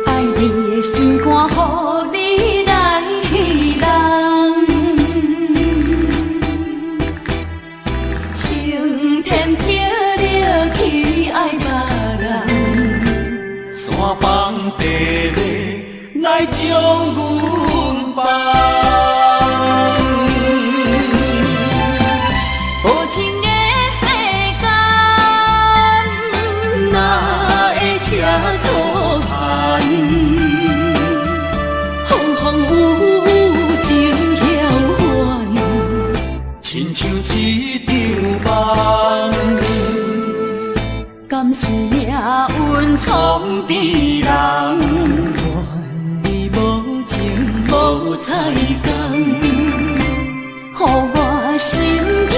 爱你的心肝，予你来人。青天霹雳去爱别人，山崩地裂来将阮放。无情的世间，哪会车错残？风风雨雨情晓还，亲像一场梦。敢是命运创治人？怨你无情无彩工，予我心痛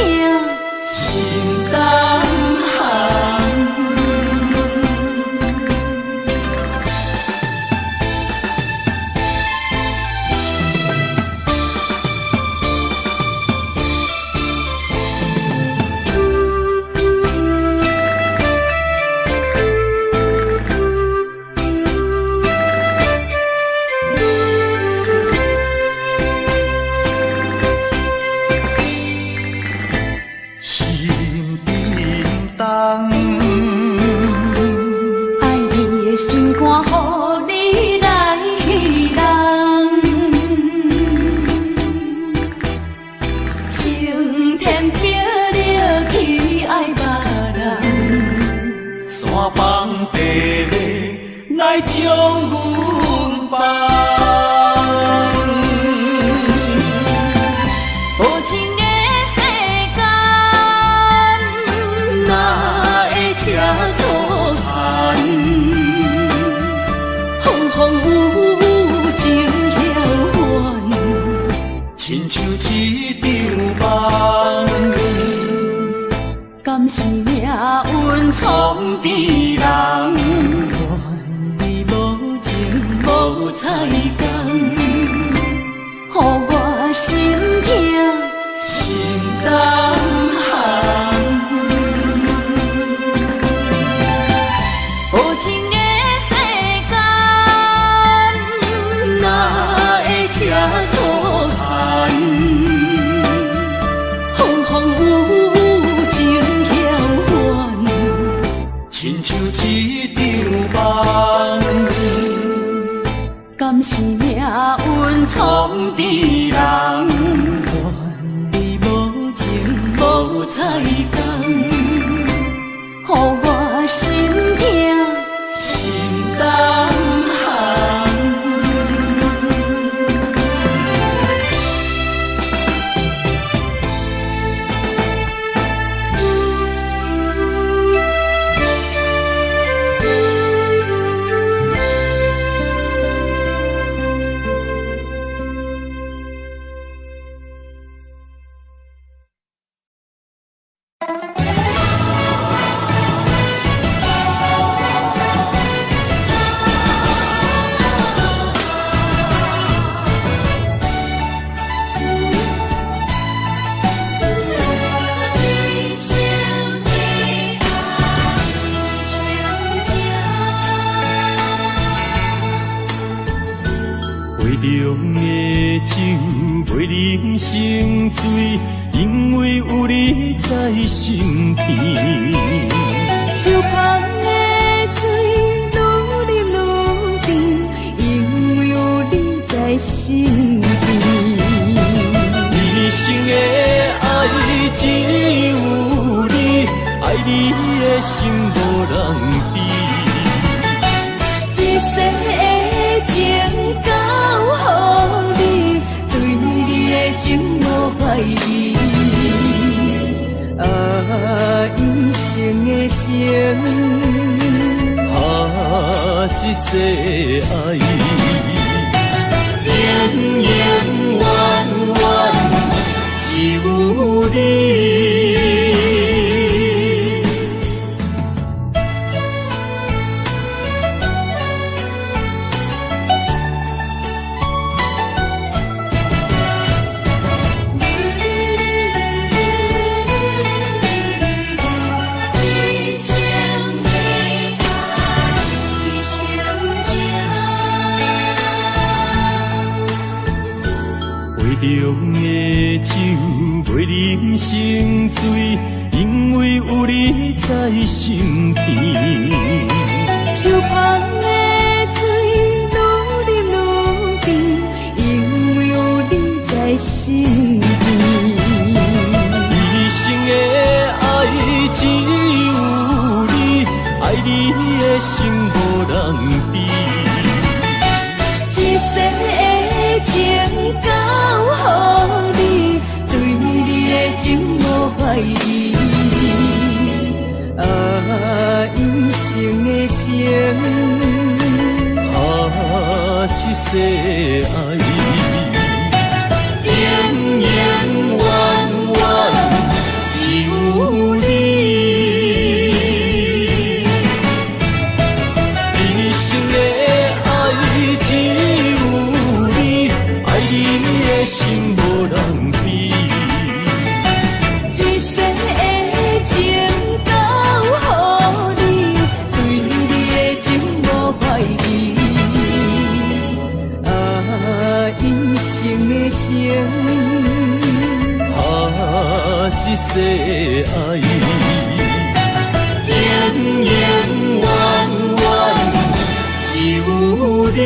心动寒。爱你的心肝，予你来人。青天霹雳去爱别人，山崩地裂来将阮放。无情的世间，哪会车错残？风风雨雨情晓还，亲像一场梦。敢是命运创治人？怨你无情无彩工，予我心痛心动寒。无情的世间，哪会车错残？风风雨雨情晓还，亲像一场梦。敢是命运创治人？怨你无情无彩工，予我心痛心动寒。杯中的酒袂啉成醉，因为有你在身边。手捧的水愈啉愈甜，因为有你在身边。一生的爱只有你，爱你的心无人比。一世的情交予你，对你的情无怀疑。一生的情，一世爱，永永远远只有你。中的酒袂啉成醉，因为有你在身边。手捧的水愈啉愈甜，因为有你在身边。一生的爱只有你，爱你的心无人比。一世的情交予你，对你的情无怀疑。一生的情，一世爱，永永远远只有你。一生的爱只有你，爱你的心无人比。一世的情交予你，对你的情无怀疑。一生的情，一世爱，永永远远只有你。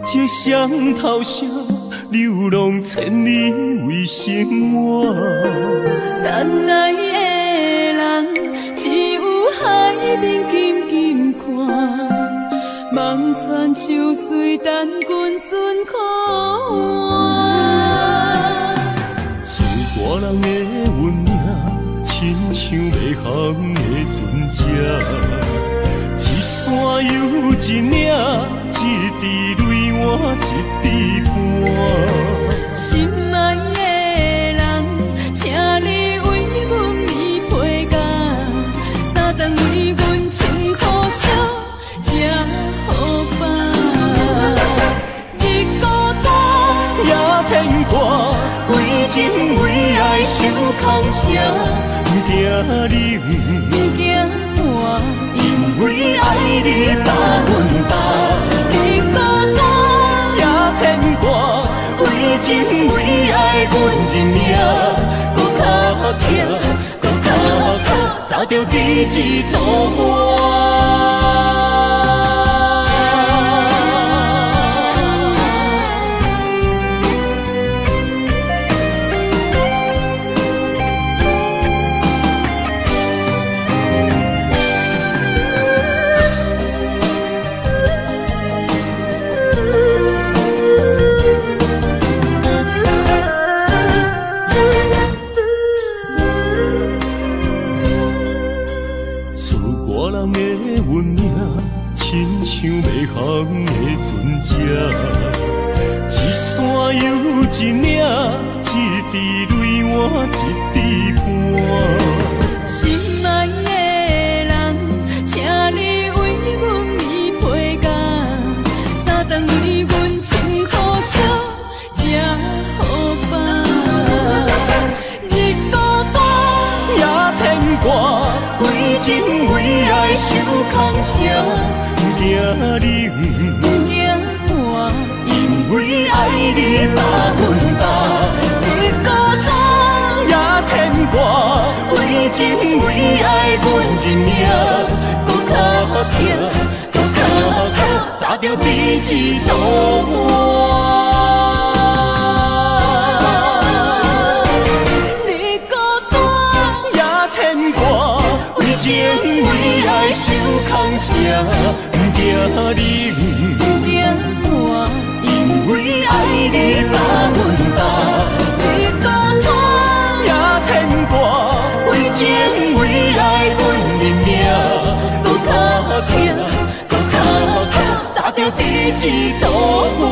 这双头声流浪千里为生活，等爱的人只有海面静静看，望穿秋水等君尊可换。自大人的温暖，亲像袂航的船只，一山又一岭，一滴泪换一滴汗。心爱的人，请你为阮披披甲，三顿为阮穿苦烧，吃好饱。日孤单也牵挂，为情为爱受空城，不惊冷，不惊寒，因为爱你百分百。日孤单也牵挂，为情为爱阮认命，搁较疼，搁较疼，早着第一道花。袂航的船只，一山又一岭，一滴泪换一滴汗。心爱的人，请你为阮披披甲，三顿为阮穿苦烧，吃好饱。日孤单也牵挂，为情为爱受空城。不惊冷，不惊寒，因为爱你百分百。日孤单也牵挂，为情为爱阮认命，搁较疼，搁较疼，早着第一道花。你，惊我因为爱你把阮担，为孤单也牵挂，为情为爱阮的命，搁较痛，搁较痛，砸着第一道岸。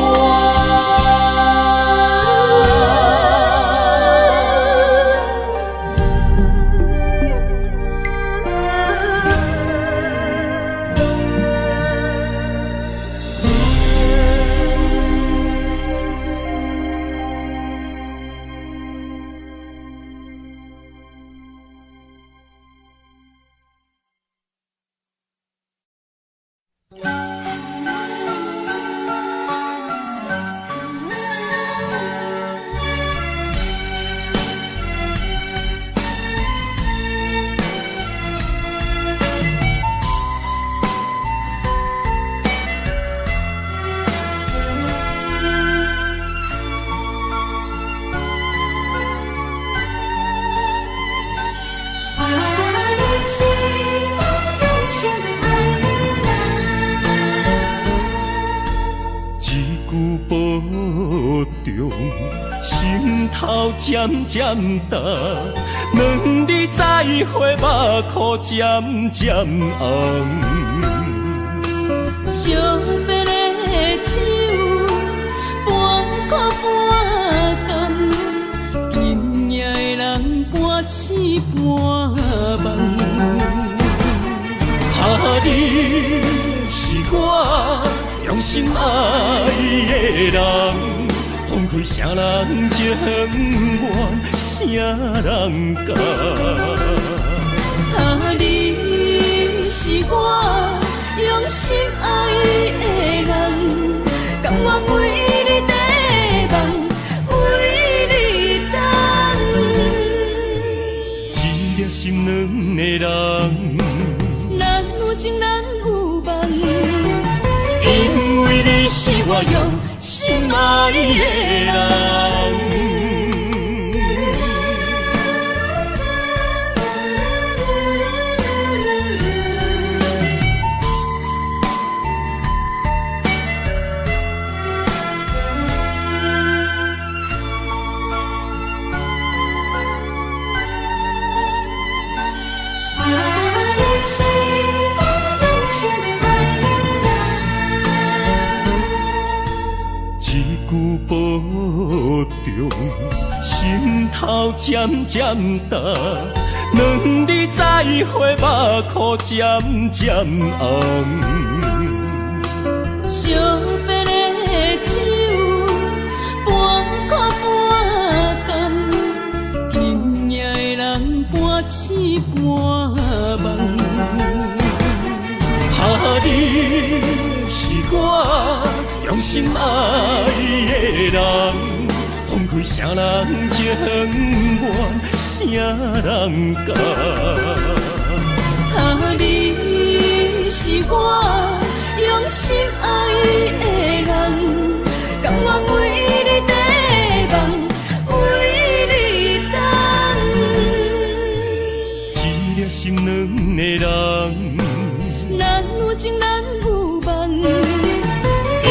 心头渐渐重，两日再会，目眶渐渐红。惜别的酒，半苦半甘，今夜的人半醒半梦。你是我用心爱的人。放开啥人情愿，啥人甘？你是我用心爱的人，甘愿为你地梦，为你等。一粒心两个人，咱有情咱有梦，因为你是我用心爱的人。保重，心头渐渐重，两日再会，目眶渐渐红。惜别的酒，半苦半甘，今夜的人半醒半梦。你是我用心爱的人，放开啥人情愿，啥人甘？你是我用心爱的人，甘愿为你地梦，为你等。一粒心两个人，咱有情咱有梦，因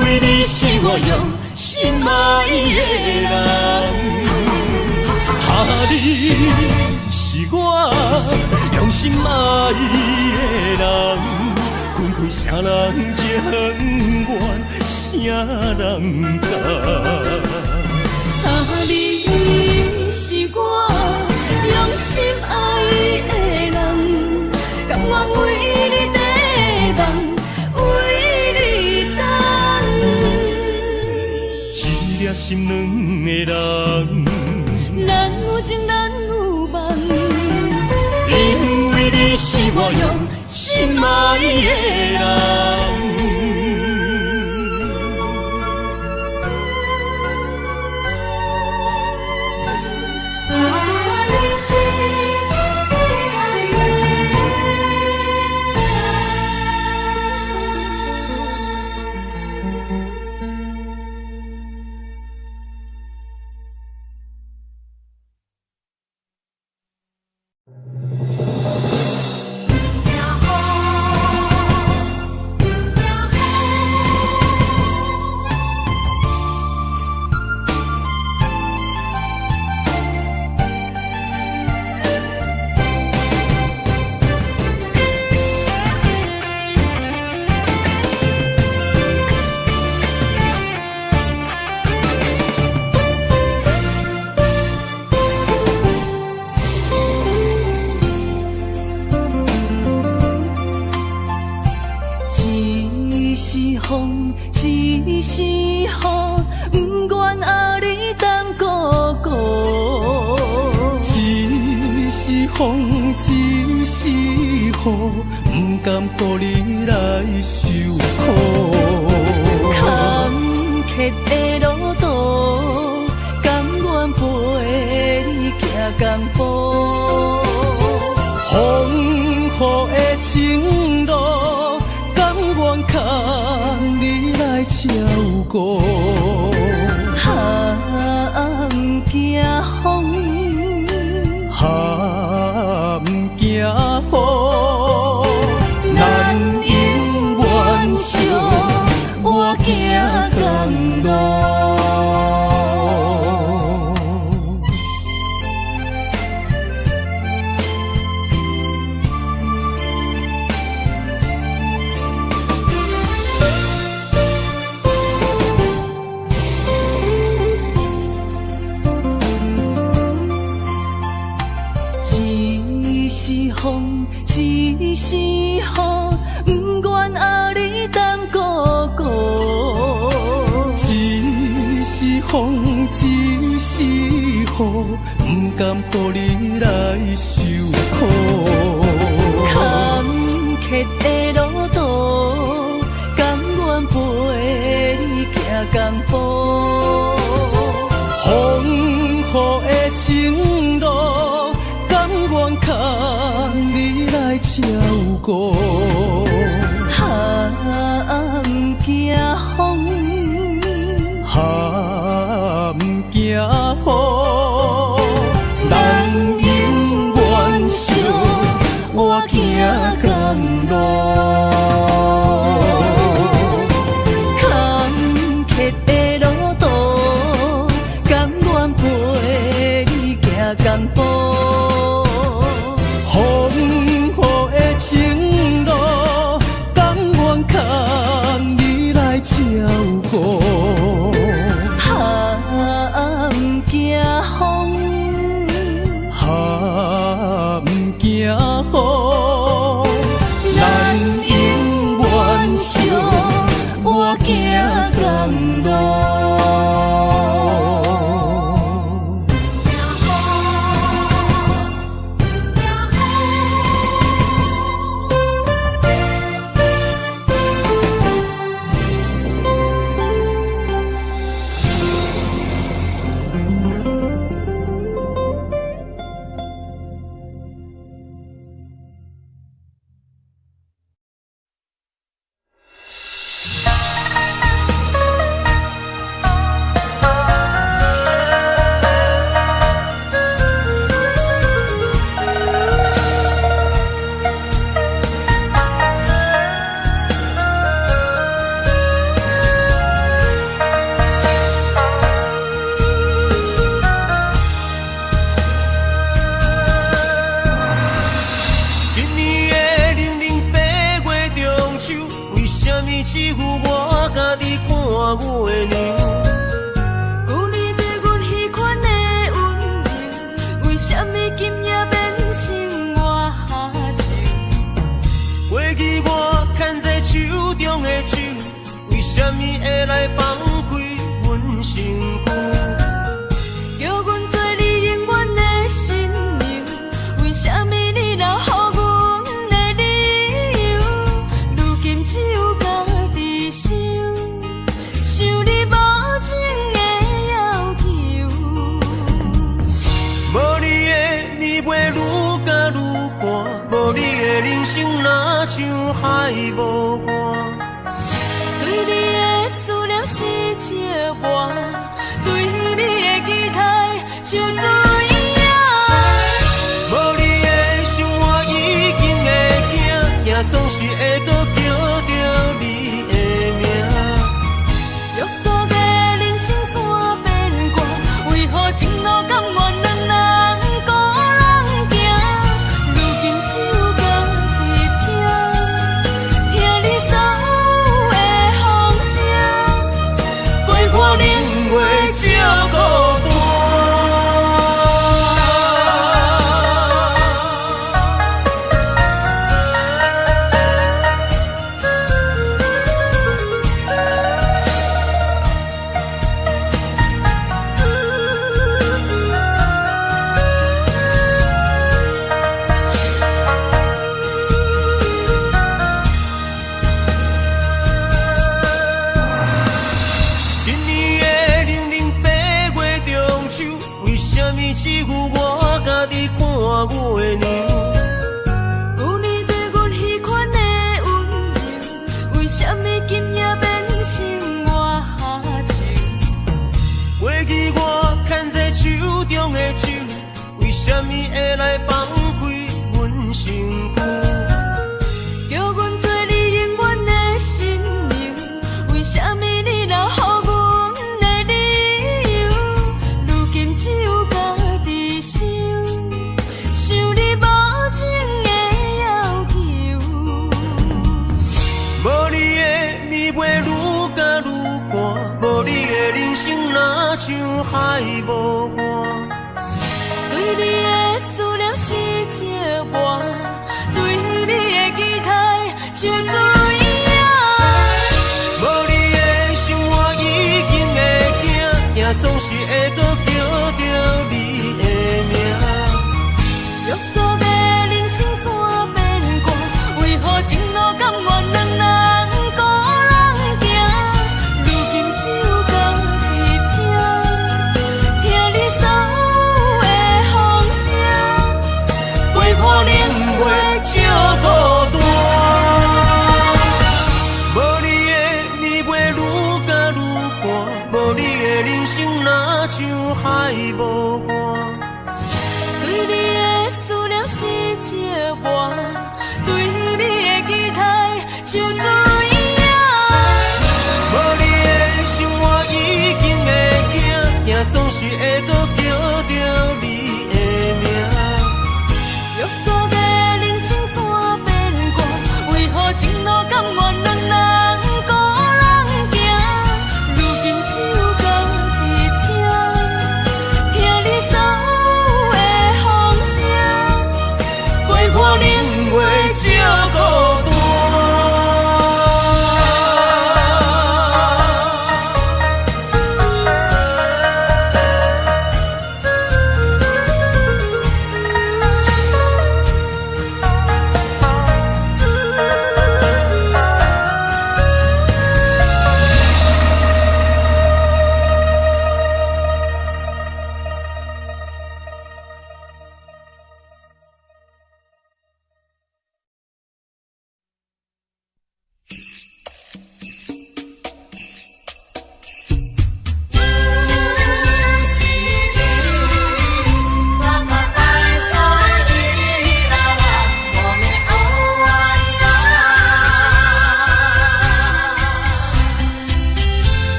为你是我用心爱的人。你是我用心爱的人，分开啥人情愿，啥人甘？你是我用心爱的人，甘愿为你地梦，为你等。一粒心两个人，咱有情咱有梦，因为你是我用心爱的人。风，一时雨，不愿后日担孤孤。一时风，一时雨，不甘乎你来受苦。坎坷的路途，甘愿陪你行同步。风雨的情路，甘愿牵你来照顾。不惊风，不惊雨，咱永远相活行同路。风，一时雨，不愿后日担孤孤。一时风，一时雨，不甘乎你来受苦。坎坷的路途，甘愿陪你行同步。风雨的情路，甘愿牵你来照顾。不惊风，不惊雨，咱永远相活行同路。坎坷的路途，甘愿陪你行同步。风雨的情路，甘愿牵你来照顾。不惊风，不惊雨，咱永远相活行同路。若像海无岸。对你的思念是一碗，对你的期待像水影。无你的生活已经会行，行总是会搁叫着你的名。约束的人生怎变卦？为何情路甘愿两人孤人行？如今只有家己听你所有的风声，陪伴冷月照孤单。无你的暝袂愈加愈寒，无你的人生若像海无岸。对你的思念是一碗，对你的期待像水影。无你的生活已经会行，行总是会搁叫着你的名。约束的人生怎变卦？为何情路甘愿两人孤人行？如今只有家己听你所有的风声，陪伴冷月照孤单。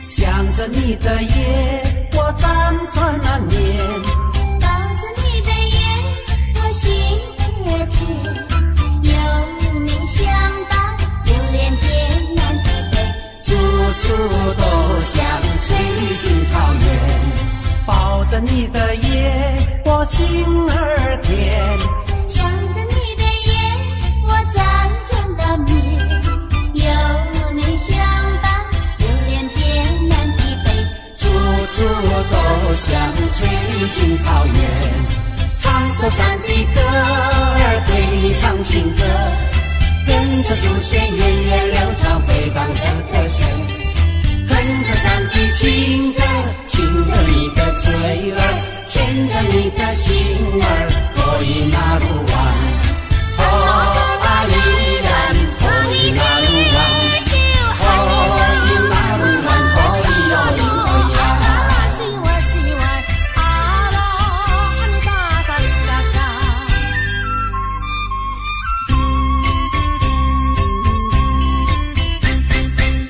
想着你的夜，我辗转难眠。抱着你的眼，我心儿甜。有你相伴，流连天南地北，处处都像翠绿青草原。抱着你的夜，我心儿甜。想着你的眼，我辗转难眠。有你相伴，流连天南地北，处处都像翠绿青草原。唱首山的歌儿，对你唱情歌，跟着祖先源远流长回荡的歌声。哼着山的情歌，亲着你的嘴儿，牵着你的心儿，可以那路弯。哦，阿依然可以那路弯。可以那路弯，可以有因可以啊。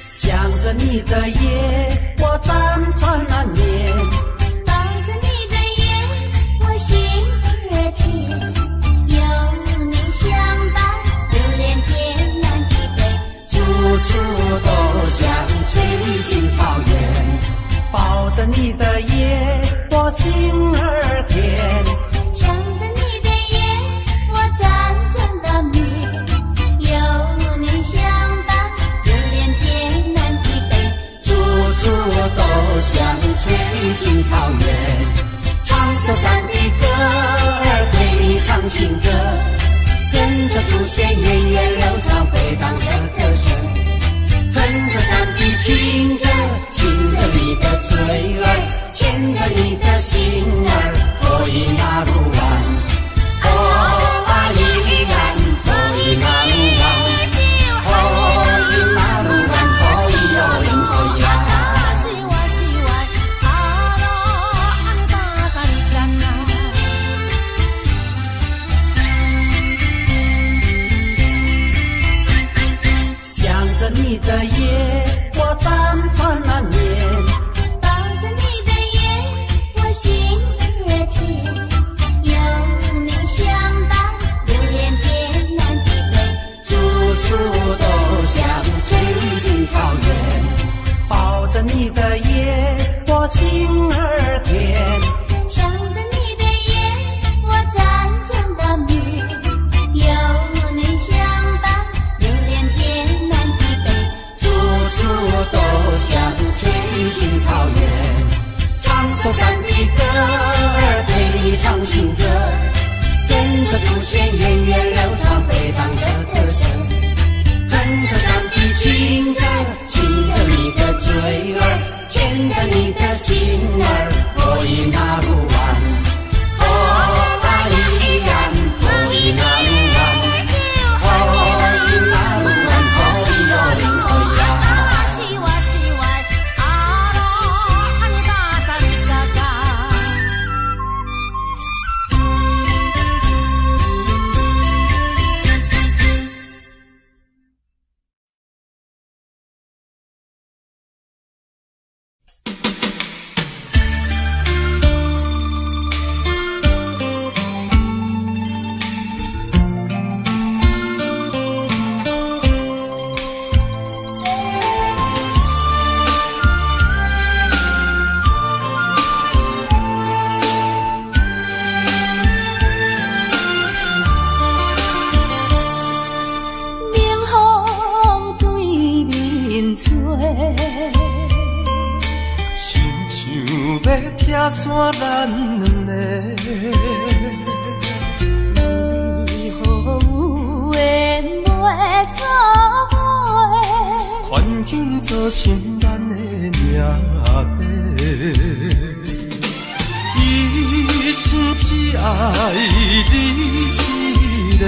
想着你的夜，我辗转难眠。抱着你的眼，我心儿甜。有你相伴，流连天南地北，处处都像翠绿青草原。抱着你的夜，我心儿甜。想着你的眼，我辗转难眠。有你相伴，流连天南地北，处处都像翠绿青草原。唱首山的歌儿，对你唱情歌，跟着祖先源远流长回荡的歌声。哼着山的情歌，亲着你的嘴儿，牵着你的心儿，可以那路弯。哦，阿依然可以那路弯。可以那路弯，可以有因可以啊。想着你的夜，我辗转难眠。抱着你的眼，只爱你一个，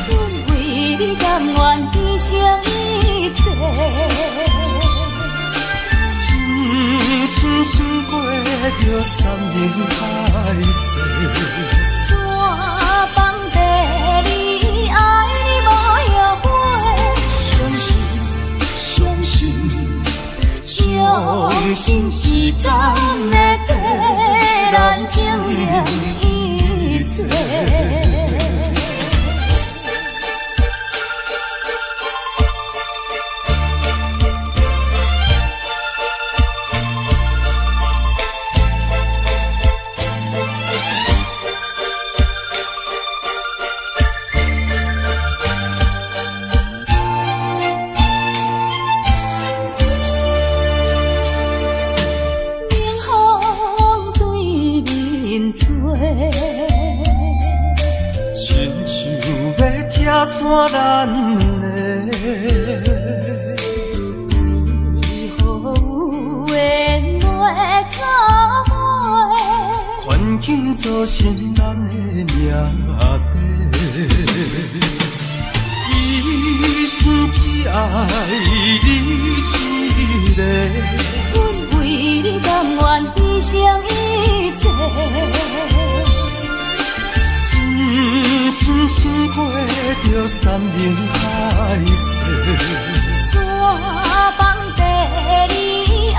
阮为你甘愿牺牲一切，真心想过着山盟海誓。山崩地离，爱你无后悔。相信，相信，相信时间会替咱证明一切。亲像要拆散咱的，为何有缘会作伙？环境造成咱的命底。一生只爱你一个，阮为你甘愿牺牲一切。真心想过着山盟海誓，山崩地离，爱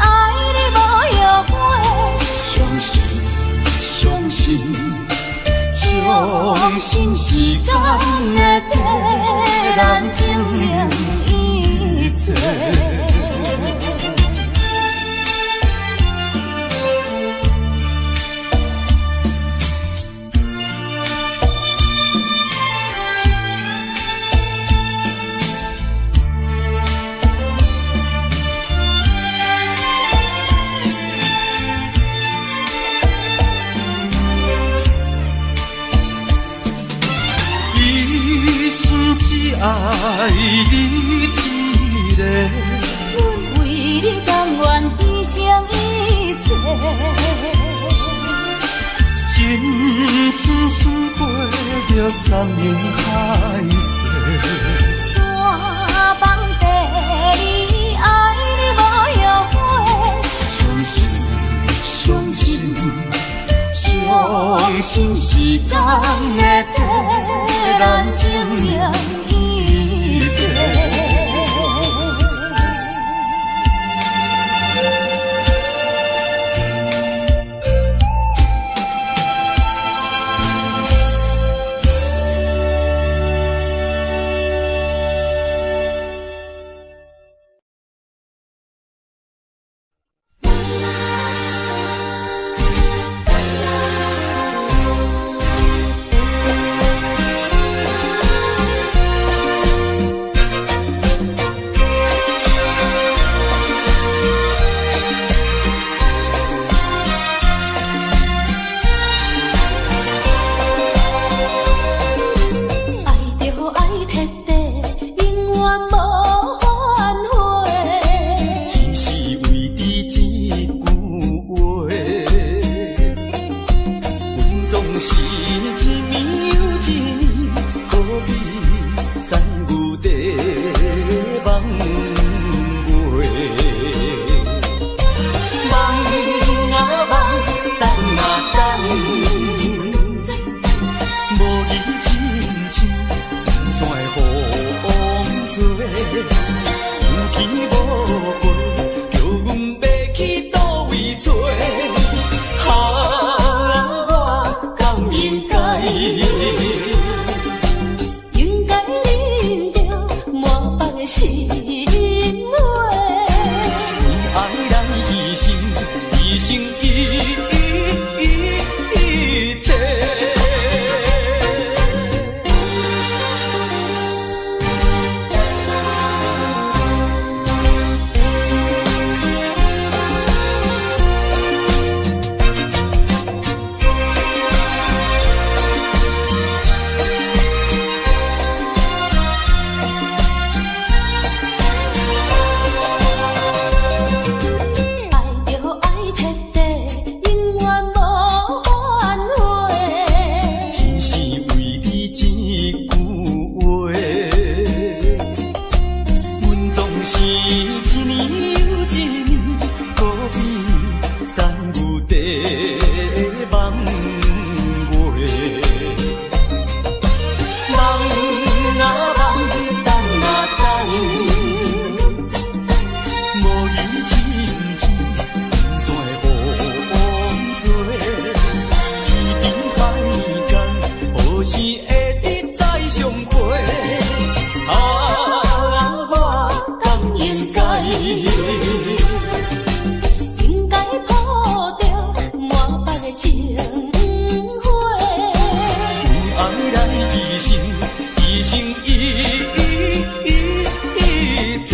你无后悔。相信，相信，相信时间会替咱证明一切。只爱你一个，阮为你甘愿牺牲一切。真心想过着山盟海誓。山崩地离，爱你无后悔。相信，相信，相信时间会替咱证明一切。应会得再相会。啊，我敢应该抱着满腹的情花，爱来一生，一生一切。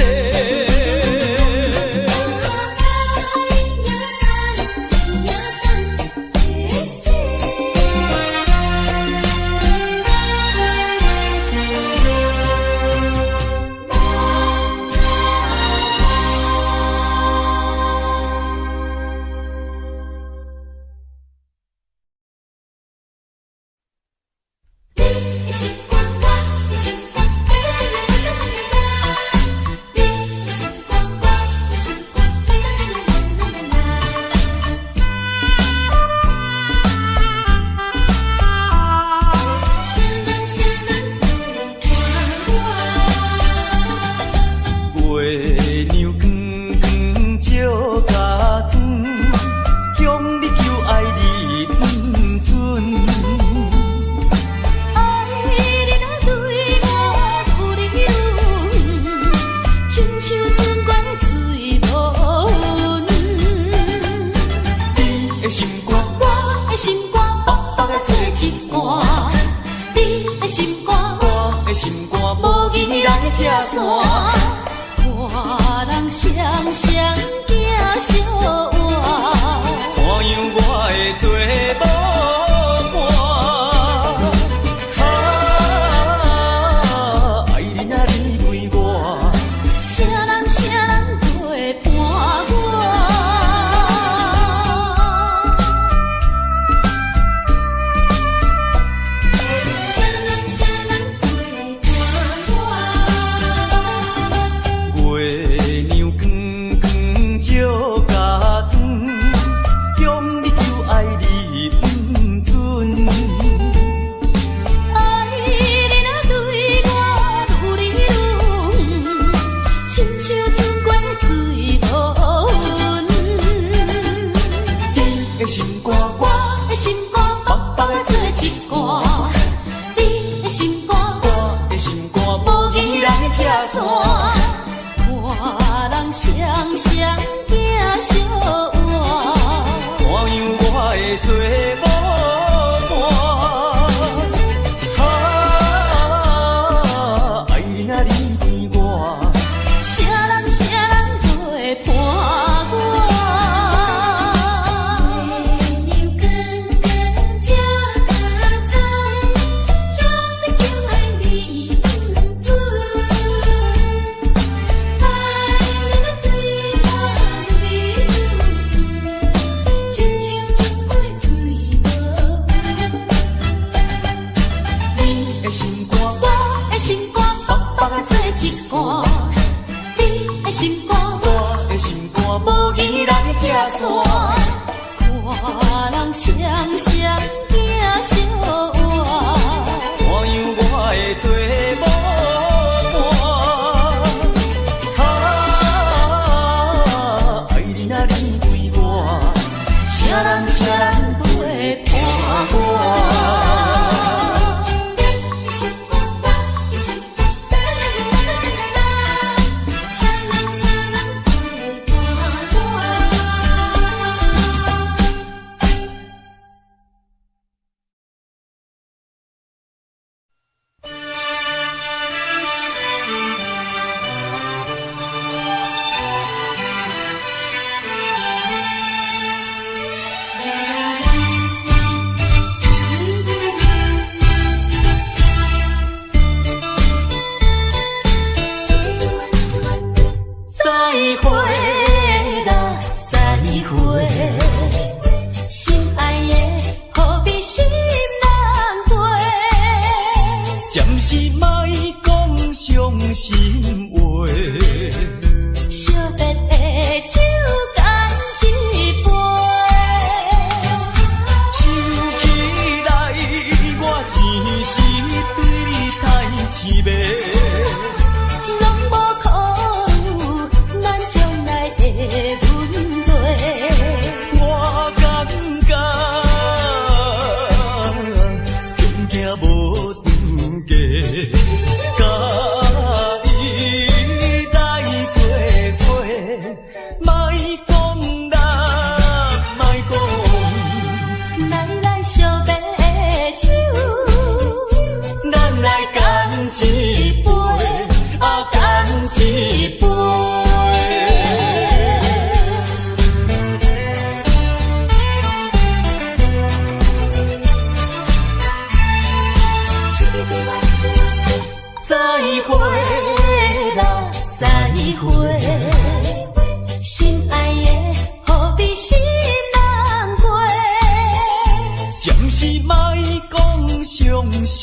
讲伤心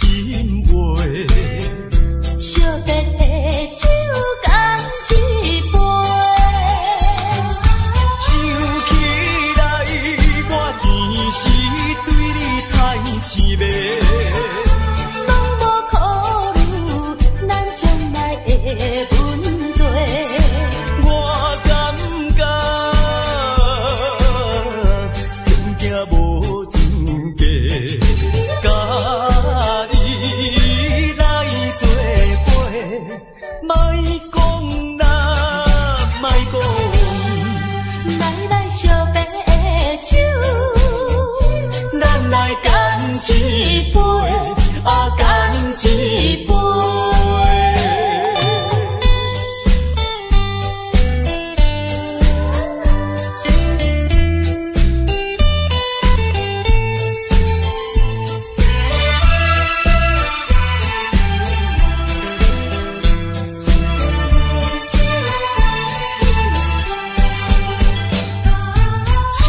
话。惜别的手干一杯，想起来我前时对你太痴迷，拢无考虑咱将来的问题。我感觉穷行无资格，甲你来作伙，莫讲啦，莫讲。来惜别的酒，咱来干一杯，干一杯。想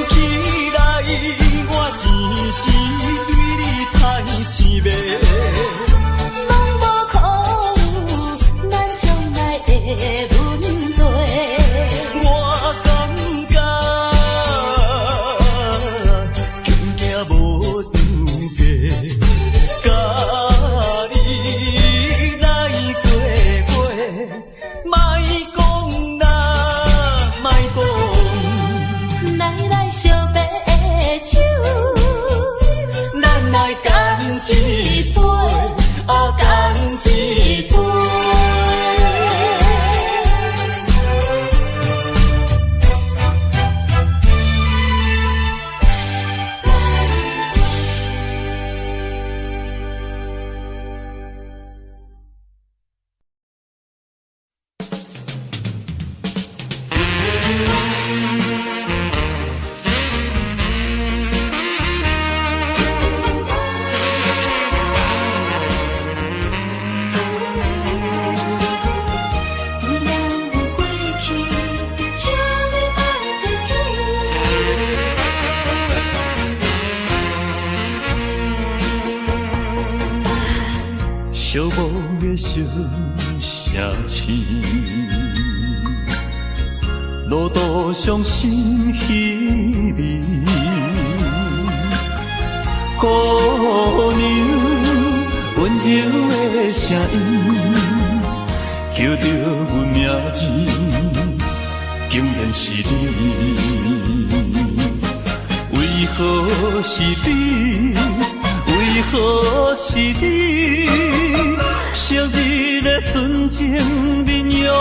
起来我前时对你太痴迷，拢无考虑咱将来的问题。我感觉穷行无资格，甲你来作伙，莫讲啦，莫讲。来惜别的酒，咱来干一杯，干一杯。依然的过去，请你莫提起。寂寞的小城市，路途上心稀微，姑娘温柔的声音，叫着阮名字，竟然是你。为何是你？为何是你？昔日的纯情面容，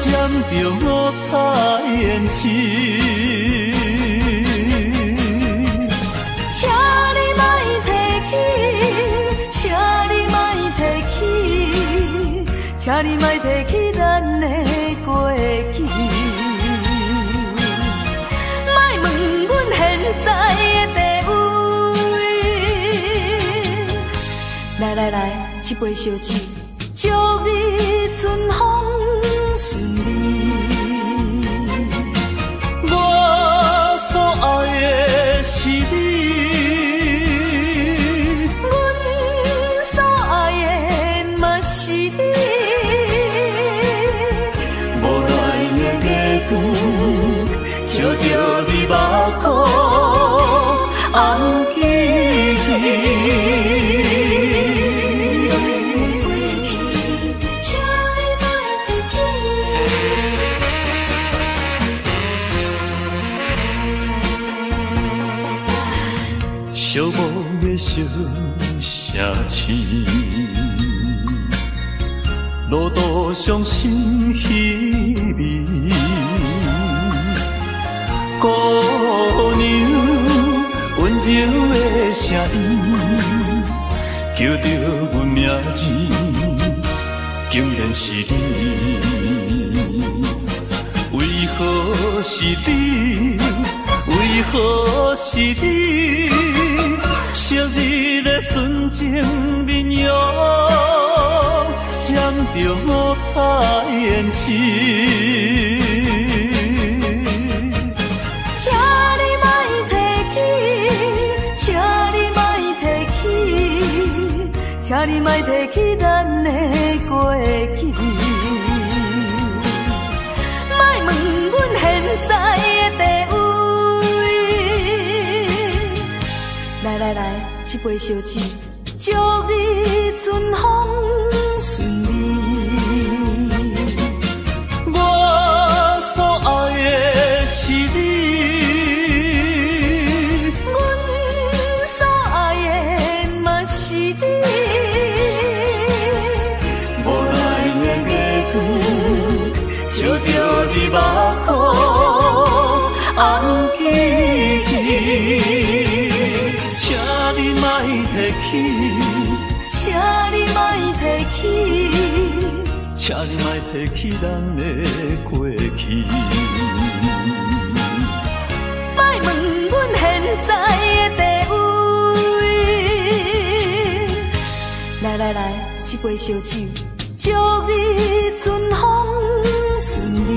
渐着五彩胭脂。请你莫提起，请你莫提起，请你莫提起咱的过去。莫问阮现在的地位。来，一杯烧酒，祝你春风顺利。我所爱的是你，阮所爱的嘛是你。无奈的月光，照着你目眶，红记记。寂寞的小城市，路途上心稀微，姑娘温柔的声音，叫着阮名字，竟然是你。为何是你？为何是你？昔日的纯情面容，渐着五彩胭脂。请你莫提起，请你莫提起咱的过去，莫问阮现在的地位。来来来，一杯烧酒，祝你春风顺利。我所爱的是你。照着你目眶红记，请你莫提起，请你莫提起，请你莫提起咱的过去。莫问阮现在的地位。来来来，一杯烧酒，祝你春风顺利。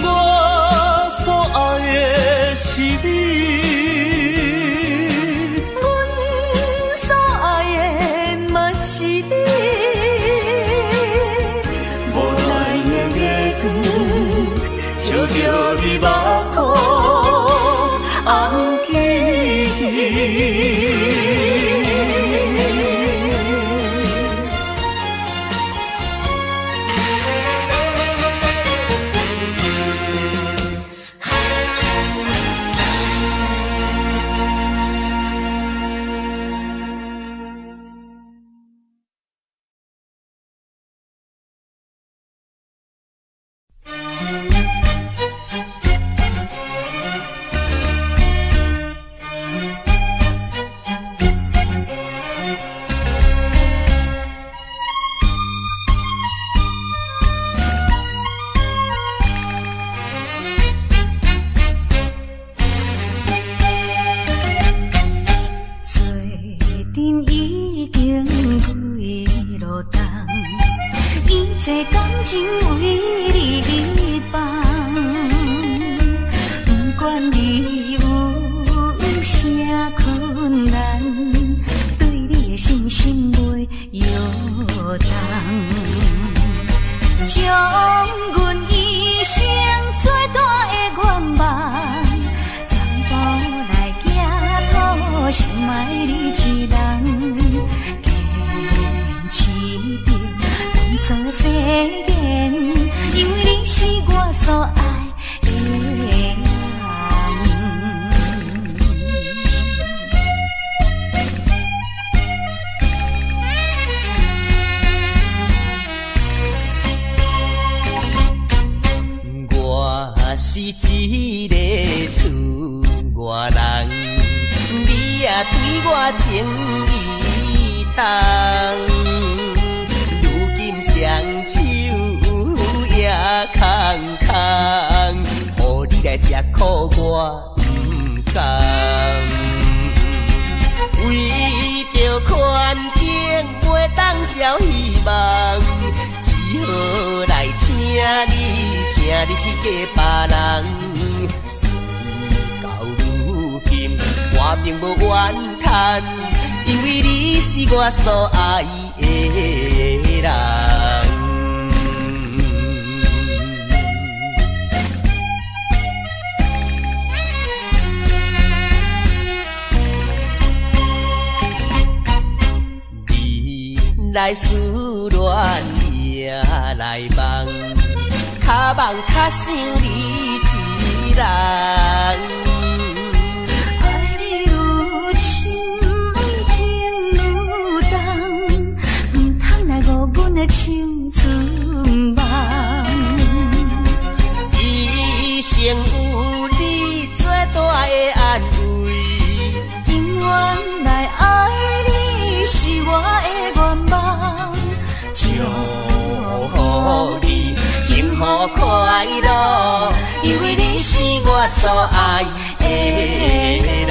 我所爱的是你，阮所爱的嘛是你。无奈的月光，照着你目眶红记。我所爱的人，你来思恋也来梦，较梦较想你一人。青春梦，一生有你最大的安慰，永远来爱你是我的愿望，祝福你幸福快乐，因为你是我所爱的人。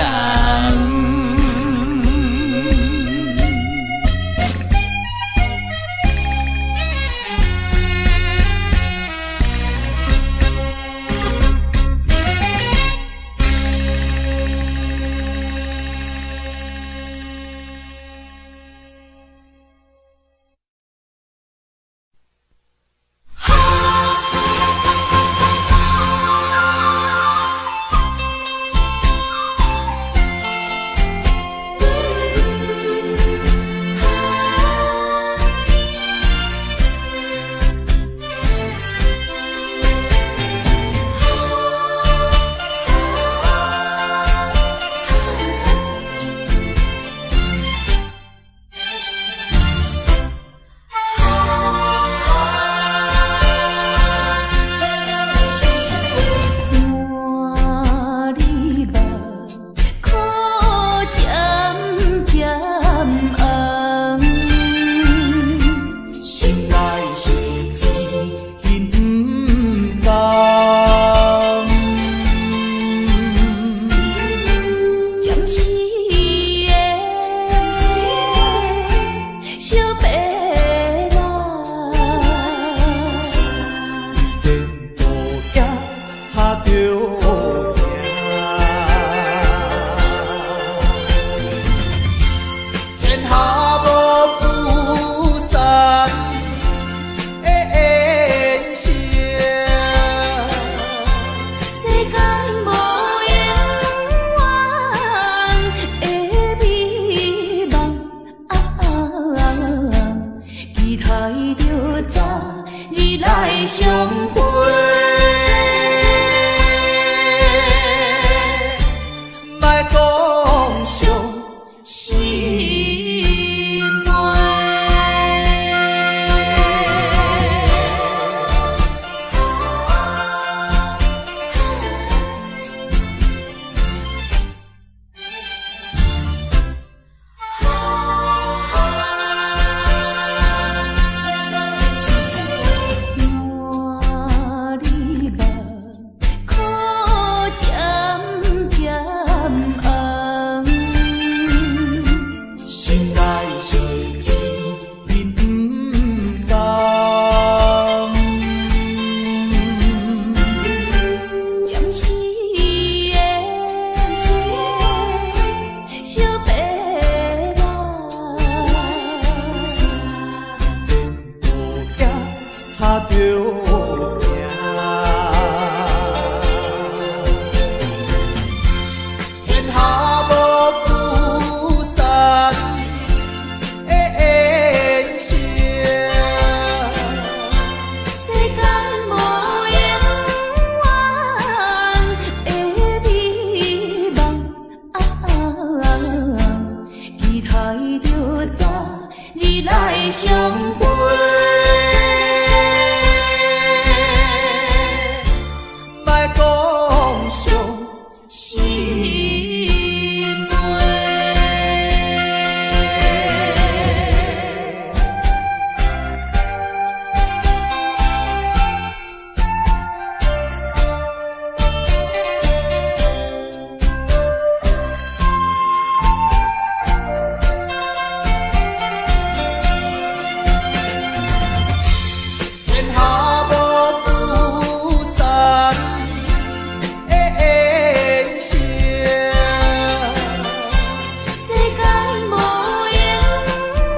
下无聚散的缘声，世间无永远的美梦，期待着早日来相会。莫讲伤心话。天下无聚散的缘声，世间无永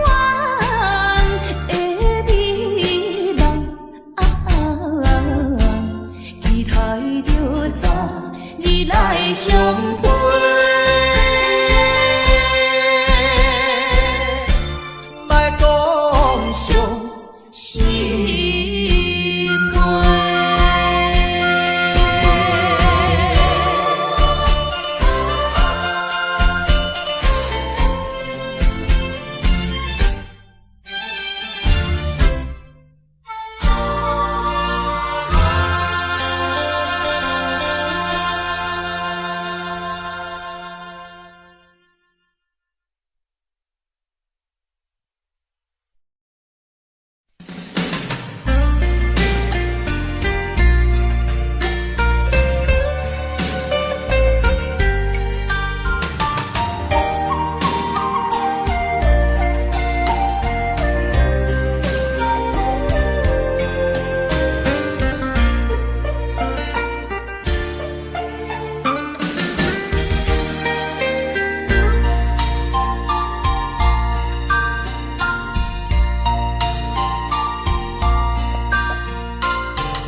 远的美梦，期待着早日来相会。莫讲伤心话。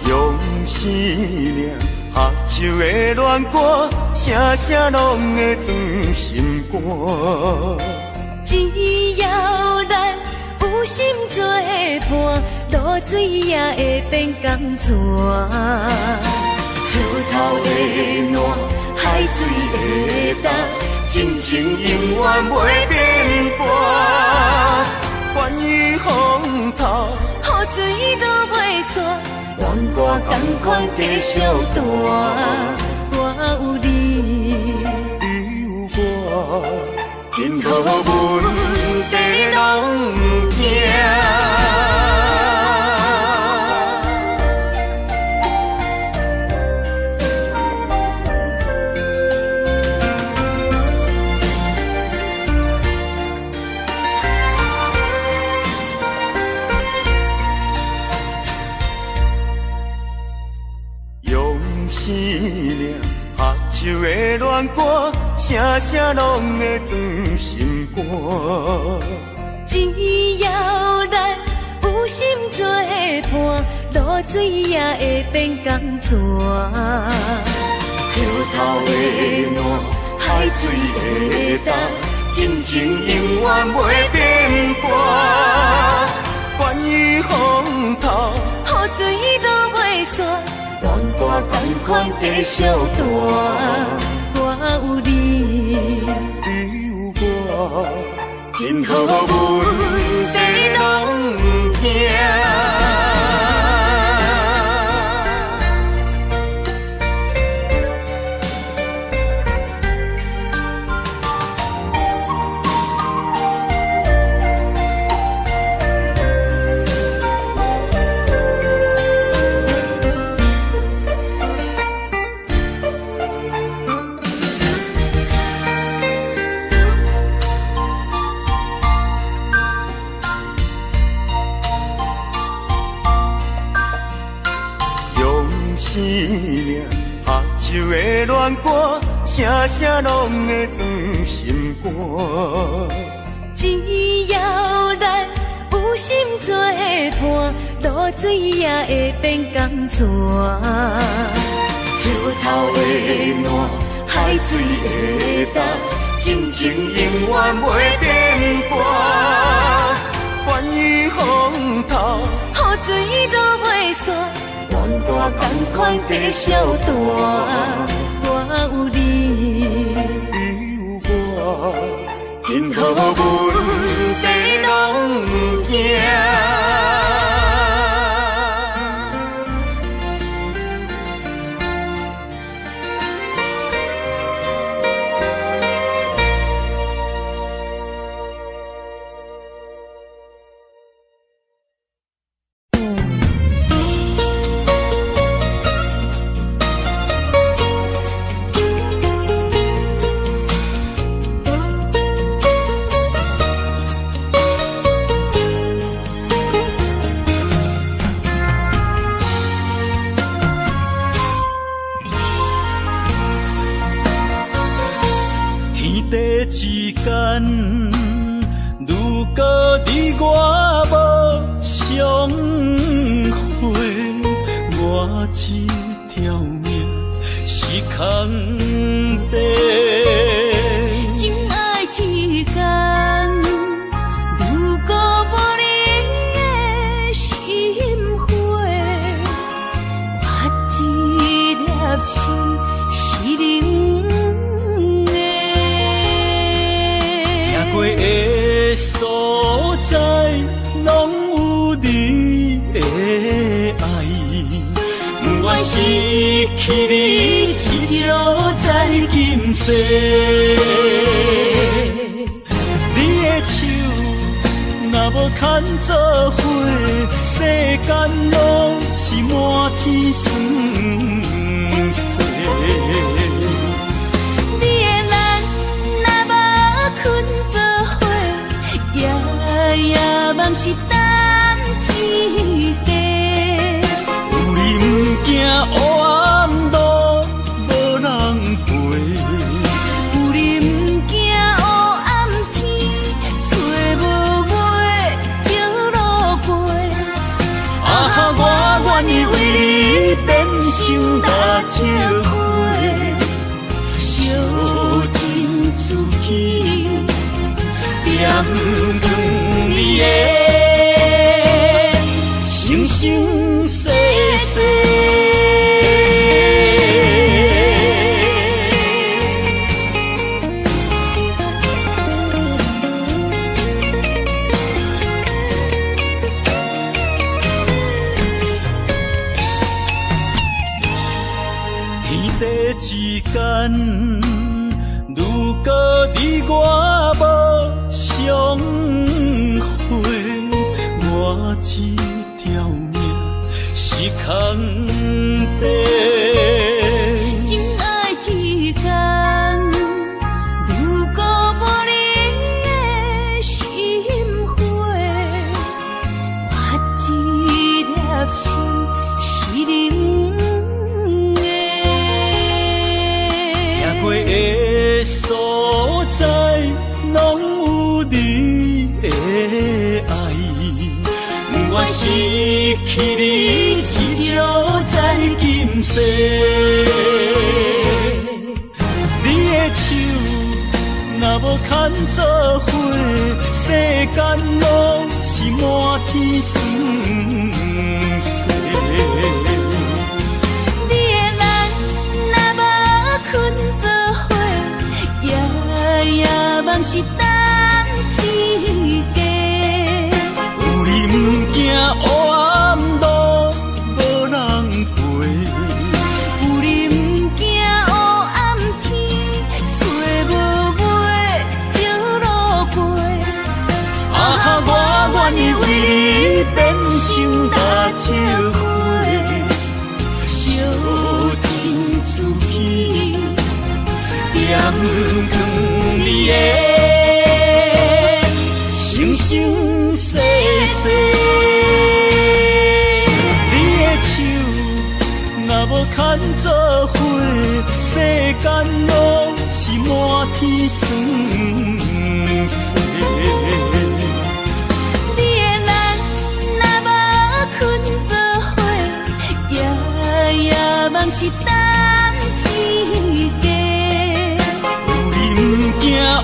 用生命合唱的恋歌，声声拢会装心肝。只要咱有心作伴，露水也会变甘泉。石头的暖，海水的淡，真情永远袂变卦。关于风头，雨水都袂散，愿歌同款继续弹。我有你，你有我，真好阮地拢行。用生命合唱的恋歌，声声拢会装心肝。只要咱有心作伴，露水也会变甘泉。石头的暖，海水的淡，真情永远袂变卦。关于风头，雨水都袂散，愿歌同款继续弹。我有你，你有我，真好阮地拢行。生命合唱的恋歌，声声拢会装心肝。只要咱有心作伴，露水也会变甘泉。石头的暖，海水的淡，真情永远袂变卦，愿意风头，雨水都袂散，阮大同款地小大，我有你，你有我，真好阮地拢不惊。之间，如果你我无相会，我这条命是空白。真爱之间，如果无你的心花，我这粒心是冷。过的所在，拢有你的爱。我失去你，只少在今世。你的手若无牵做伙，世间拢是满天酸涩。梦是等天地，有你不惊黑暗路无人陪，有你不惊黑暗天找无我的路过。啊哈，我愿意为你变心大石花，烧尽自己，点光。你的生生世世，天地之间，如果你我无相我这条命是空白。真爱之间，如果无你的心花，我这粒心是冷的。行过的所在，拢有你的爱。我失去你，只少在今世。你的手若无牵做伙，世间拢是满天酸涩。你的人若无困做伙，夜夜梦是等天地。不惊黑暗路无人陪，有你不惊黑暗天找无我的路过。啊哈，我愿意为你变心大石花，烧尽自己，点光你的生生世世。你的手若无牵做伙，世间拢是满天酸涩。你的人若无困做伙，夜夜梦是等天地。有你不惊黑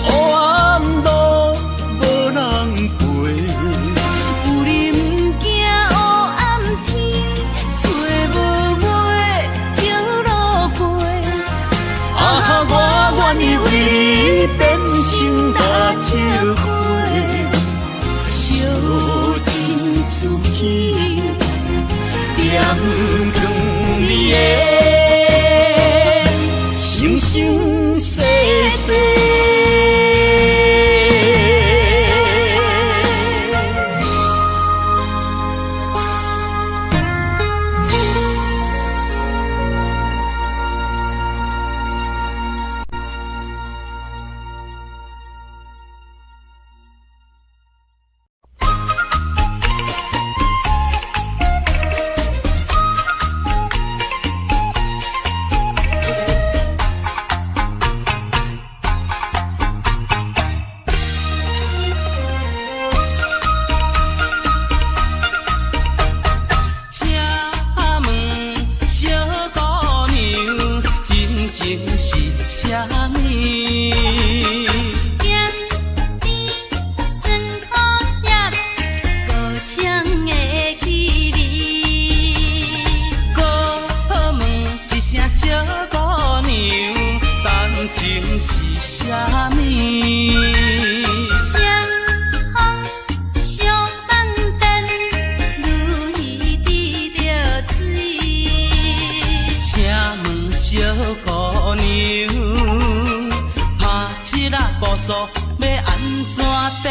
步数要安怎变？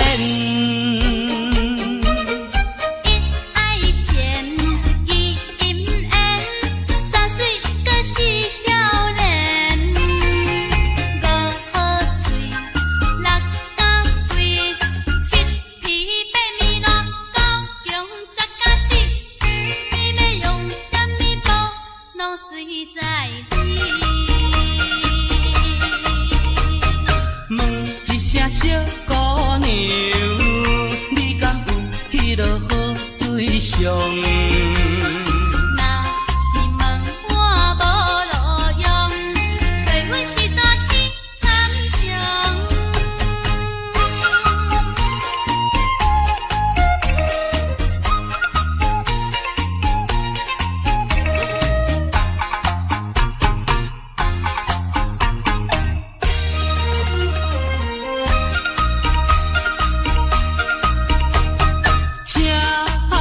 一爱钱，伊姻缘，三岁阁是少年，五好嘴，六角贵，七皮八面乱，九强十甲死，你要用什么布，拢随在你。问一声小姑娘，你敢有迄落好对象？若是问我无路用，找阮是大去参详。请问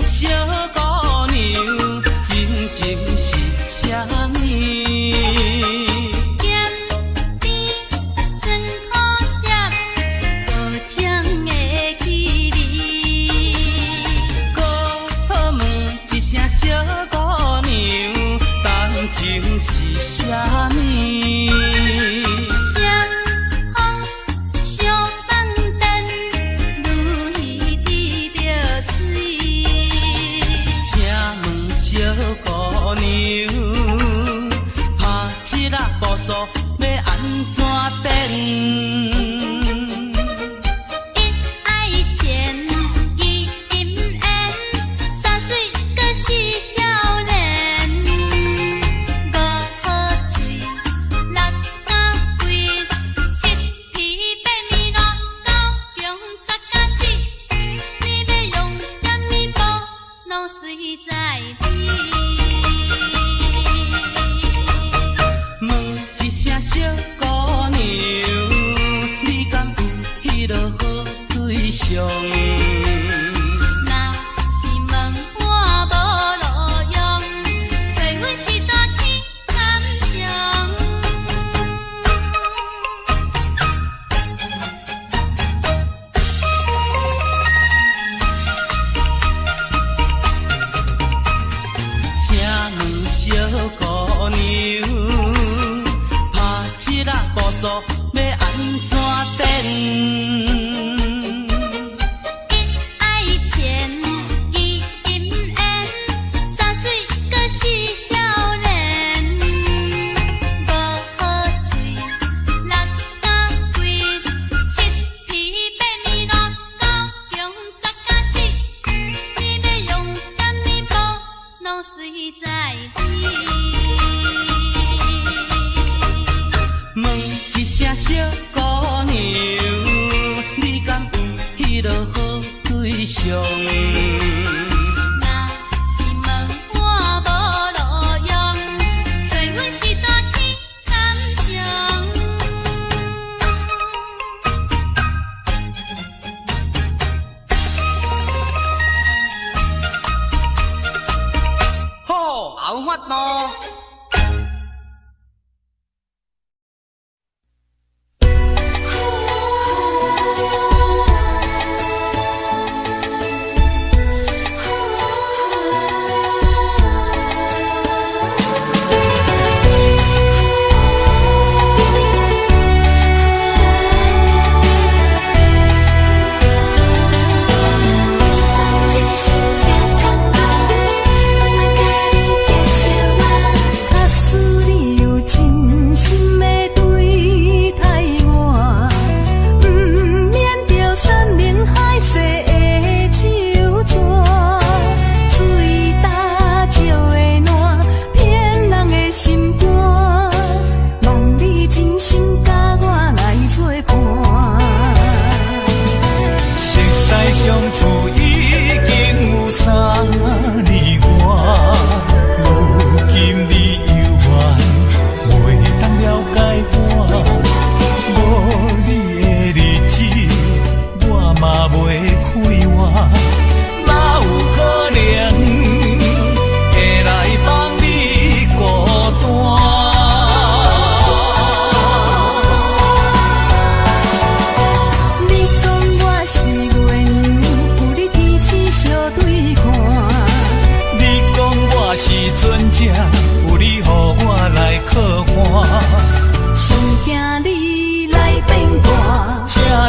小姑娘，真情是啥物？咸甜酸苦涩，无呛的气味。搁问一声小姑娘，动情是啥物？相逢相放灯，如鱼滴着水。请问小姑娘，拍七仔步数要安怎变？一爱钱，伊姻缘，三岁阁是少年，五好嘴，六角贵，七皮八面乱，九强十甲死，你要用什么布，拢随在你。问一声小姑娘，你敢有迄落好对象？若是问我无路用，找阮是大去参详。请问小姑娘，拍七仔步数要安怎变？一爱钱，伊姻缘，三岁阁是少年，五好嘴，六角贵，七皮八面乱，九强十甲死，你要用什么布，拢随在你。问一声小姑娘，你敢有迄落好对象？若是问我无路用，找阮是大去参详。好，有法度。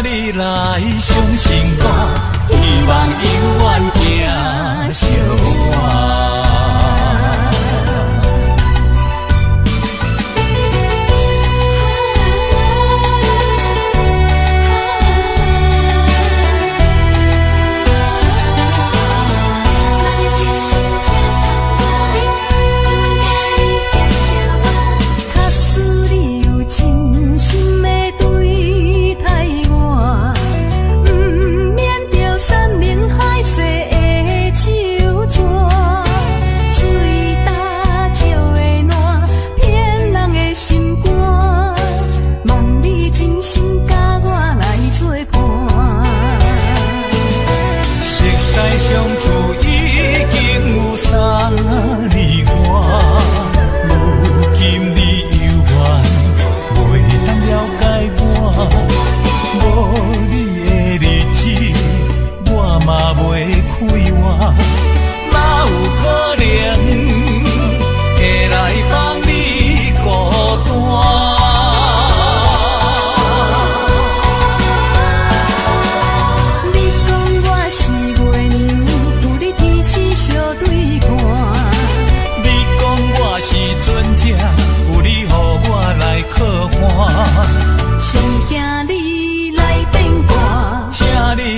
你来相信我，希望永远行相伴。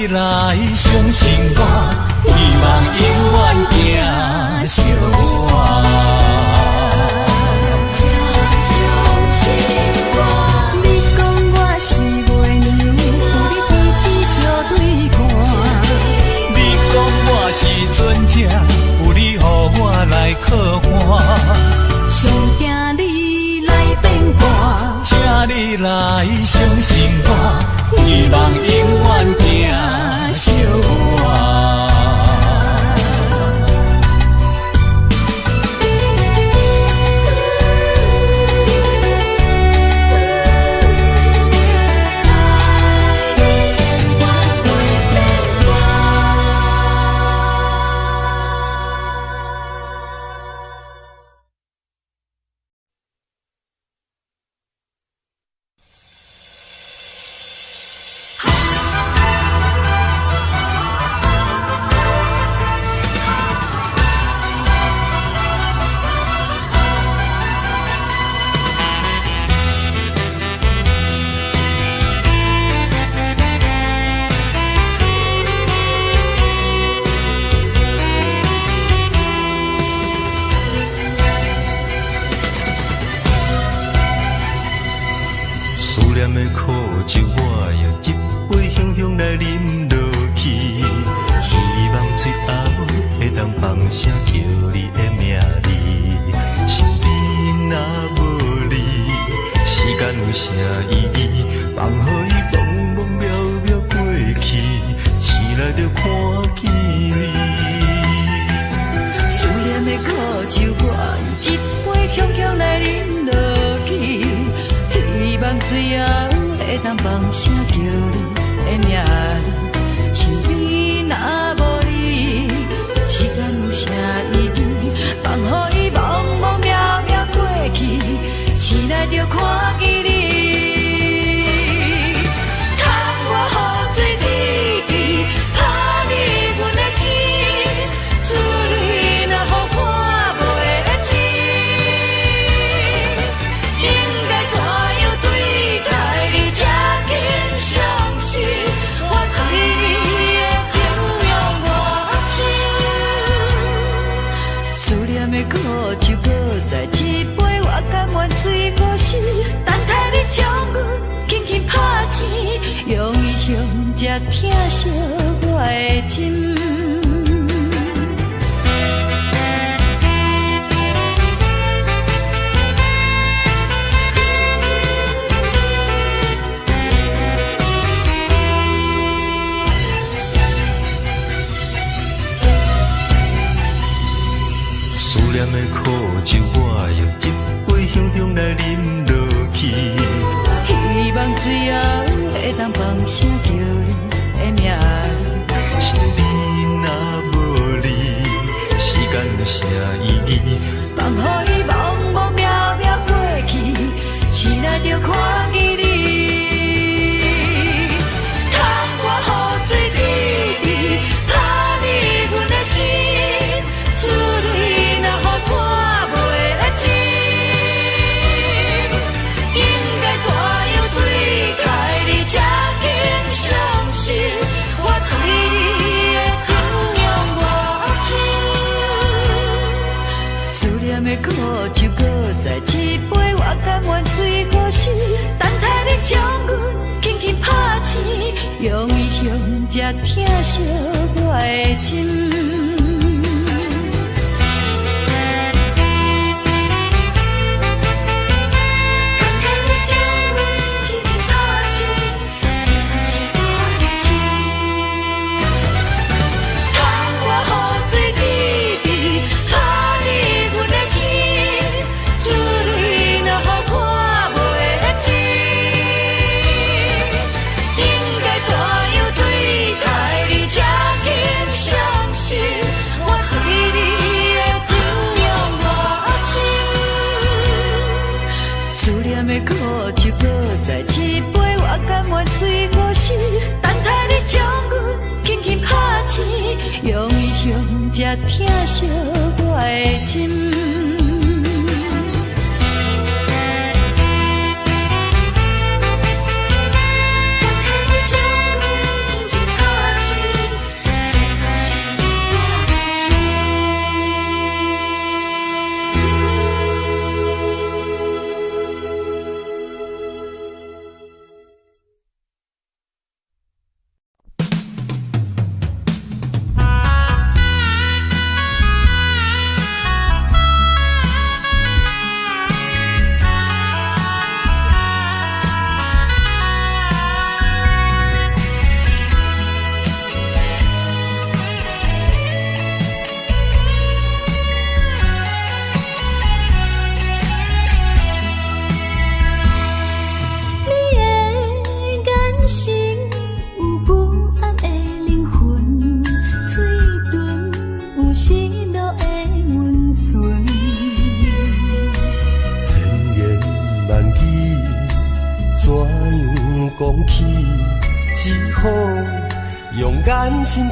来相信我，希望永远行相伴。相信我，你讲我是月亮，有你彼此相对看。你讲我是船只，有你予我来靠岸。上惊你来变卦，请你来相信我，希望永远行相伴。声叫你的名字，身边若无你，时间有啥意义？放予伊茫茫渺渺过去，醒来就看见你。思念的苦酒，我一杯香香来饮落去，希望最后会当放声叫你的名字，身边若无你。时间有啥意义？放予伊茫茫渺渺过去，醒来就看见你。窗外雨水滴滴，打你阮的心，珠泪若予看袂清，应该怎样对待你才肯相信？我对你的情有偌深。思念的苦酒，搁再一杯，我甘愿醉过死，等待你将阮轻轻拍醒，用伊向才疼惜我的心。思念的苦酒，我用一杯香香来饮落去，希望最后会当放声叫你的名字。身边若无你，时间有啥意义？放予伊茫茫渺渺过去，醒来就看见你。疼惜我的心。苦酒搁再一杯，我甘愿醉过死，等待你将阮轻轻拍醒，用伊向才疼惜我的心。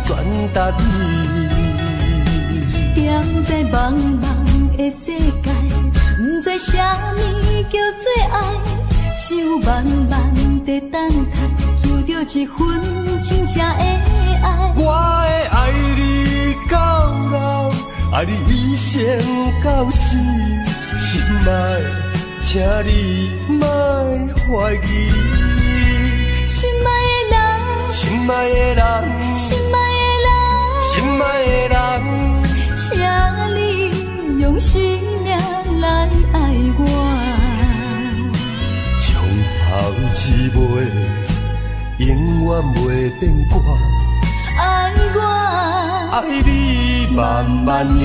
传达你，踮在茫茫的世界，不知啥物叫做爱，是有慢慢在等待，求着一份真正的爱。我会爱你到老，爱你一生到死，心爱，请你莫怀疑。心爱的人，心爱的人，心爱的人，心爱的人，请你用心命来爱我。从头至尾，永远袂变卦。爱我，爱你万万年。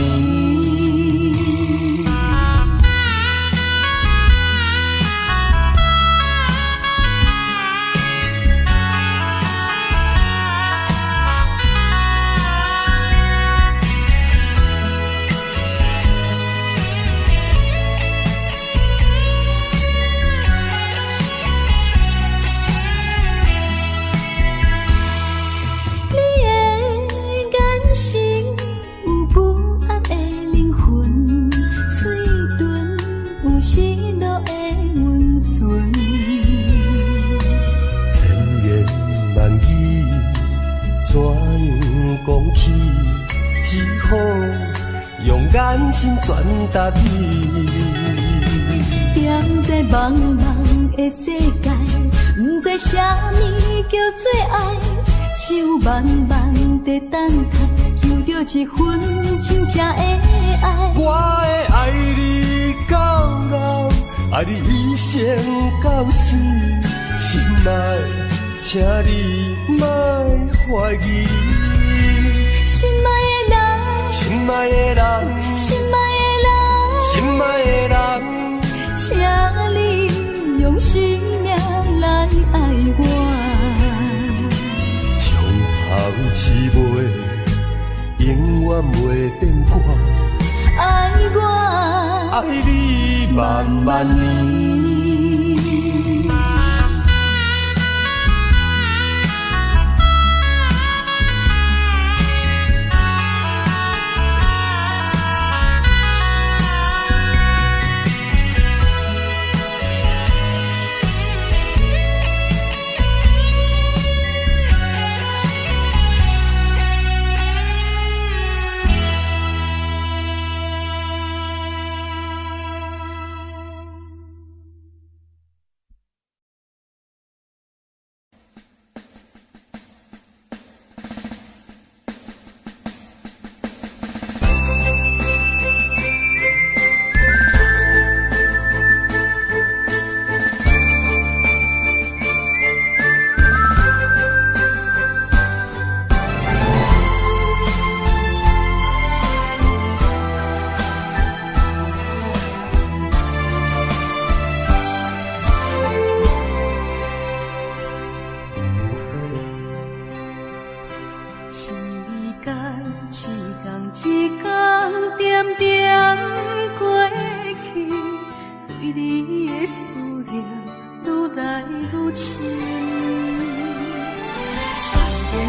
讲起，只好用眼睛传达你。踮在茫茫的世界，不知啥物叫做爱，只有慢慢在等待，求着一份真正的爱。我会爱你到老，爱你一生到死，心爱，请你莫怀疑。心爱的人，心爱的人，心爱的人，心爱的人，请你用心命来爱我。从头至尾，永远袂变卦。爱我，爱你万万年。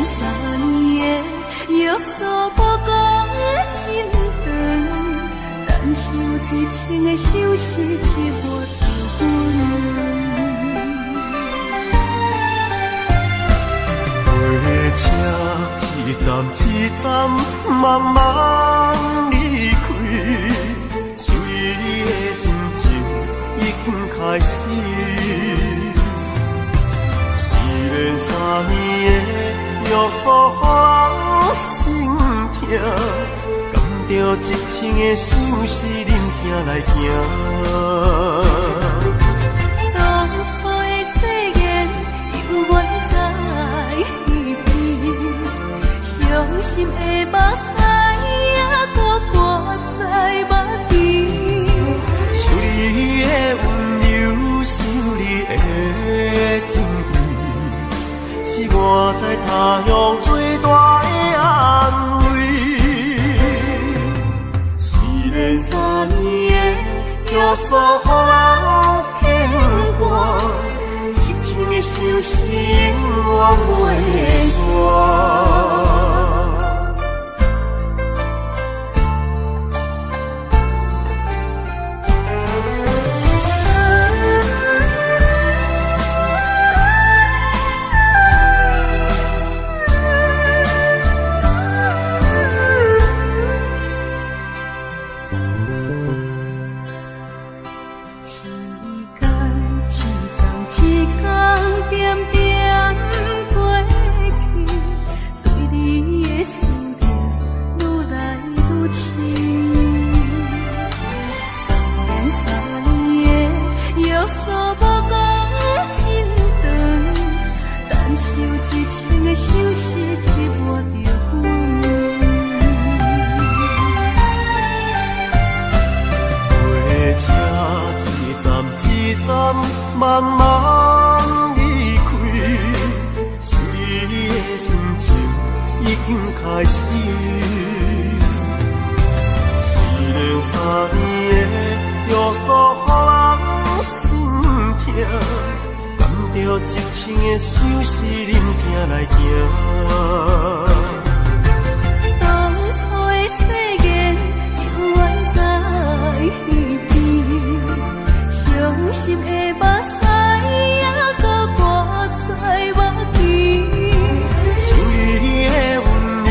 3年的约束无讲真长，但受一情的相思一抹着阮。火车一站一站慢慢离开，想你的心情已经开始。虽然3年的约束予人心痛，甘着一情的相思忍痛来行。当初的誓言永远在耳边，伤心的目屎也搁挂在目前。想你的温柔，想你的情意，是我在他乡最大的安慰。虽然3年的约束予人牵挂，一情的相思永远袂散。慢慢离开，想你的心情已经开始。虽然3年的约束予人心痛，甘着一情的相思忍痛来行。当初的誓言永远在耳边，伤心的目屎也搁挂在目前。想你的温柔，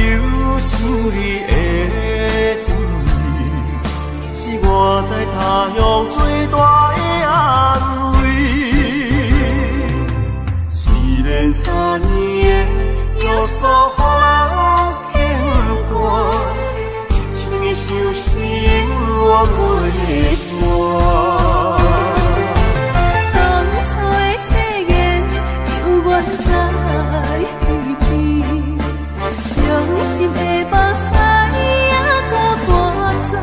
想你的情意，是我在他乡最大的安慰。虽然3年的约束予人牵挂，一情的相思永远袂散。伤心的目屎也搁挂在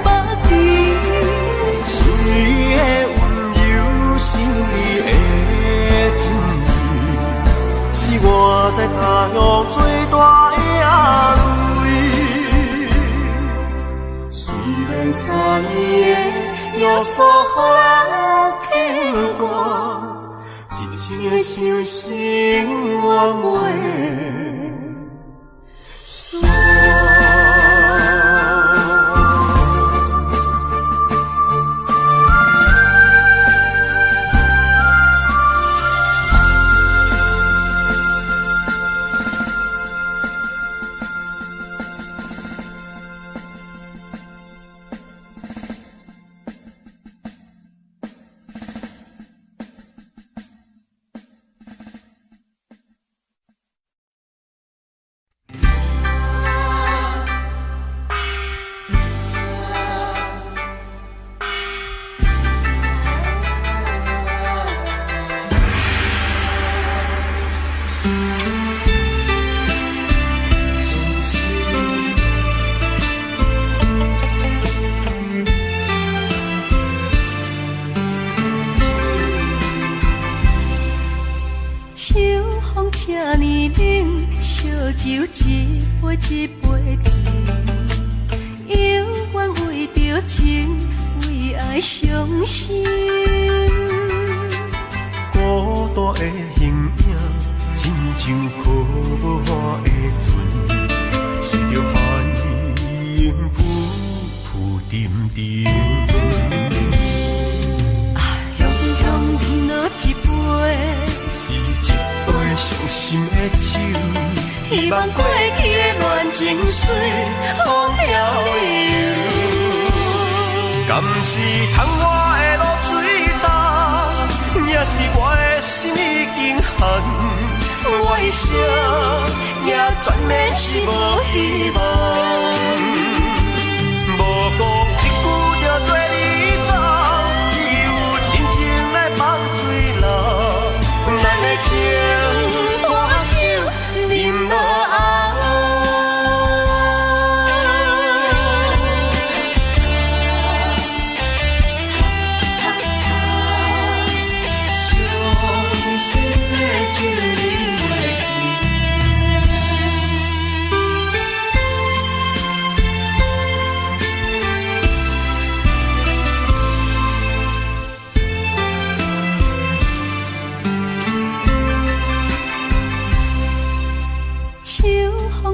目前。想你的温柔，想你的情意，是我在他乡最大的安慰。虽然3年的约束予人牵挂，一情的相思永远袂。酒一杯一杯甜，永远为着情，为爱伤心。孤单的形影，真像可无岸的船，随着海音浮浮沉沉。雄雄饮落一杯，是一杯伤心的酒，希望过去的恋情随风飘摇。敢是窗外的露水重，也是我的心已经寒。我的声也全免是无希望。无讲一句就做你走，只有真情来放水流。咱的情伴手饮落后。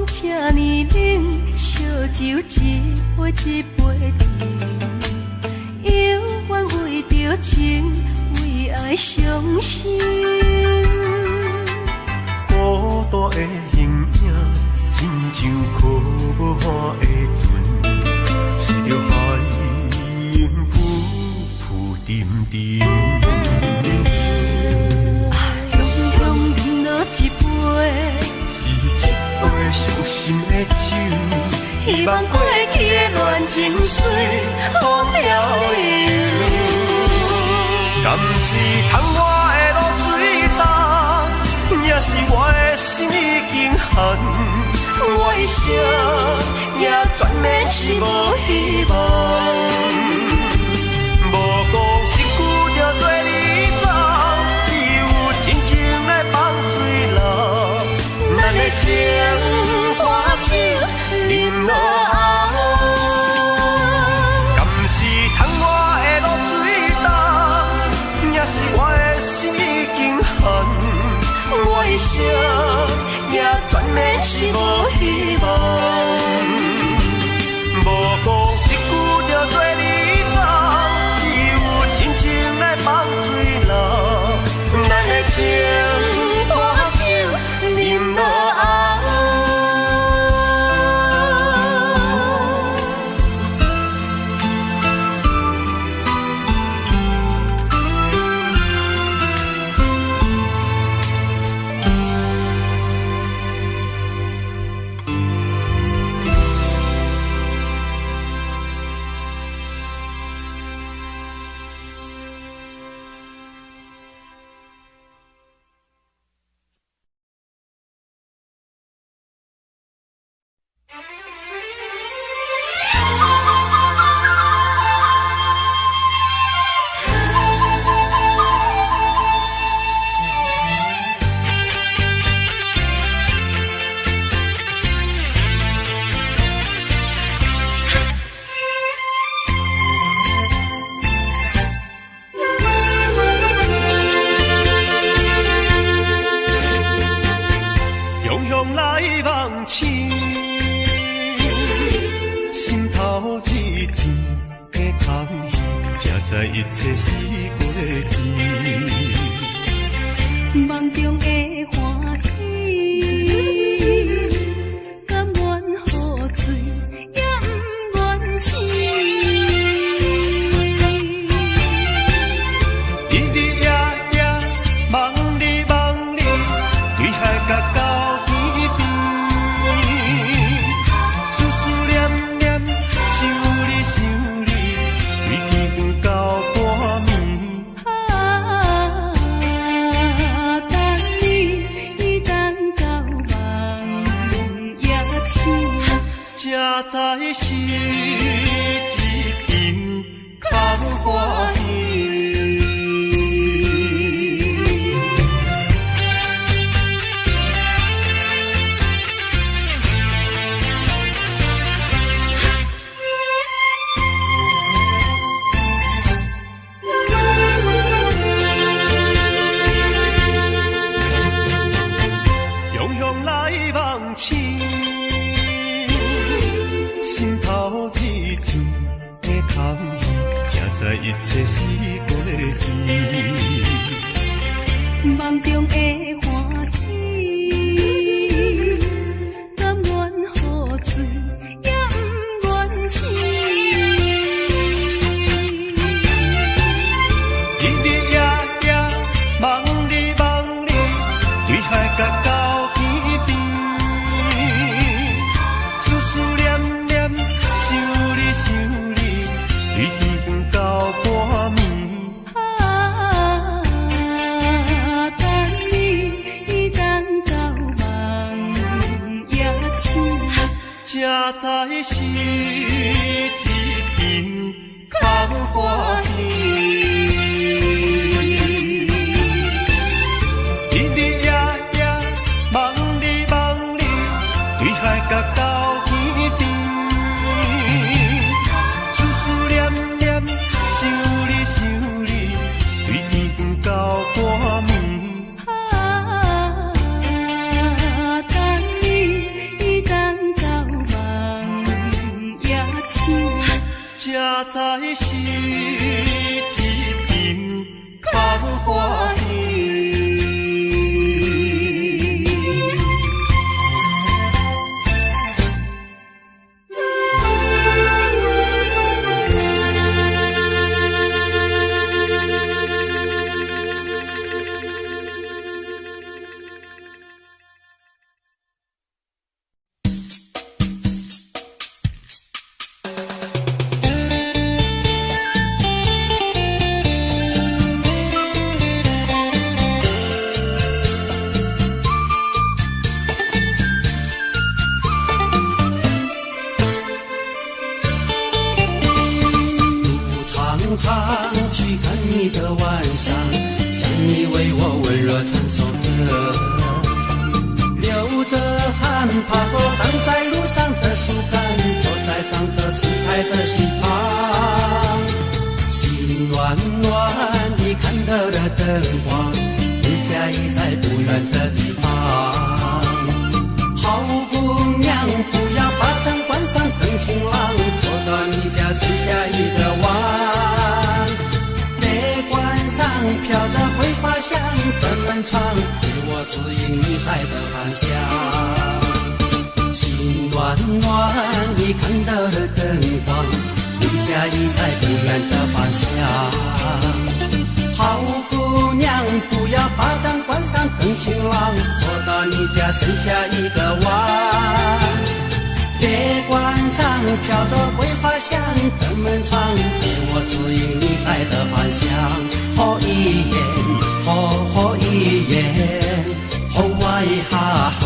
这呢冷，烧酒一杯一杯甜，犹原为着情，为爱伤心。孤单的形影，亲像可无岸的船，随着海音浮浮沉沉。雄雄饮落一杯。是一杯伤心的酒，希望过去的恋情随风飘摇。敢是窗外的露水重，也是我的心已经寒。我的声也全免是无希望。无讲一句就做你走，只有真情来放水流。咱的情伴手饮落后，敢是窗外的露水重，也是我的心已经寒。我的声也全免是无希望。无讲一句就做你走，只有真情来放水流。咱的情伴手饮落后。在一切是过去，梦中的欢喜，甘愿付水，也不愿醒。日日夜夜梦里梦里，对海角到天边，思思念念想你想你，对天光到半暝。等你等到梦也醒，才知是一场空欢喜。一切是过去。梦中的欢喜，甘愿付出，也不愿醒。日日夜夜梦你梦你，对海角到天边，思思念念想你想你，对天到半暝。才知是一阵空欢喜。日日夜夜梦你梦你，对海角到天边，思思念念想你想你，对天到半暝。才知是一阵空欢喜。常去看你的晚上，想你为我温热唱首歌，流着汗爬过挡在路上的树干，坐在长着青苔的溪旁，心暖暖你看到了灯光，你家已在不远的地方。好姑娘不要把灯关上，灯晴朗，坐到你家剩下一个碗，飘着桂花香的门窗，给我指引你在的方向。心暖暖你看到了灯光，你家已在不远的方向。好姑娘不要把灯关上，灯晴朗，坐到你家剩下一个碗，别关上飘着桂花香的门窗，给我指引你在的方向。好一眼，好一眼，好哇一哈嗨。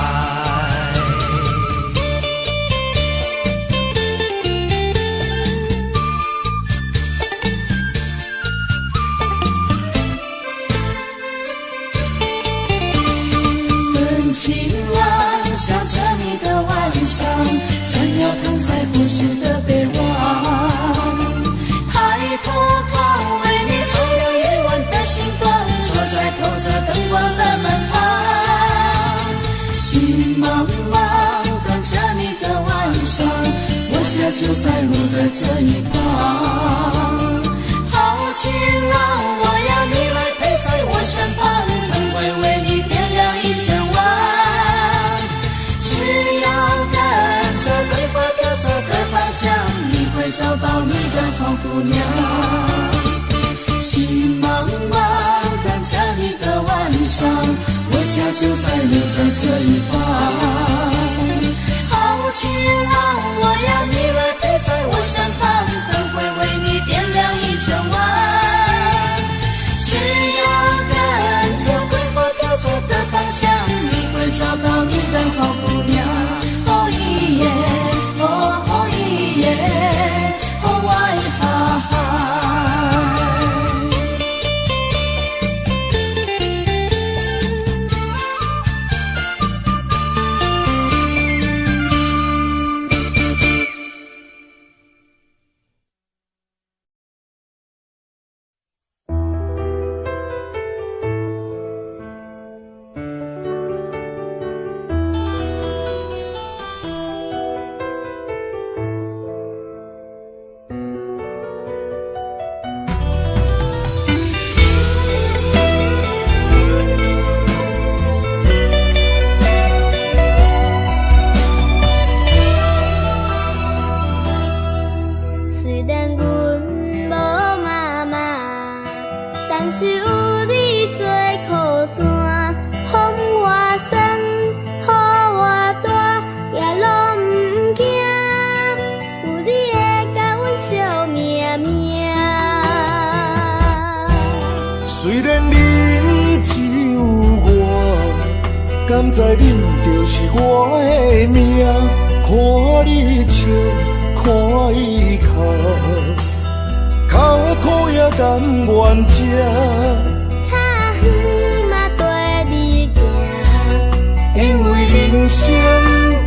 灯晴朗，想着你的晚上，想要躺在故事的北望，抬头看为你照亮夜晚的星光，坐在透着灯光的门旁，心茫茫等着你的晚上，我家就在路的这一方。好情郎，我要你来陪在我身旁，灯会为你点亮1000万，只要跟着桂花飘着的方向，你会找到你的好姑娘。心茫茫等着你的晚上，我家就在路的这一方。好情郎，我要你来陪在我身旁，灯会为你点亮1000万，只要跟着桂花飘着的方向，你会找到你的好姑娘。哦一耶，哦一耶，哦哇一哈哈。敢知恁就是我的命？看你笑，看伊哭，脚苦也甘愿吃。较远嘛跟你行，因为人生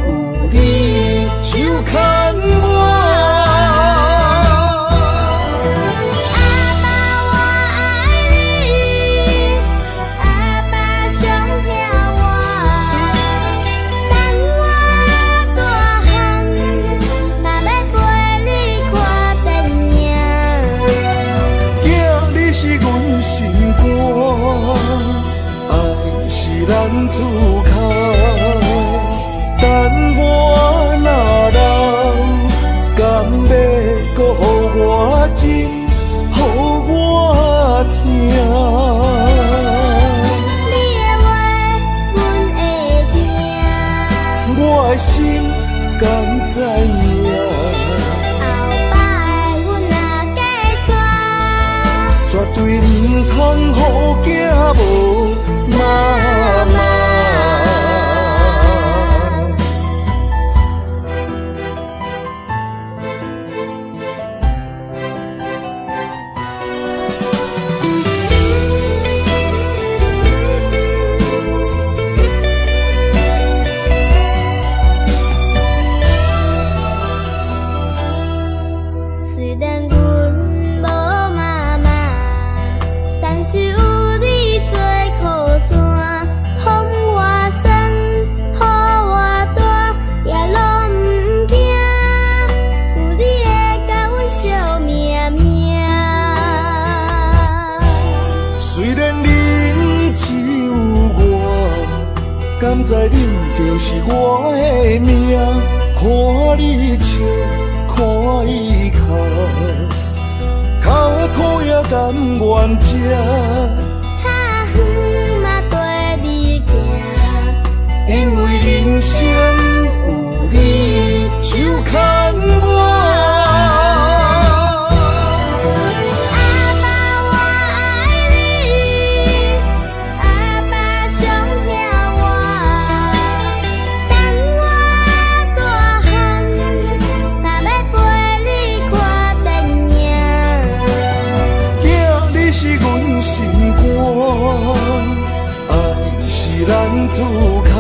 有你就牵我。咱自靠，等我若老，敢要搁予我情，予我听。你的话，阮会听。我的心敢知影？后摆阮若嫁娶，绝对唔通予囝无妈妈。虽然阮无妈妈，但是有你做靠山，风我送，雨我大，也拢毋惊。有你会甲阮惜命命。虽然恁只有我，敢知恁就是我的命？看你笑，看伊哭，脚苦也甘愿吃。较远嘛跟你行，因为人生有你就牵我。阿爸我爱你，阿爸上疼我，等我大汉，若要陪你看电影。囝，你是阮心肝，爱是咱自靠。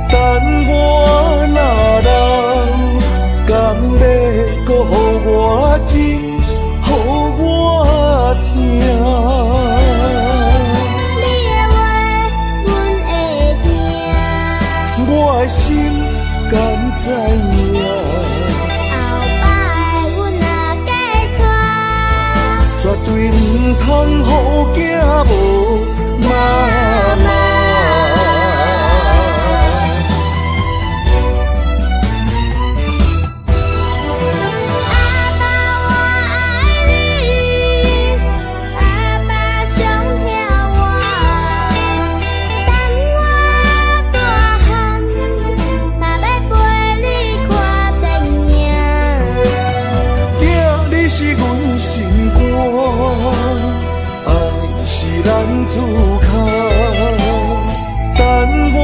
等我若老，敢要搁予我情，予我听。你的话，阮会听。我的心敢知影？后摆阮若嫁娶，绝对唔通予囝无妈妈。阿爸我爱你，阿爸上疼我，等我大汉，若要陪你看电影。囝，你是阮心肝，爱是咱自靠。等我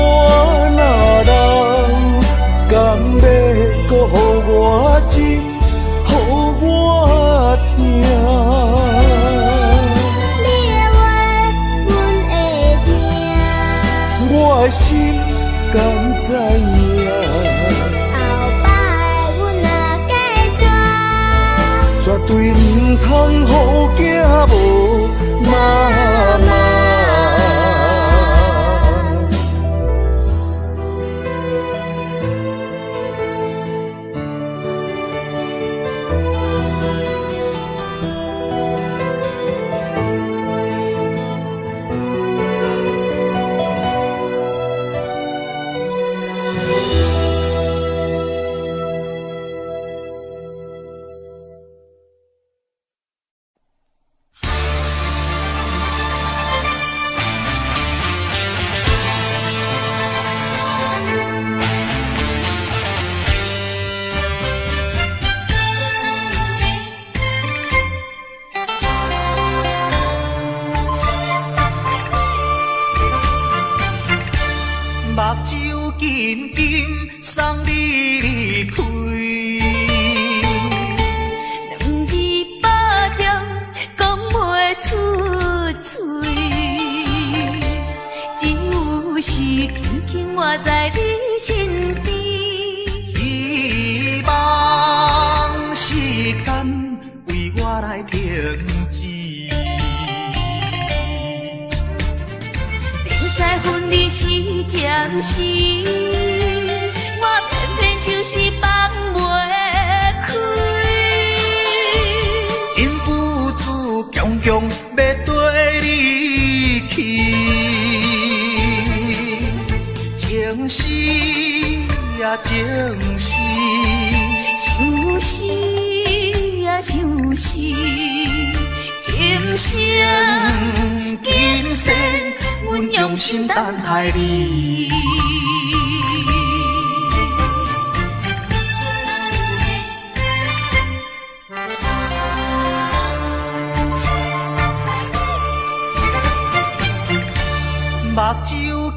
若老，敢要搁予我情，予我听。你的话，阮会听。我的心敢知影？后摆阮若嫁娶，绝对唔通予囝无妈妈。目睭紧紧送你离开。两字百点讲袂出嘴，只有是轻轻活在你身边。希望时间为我来停止。在分离时暂时，我偏偏就是放袂开。因父子强强要跟你去，情是呀情是，想是呀想是，今生今世。阮用心等待你。目睭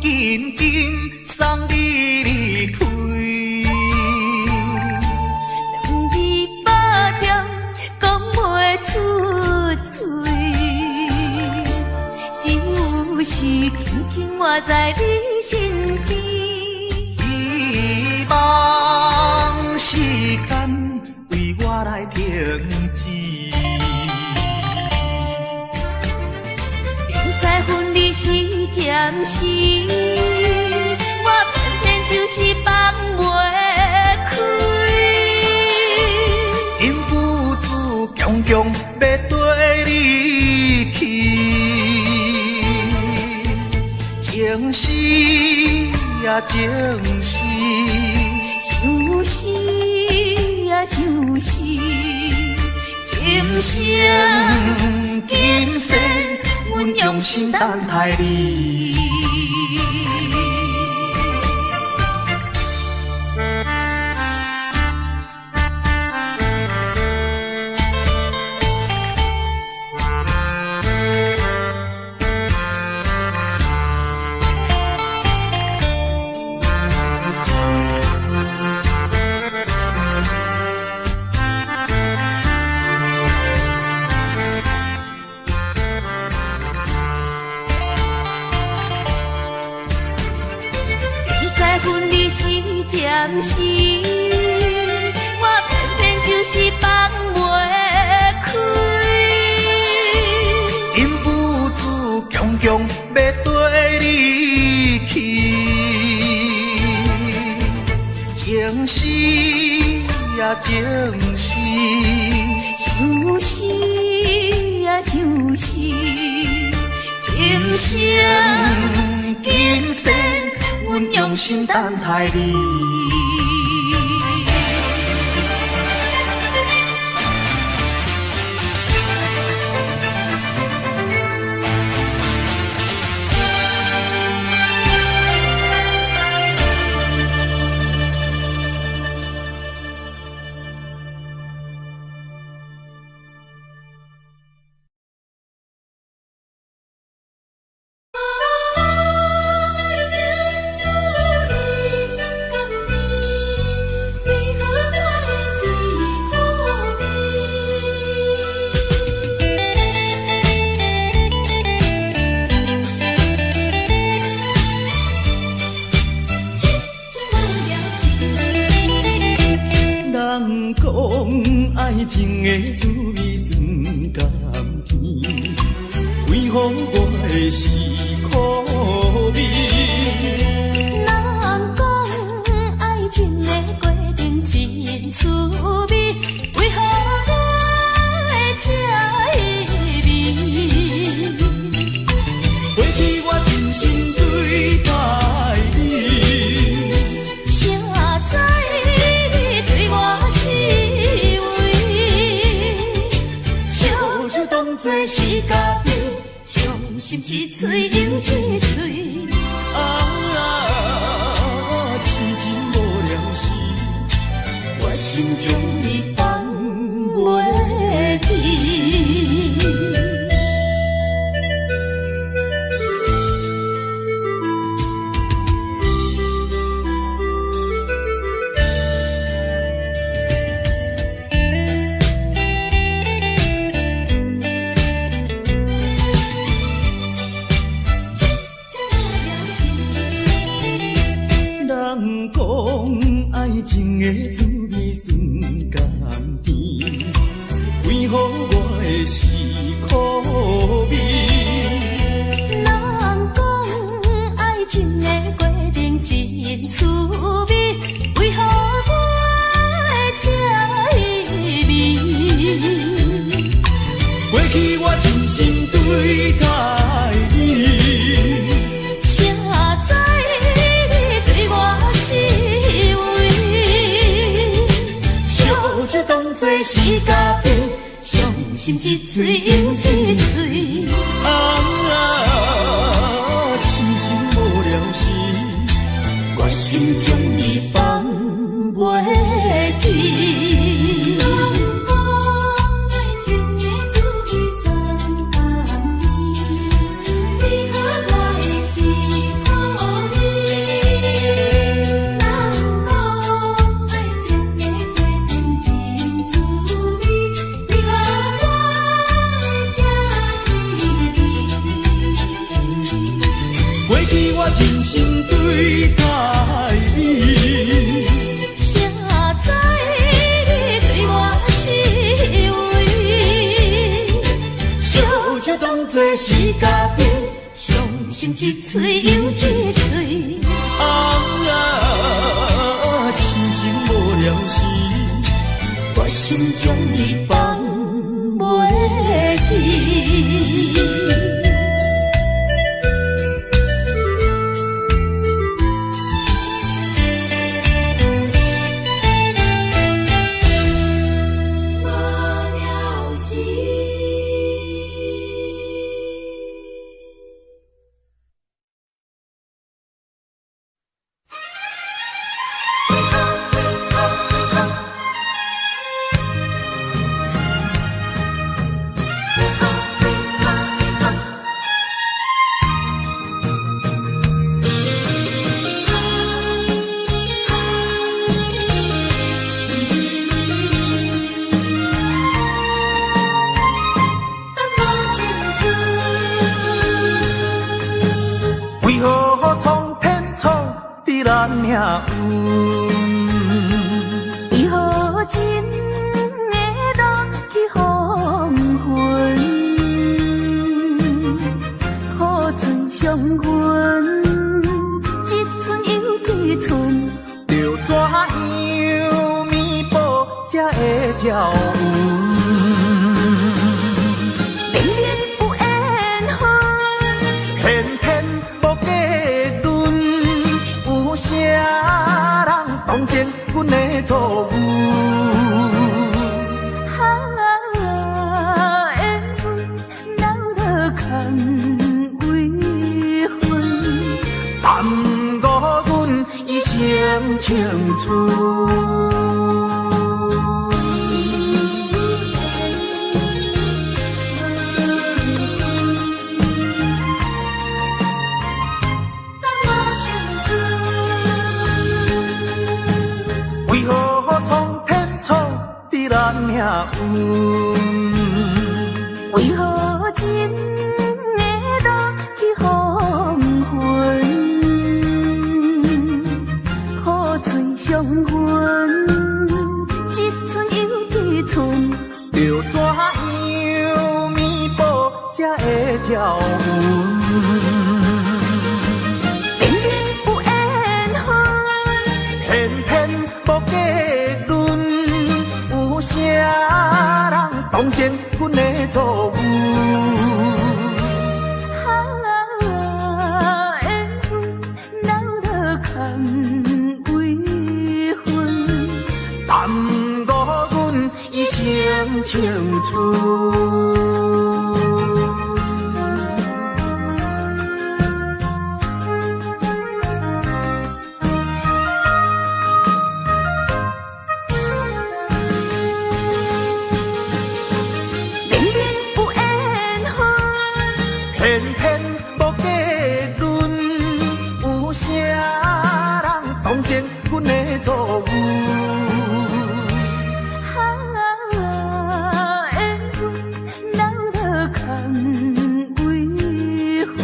紧紧送你离开。两字百点讲袂出嘴。是轻轻活在你身边，希望时间为我来停止。明知分离是暂时，我偏偏就是放袂开。因父子强强要跟你去。情是呀情是，想是呀想是，今生今世，阮用心等待你。暂时，我偏偏就是放袂开。因父子强强要跟你去，情是呀情是，想是呀想是，今生今世。阮用心等待你。爱情的滋味酸甘甜，为何我的是苦味？人讲爱情的过程真滋味，为何我会这稀微？过去我真心对待你，谁知你对我是当作是家己，伤心一嘴又一嘴。痴情无聊时，我心中你放袂记。人讲爱情的滋味酸甘甜，为何我的是苦味？人讲爱情的过程真滋味，为何我会这稀微？过去我真心对待你，谁知你对我是为？烧酒当作是咖啡，伤心一醉又一醉。痴情无聊时，我心中你放袂记。真心对待你，谁知你对我是为？烧酒当作是咖啡，伤心一醉又一醉。痴情无聊时，我心中你放袂记。咱命运，为何真会落去黄昏？好船相分，一寸又一寸，着怎样弥补才会照运？明明有缘分，偏偏无结论，有啥人同情阮的错误？缘分留落空为分，耽误阮一生青春。为何苍天创伫咱命运？为何真会落去黄昏？好嘴相分，一寸又一寸，着怎样弥补才会照运？明明有缘分，偏偏无结论，有啥人同情阮的错误？缘分留落空为分，耽误阮一生青春。偏偏无结论，有啥人同情阮的错误？缘分留落空为分，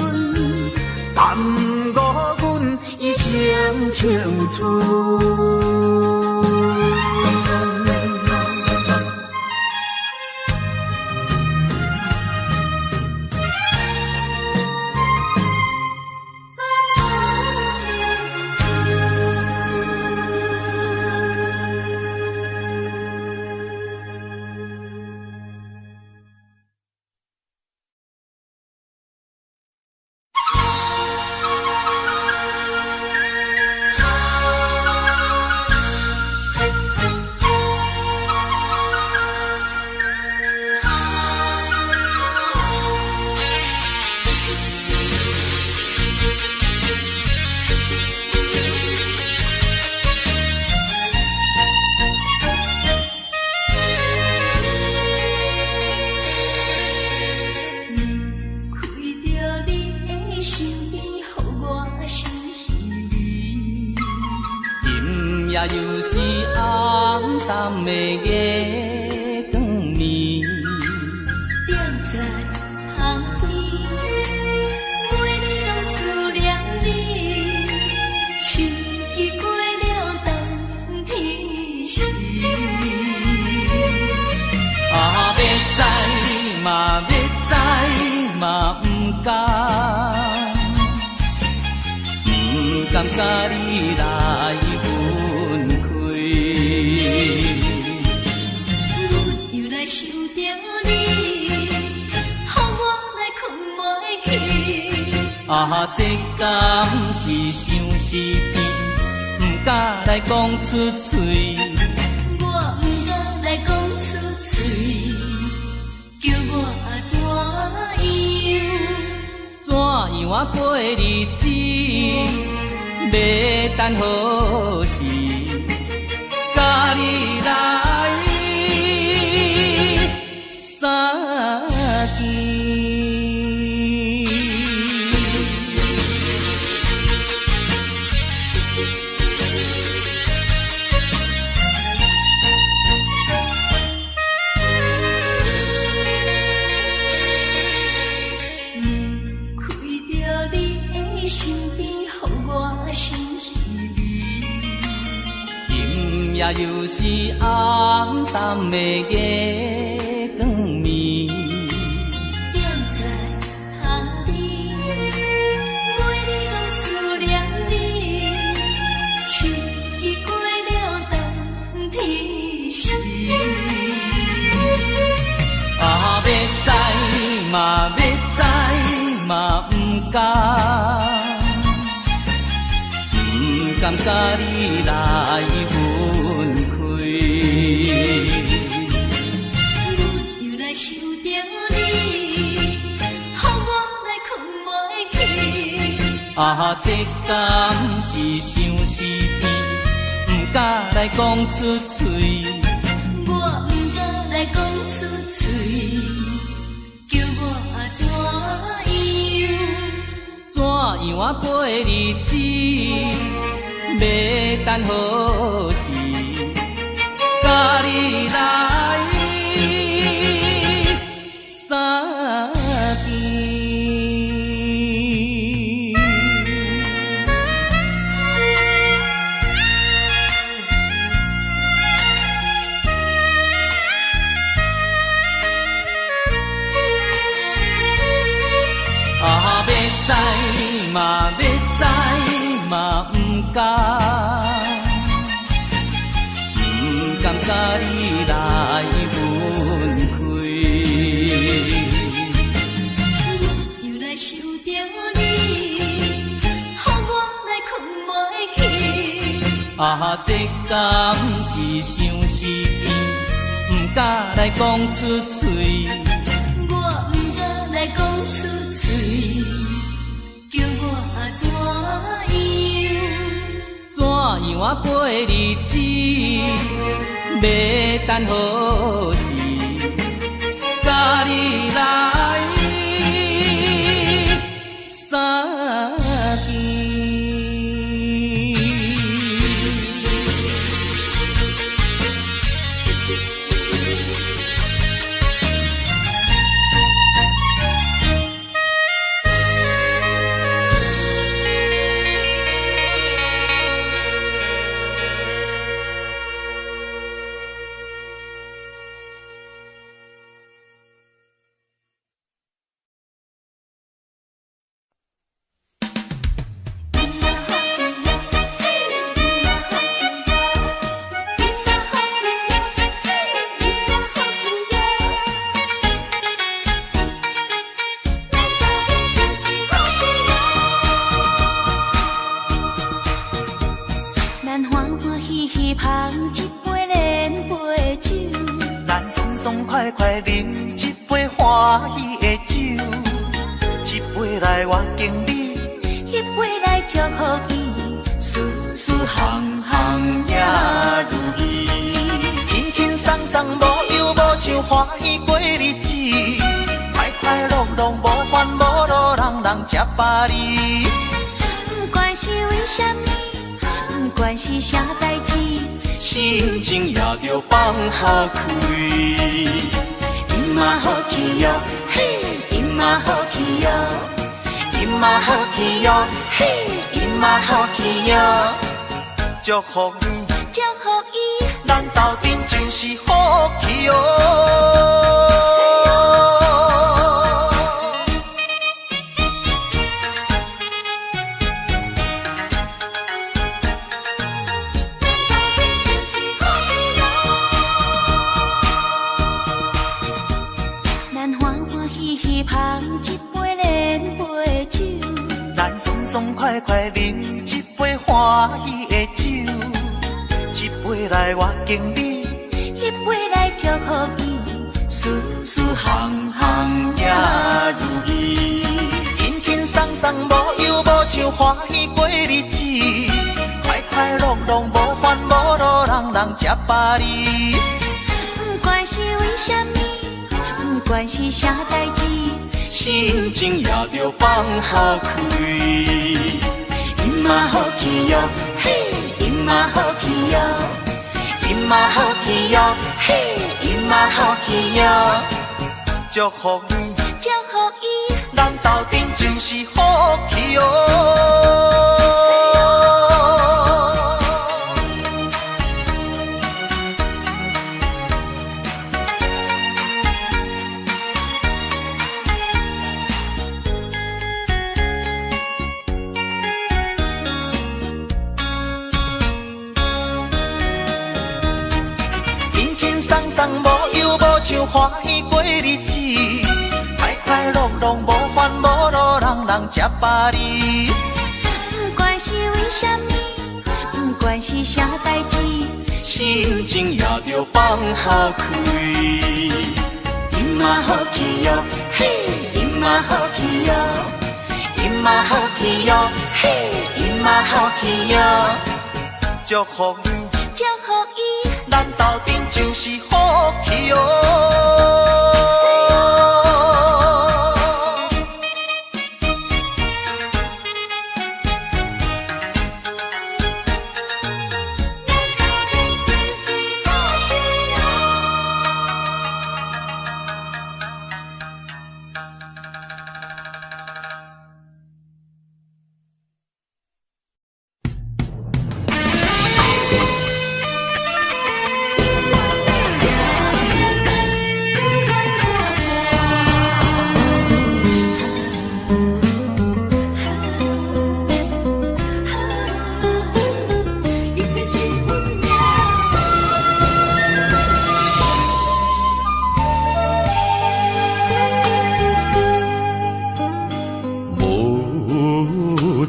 耽误阮一生声唱出。又是暗淡的月光暝，踮在巷边，每日拢思念你，秋季过了冬天时。啊，要知嘛要知嘛不敢，不甘甲你来分开。阮又来想着你，予我来困袂去。啊，这敢是相思甜，不敢来讲出嘴。我不敢来讲出嘴，叫我怎样啊过日子？要等何时？甲你来相见。身边，予我心稀微。今夜又是暗淡的月光暝，踮在巷边，每日拢思念你。秋季过了冬天时，啊，要知嘛要知嘛不敢。甘甲你来分开，阮又来想着你，予我来困袂去。啊，这敢是相思甜，不敢来讲出嘴。我不敢来讲出嘴，叫我怎样啊过日子？要等何时？甲你来相见。啊，要知嘛要知嘛不敢。甲你来分开，又来想着你，予我来困袂去。啊，这敢是相思甜，不敢来讲出嘴。我不敢来讲出嘴，叫我怎样啊过日子？要等何时？甲你来相见。喜喜捧一杯莲杯酒，咱爽爽快快饮一杯欢喜的酒，一杯来我敬你，一杯来祝福伊，事事行行也如意，轻轻松松无忧无愁，欢喜过日子，快快乐乐无烦无恼，人人吃饱哩。不管是为什么，不管是啥代志，心情也着放好开。伊嘛好气哟，嘿，伊嘛好气哟，伊嘛好气哟，嘿，伊嘛好气哟，祝福你，祝福伊，咱斗阵就是好气哟。咱欢欢喜喜捧一杯莲杯酒，咱爽爽快快饮一杯欢喜的酒，一杯来我敬你，一杯来祝福伊，事事行行也如意，轻轻松松无忧无愁，欢喜过日子，快快乐乐无烦无恼，人人吃饱哩。不管是为什么，不管是啥代志，心情也着放好开。伊嘛好气哟，嘿，伊嘛好气哟，伊嘛好气哟，嘿，伊嘛好气哟，祝福你，祝福伊，咱斗阵就是好气哟。无忧无愁，欢喜过日子，快快乐乐无烦无恼，人人吃饱哩。不管是为什么，不管是啥代志，心情也着放好开。伊嘛好气哟，嘿，伊嘛好气哟，伊嘛好气哟，嘿，伊嘛好气哟，祝福你，祝福伊，咱斗阵就是好气哟。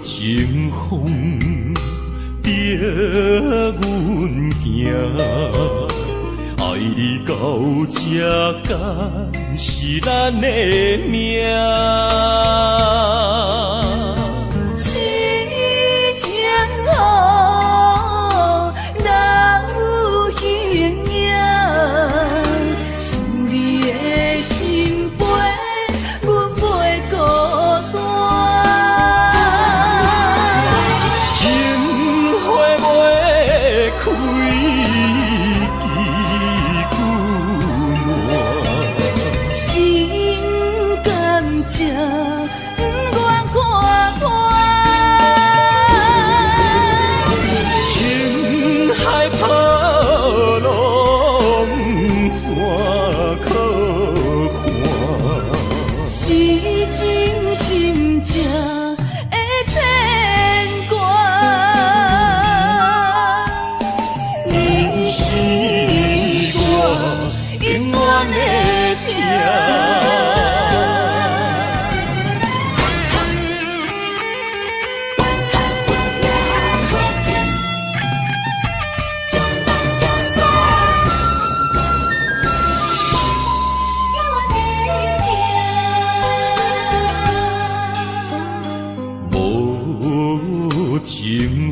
情风逼阮行，爱到这敢是咱的命。痴情好，人有形影，想你的心悲，阮袂孤单。开心甘情，不愿看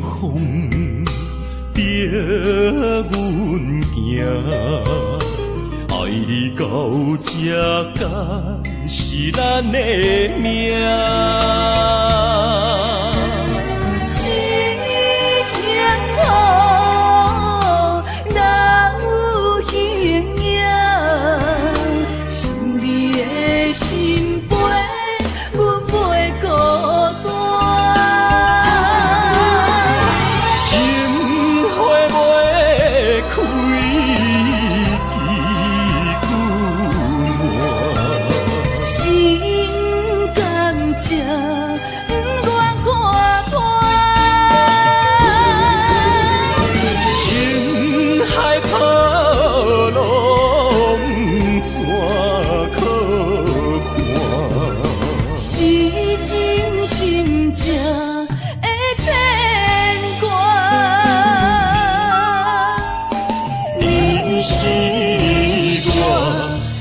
风逼阮行，爱你到这敢是咱的命。是情好，人有形影，想你的心陪，阮袂孤单。情花袂开，枝久满。心甘食，不愿看破。情海波浪，怎可看？是真心正的牵挂。你是我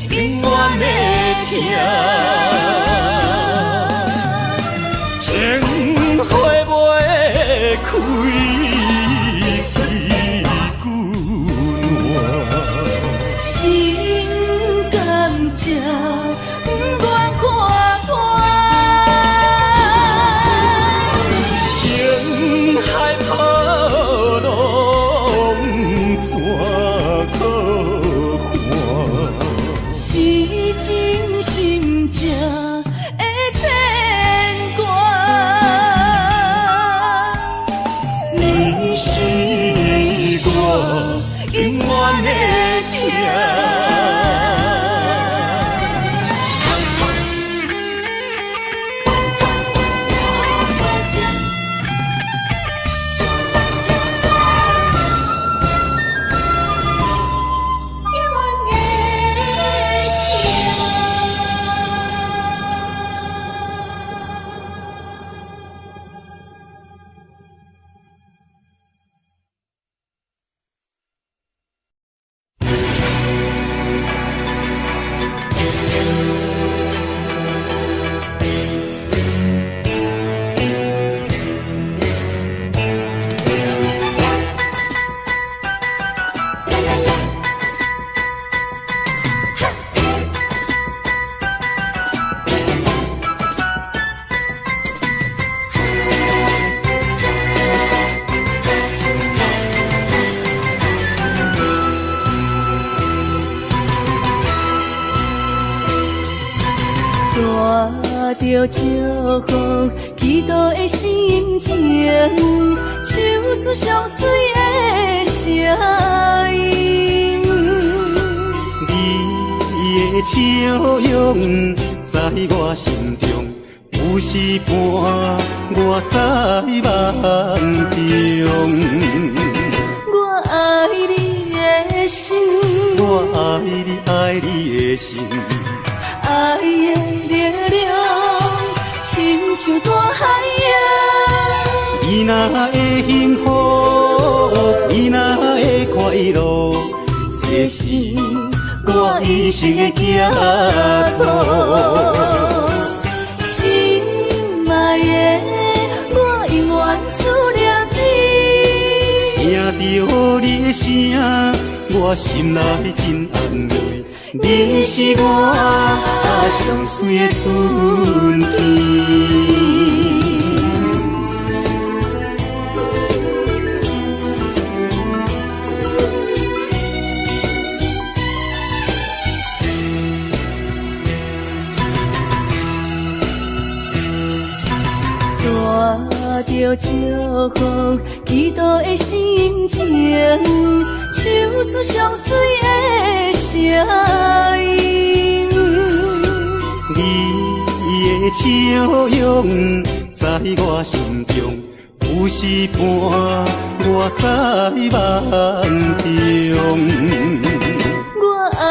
永远的疼，情花袂开，枝久满。心甘食，不愿看破。情海波浪，怎可看？是真心正的牵挂。你是我永远的疼。带着祝福，祈祷的心情，唱出相随的声音。你的笑容在我心中，有时伴我在梦中。我爱你的心，我爱你，爱你的心。爱的力量，亲像大海洋。你若会幸福，你若会快乐，这是我一生的寄托。心爱的，我永远思念你。听着你的声，我心内真安慰。你是我上水的春天。带着祝福，祈祷的心情，唱出相随的声音。你的笑容在我心中，有时伴我在梦中。我爱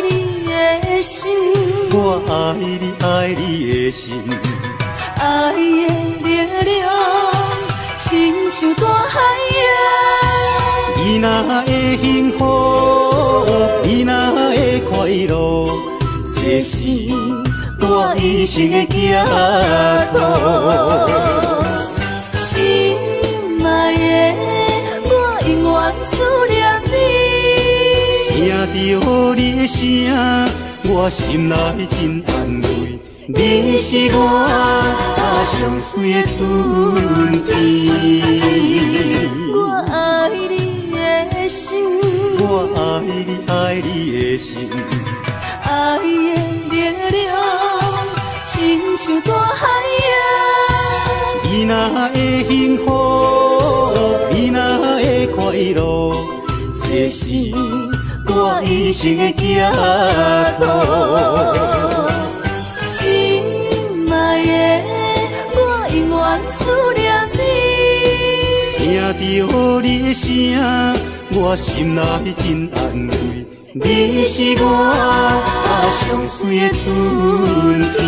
你的心，我爱你，爱你的心。爱的力量，亲像大海洋。你若会幸福，你若会快乐，这是我一生的寄托。心爱的，着你的声，我心内真安慰。你是我上水的春天。我爱你的心，我爱你的心，爱的力量亲像大海洋。你若会幸福，你若会快乐，这是我一生的寄托。心爱的，我永远思念你。听着你的声，我心内真安慰。你是我上水的春天。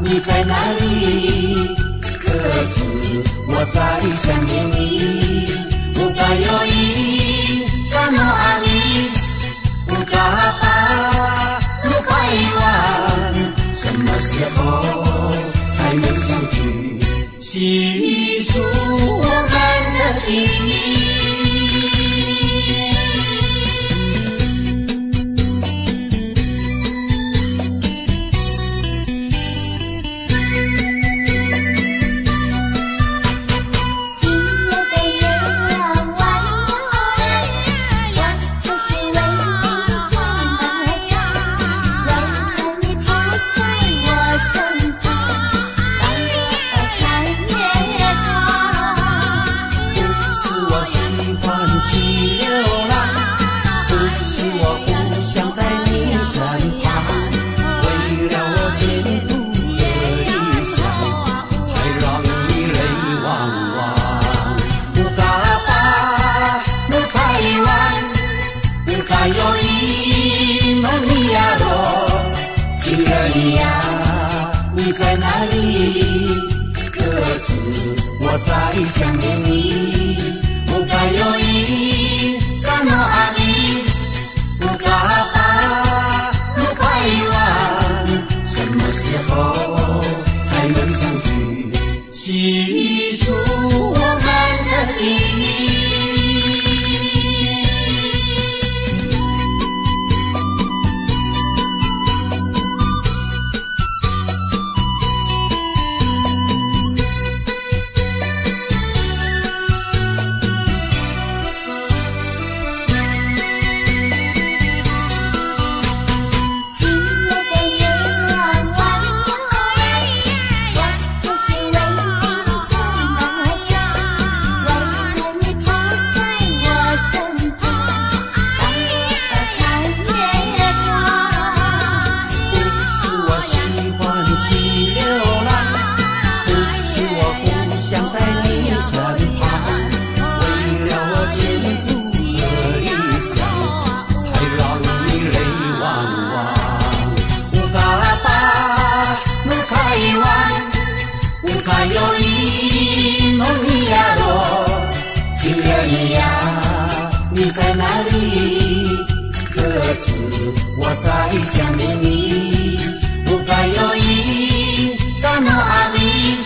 你在哪里？可知我在想念你？不该有一什么阿弥，不该把不该遗忘，什么时候才能相聚？细数我们的情谊。你在哪里？可知我在想念你？不该有一什么阿弥，不该把不该遗忘，什么时候才能相聚？细数我们的情谊。你在哪里？可知我在想念你？不该有一什么阿弥，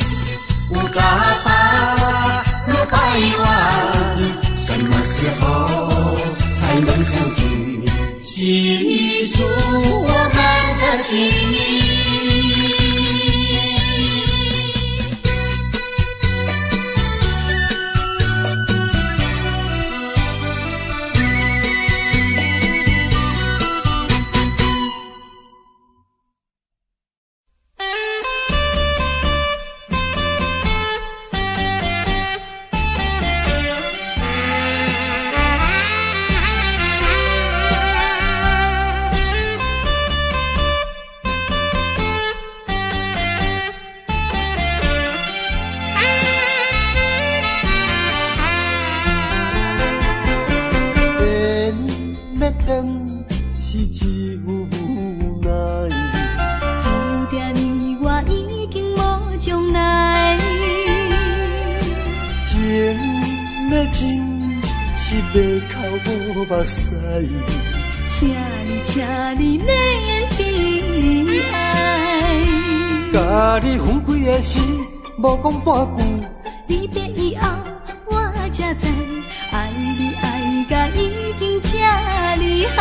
请你免悲哀。甲你分开的时，无讲半句。离别以后，我才知，爱你爱甲已经这厉害。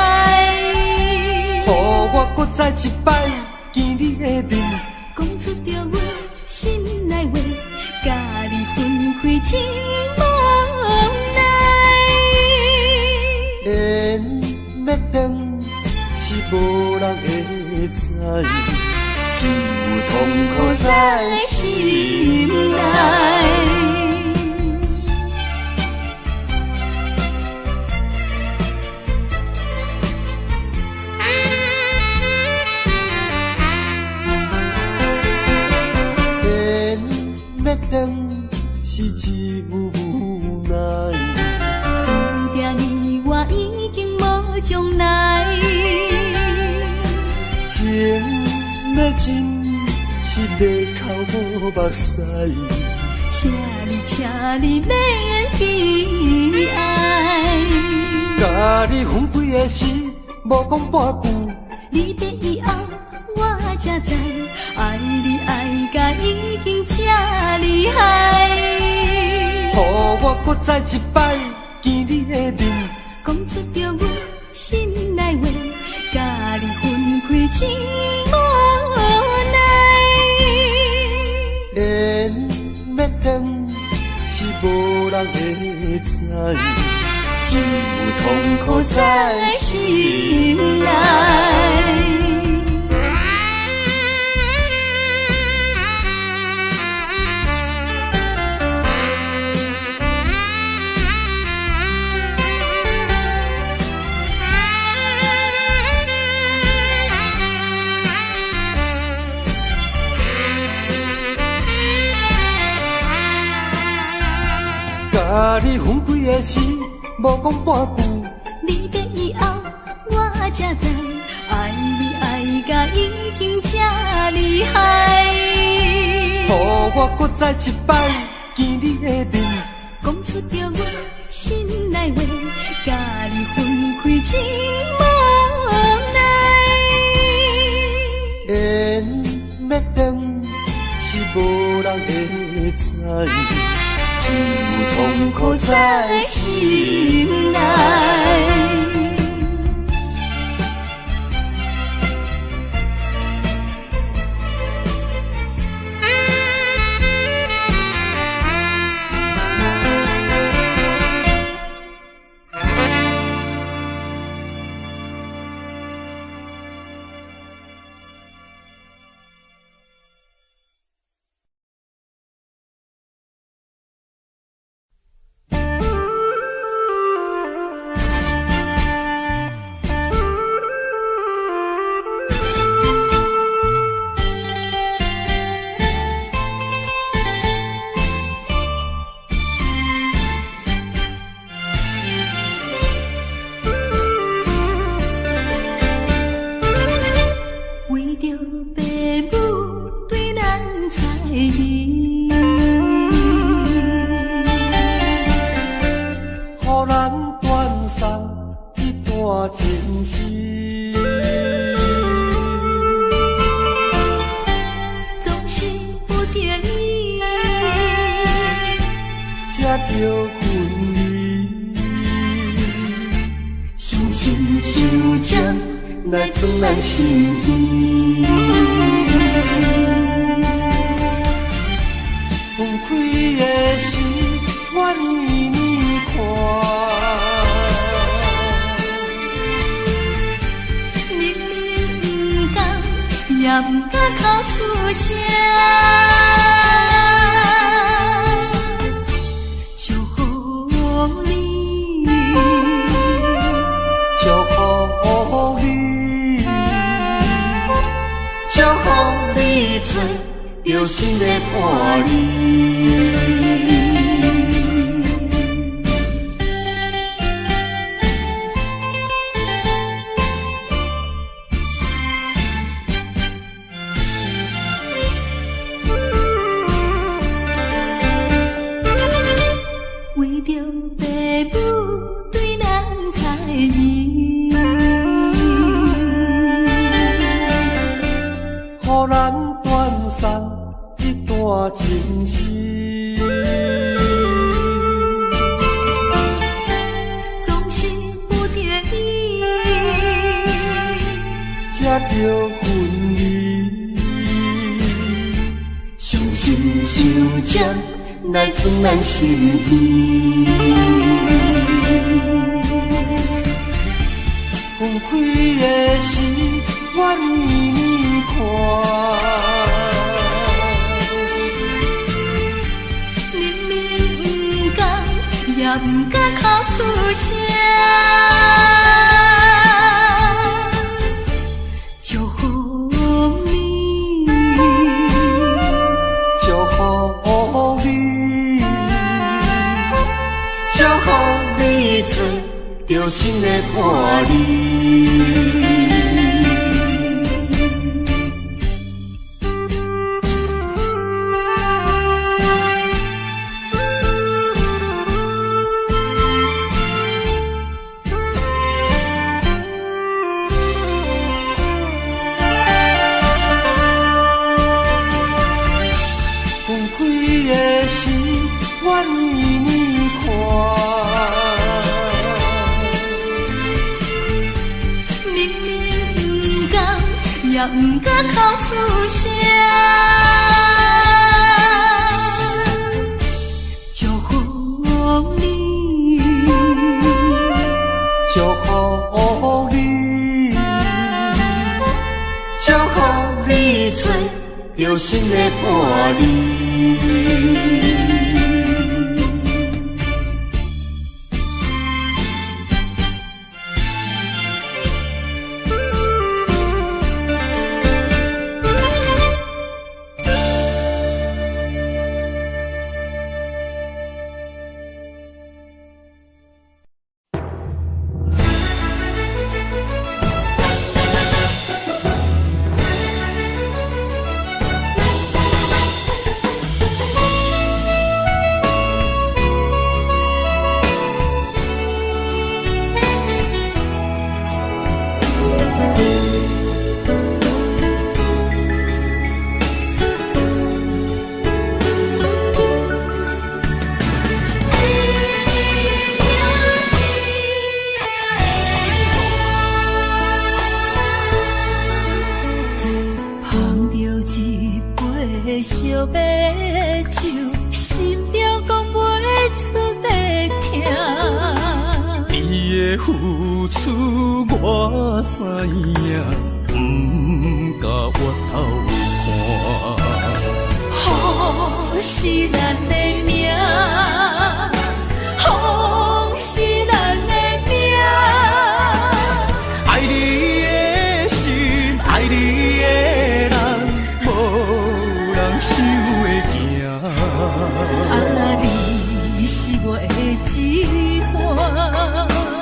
予我搁再一摆见你的面，讲出着阮心内话，甲你分开真无奈。缘要断是无人会知，只有痛苦在心内。要断是只有无奈，注定你我已经无将来。情要真是要哭无目屎，请你免悲哀。甲你分开的时，无讲半句。离别以后，我才知，爱你爱甲已经这厉害。予我搁再一摆见你的面，讲出着阮心内话，甲你分开真无奈。缘要断是无人会知，只有痛苦在心内。甲你分开的时，无讲半句。离别以后，我才知，爱你爱甲已经这厉害。予我搁再一摆见你的面，讲出着阮心内话，甲你分开真无奈。缘要断是无人会知，只有痛苦在心内。来装咱心意。敢哭出声。祝福你，祝福你，祝福你做着新的伴侣。为着爸母对咱猜疑，予咱传送一段情诗，总是不得已，才着分离。伤心伤这来存咱心意。分开的时，我年年看。明明不甘，也不敢哭出声。祝福你，祝福你，祝福你做着新的伴侣。分开的时，我年年看。明明不甘，也不敢哭出声。祝福你，祝福你，祝福你做着新的伴侣。烧白酒，心中讲袂出的痛。你的付出我知影，不甲我偷看。好是咱的命，好是咱的命。爱你的心，爱你的人，无人收会行。啊，你是我的一半，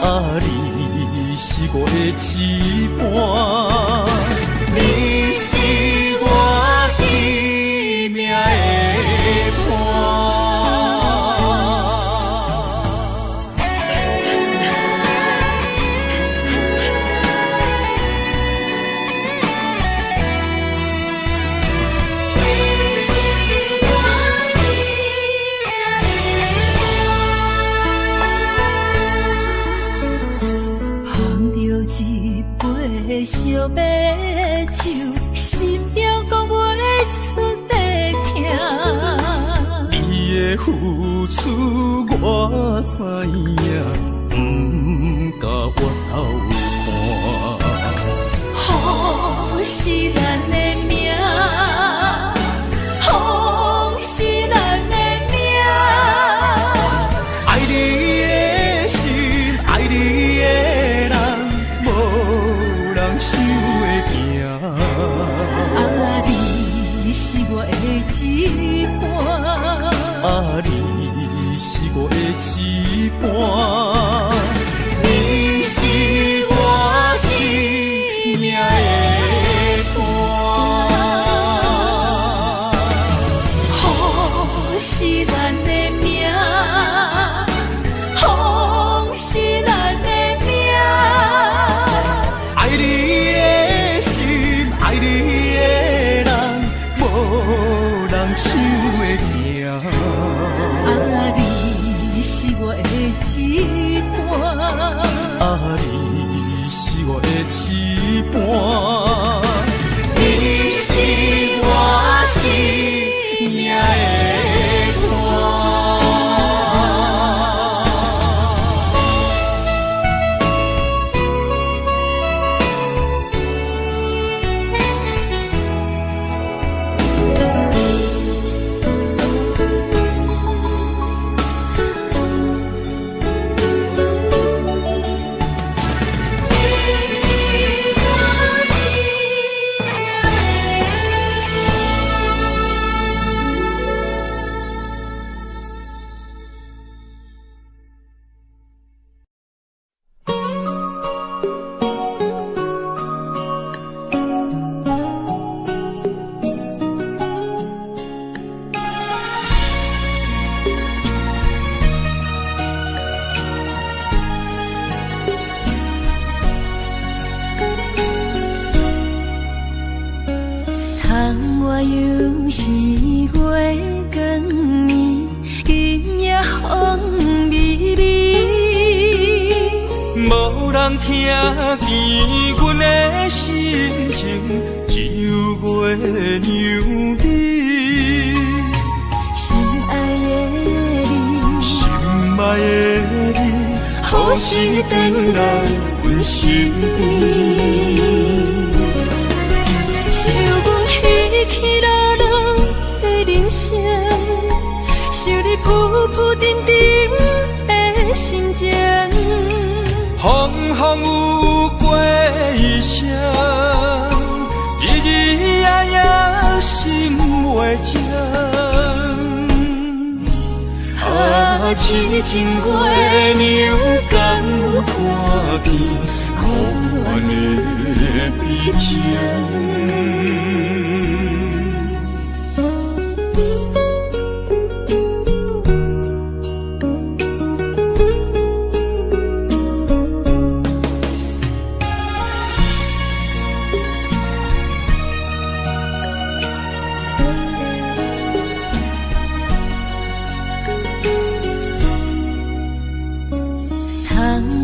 啊，你是我的一半，你是我生命的伴。烧白酒，心中讲袂出的痛。你的付出我知影，不甲我偷看。好是咱的命，是我的一半，啊，你是我的一半，你是我生命的伴。好是咱的命，好是咱的命。爱你的心，爱你的人，无人想的行。啊，你是我的一半，啊，你是我的一半，你是我生命的伴。我又是月光暝，今夜风微微，无人听见阮的心情，只有月娘你。心爱的你，心爱的你，何时回来阮身边？想阮起起落落的人生，想你浮浮沉沉的心情。风风有过一生，日日夜夜心袂静。啊，痴情月娘敢有看见可怨的悲情？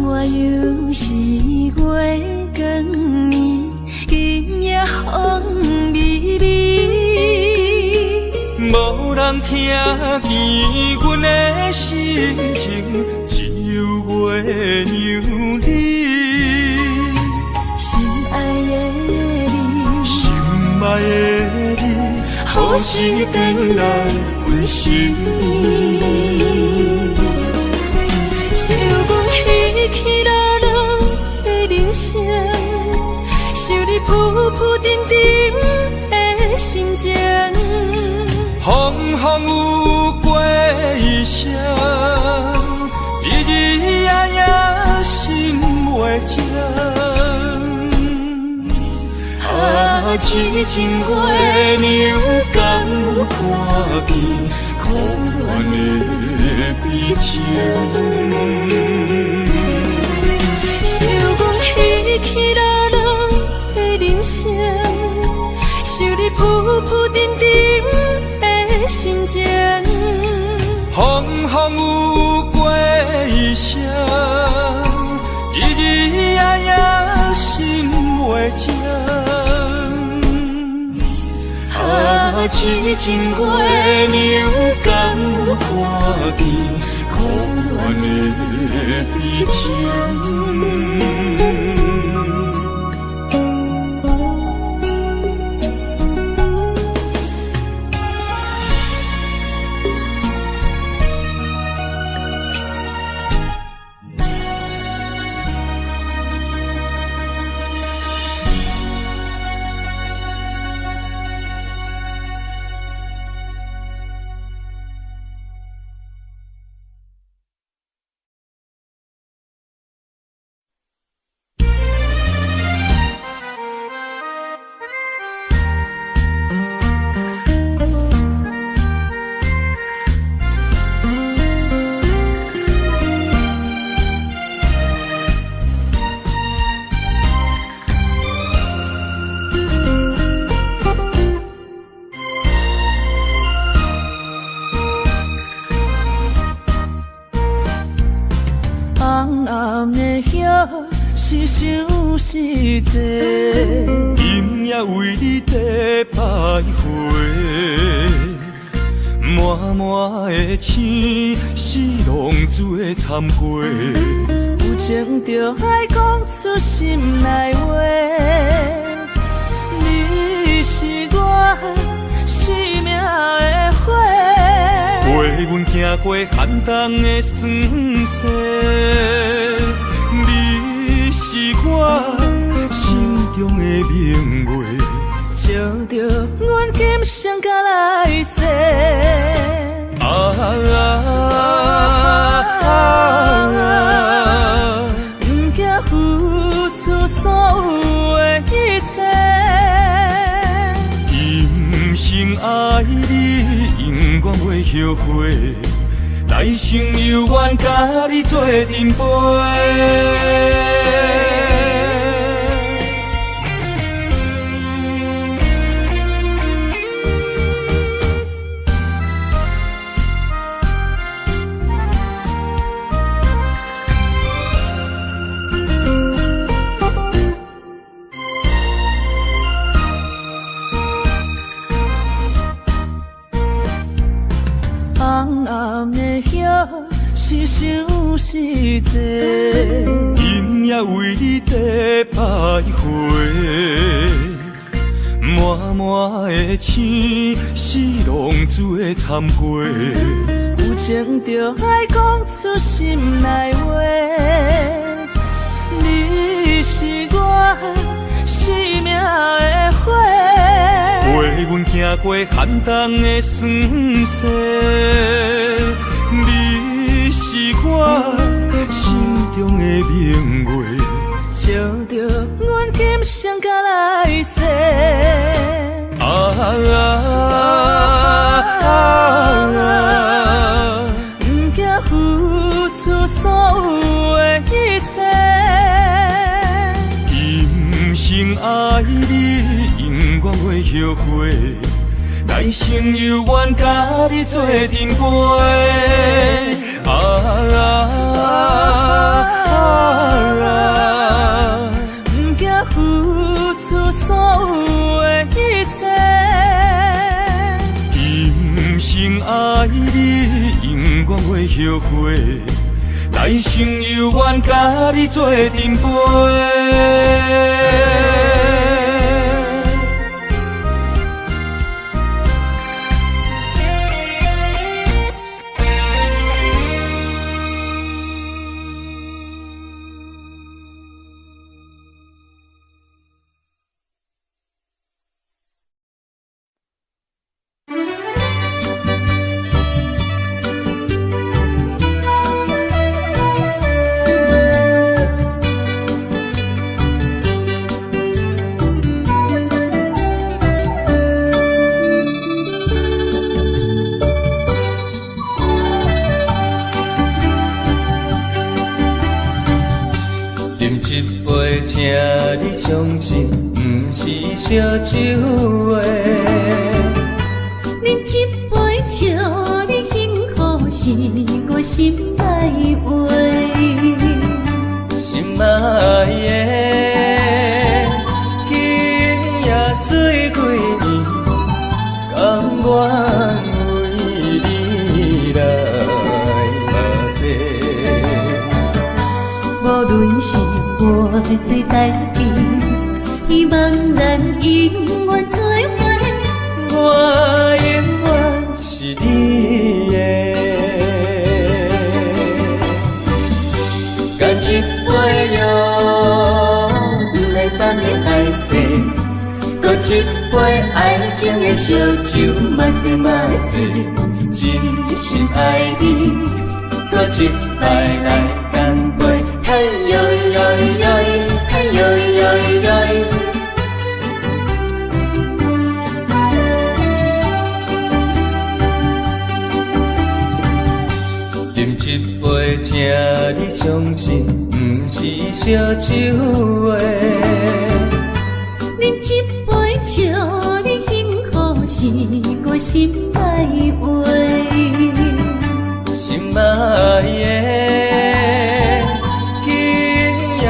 我又是月光暝，今夜风微微，无人听见阮的心情，只有月娘你。心爱的你，心爱的你，何时回来阮身边？想阮起起落落的人生，想你浮浮沉沉的心情。风风有过一生，日日夜夜心袂静。啊，痴情月娘敢有看见可怨的悲情？想阮起起落落的人生，想你浮浮沉沉的心情。风风有过一生，日日夜夜心袂静。啊，痴情月娘敢有看见可怨的悲情？是想是多，今夜为你在徘徊，满满的青是浪做参过，有情就爱讲出心内话，你是我生命的火，陪阮行过寒冬的酸涩，你是我心中的明月，照着阮今生甲来世。不惊付出所有的一切，今生爱你，永远袂后悔，来生有缘甲你做阵陪。暗的夜是想是多，今夜为你在徘徊，满满的青是浪做参过，有情就爱讲出心内话，你是我生命的火，陪阮行过寒冬的酸涩，你是我心中的明月，照着阮今生甲来世。不惊付出所有的一切，今生爱你，永远袂后悔，来生有缘甲你做阵陪。不惊付出所有的一切，今生爱你，永远袂后悔，来生有缘甲你做阵陪。相信不是烧酒话，饮一杯笑你幸福是我心内话，心爱的，今夜醉几年，甘愿为你来冒险。无论是我做代志，希望咱永远做伙。我永远是你的，干一杯哟，不来酸的海誓，搁一杯爱情的烧酒，慢些慢些，真心爱你，搁一摆来干杯，嘿呦呦呦，嘿呦呦呦。饮一杯，请你相信，不是烧酒话。饮一杯，笑你幸福是我心内话。心爱的，今夜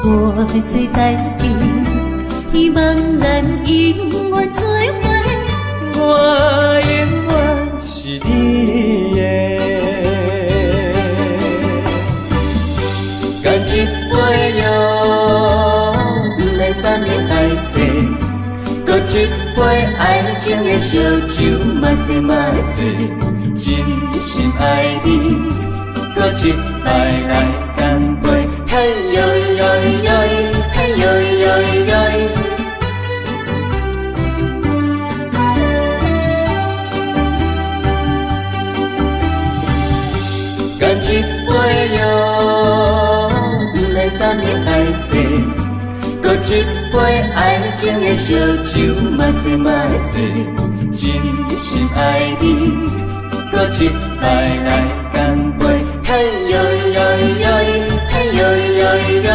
我的最台记，希望咱永远做伙。我永远是你的。干一杯药，不来三年海誓，搁一杯爱情的烧酒，嘛醉嘛醉，真心爱你，搁一摆来干杯，嘿呦呦呦，嘿呦呦呦。干一杯药，不来三年海誓，搁一杯爱情的烧酒，嘛醉嘛醉，真心爱你，搁一摆来干杯，嘿呦呦呦，嘿呦呦呦。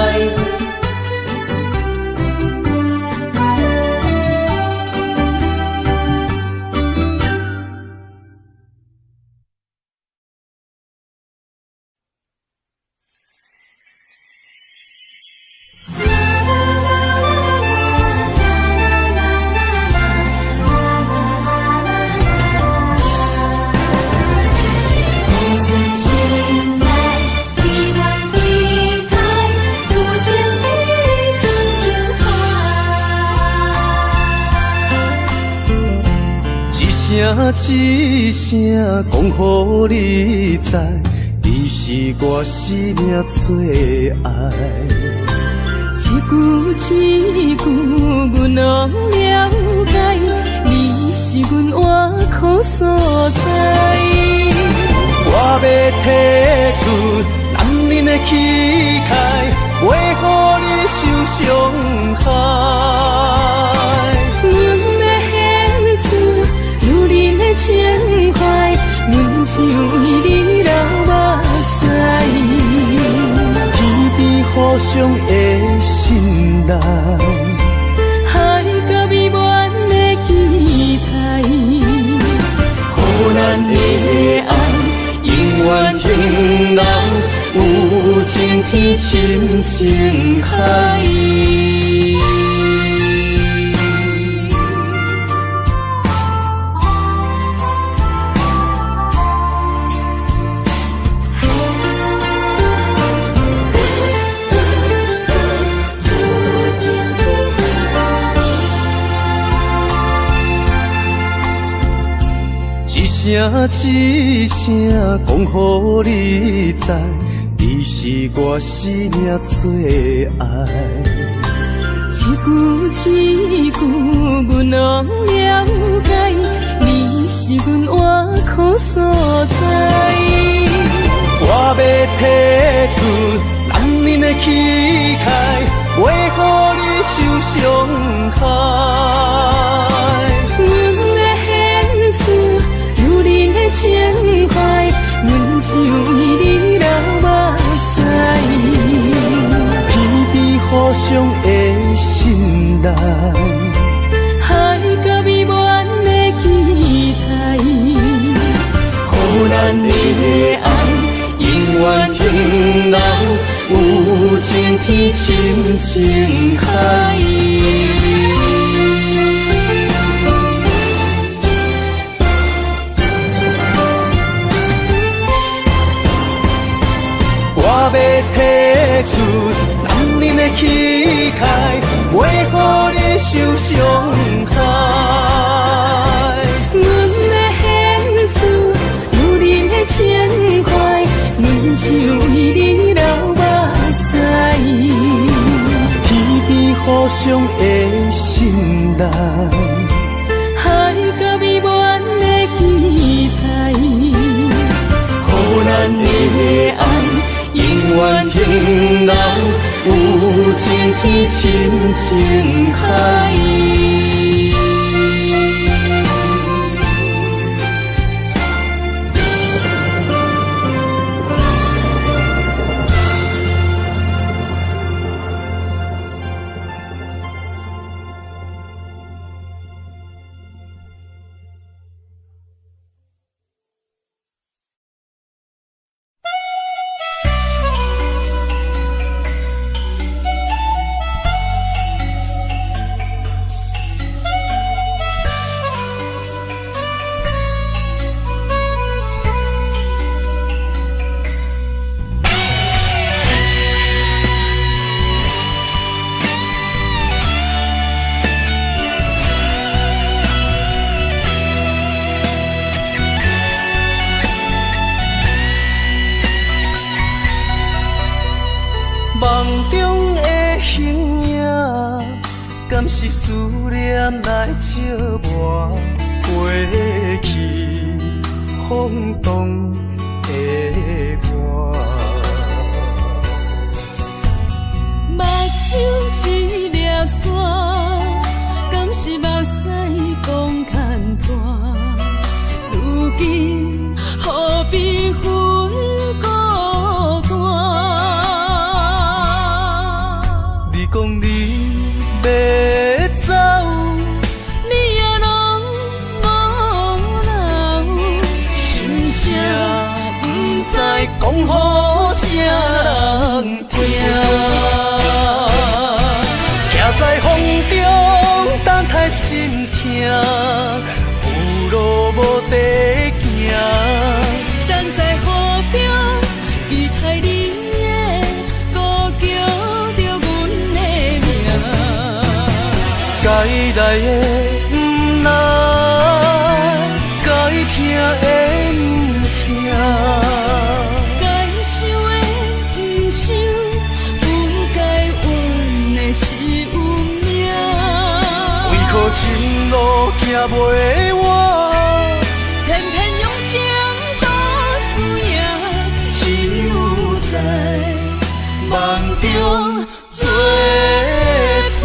一声讲予你知，你是我生命最爱。一句一句，阮拢了解，你是阮活苦所在。我要提出男人的气概，袂予你受伤害。情怀，阮只为你流目屎。天边互相的信赖，海角美满的期待，予咱的爱永远停留，有情天深情海。一声讲予你知，你是我生命最爱。一句一句，阮拢了解，你是阮活苦所在。我要提出男人的气概，袂予你受伤害。情怀，阮只为你流目屎。天边互相的信赖，海角美满的期待，予咱的爱永远停留，有情天深情海。我要提出男人的气概，袂予你受伤害。阮要献出女人的情怀，阮只为你流目屎。天边互相的信赖，海角美满的期待，予咱的爱永远停留，有情天深情海。敢是思念来照磨过去风动的我？目睭一粒沙，敢是目屎讲牵拖？如今何必分孤单？你讲你要走，你也拢无留，心声不知讲予啥人听。徛在风中等待心痛，有路无地行。等在雨中，期待你的歌叫着阮的名。该来的不来，该听的不听。该想的不想，不该怨的是有命。为何前路行袂完？偏偏用情多输赢，只有在梦中做伴。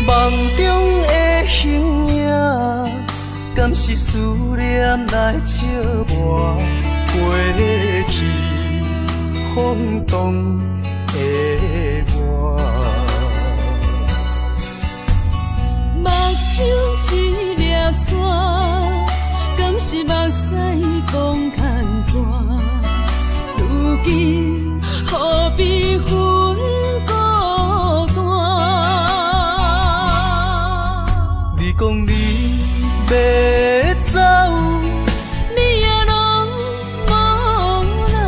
梦中的形影，敢是思念来照磨过去风动的我？目睭一粒沙，敢是目屎讲牵拖？如今何必分孤单？你讲你要走，你也拢无留，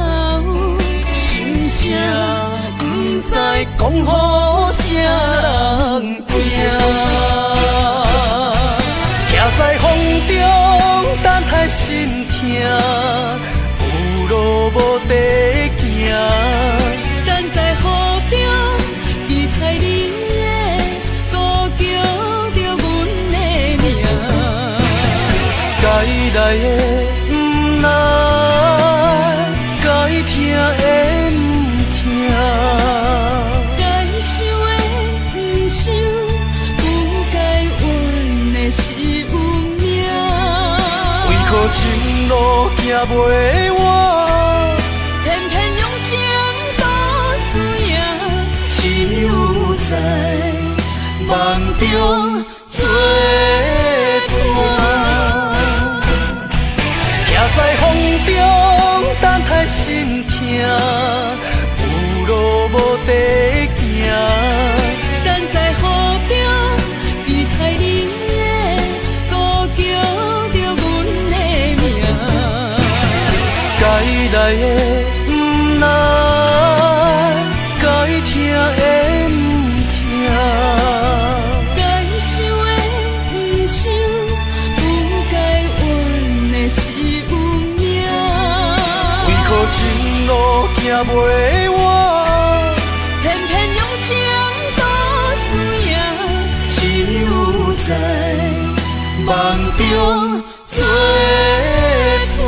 心声不知讲予啥人听。徛在风中等待心痛，有路无地行。等在雨中，期待你的歌叫着阮的名。该来的不来，该听的不听。该想的不想，不该怨的是有命。为何前路行袂完？偏偏用情多输赢，只有在梦中做伴。徛在风中等待心痛，有路无地行。等在雨中，期待你的歌叫着阮的名。该来的不来，该听的不听。该想的不想，不该怨的是有命。为何前路行袂完？偏偏用情多输赢，只有在梦中做伴。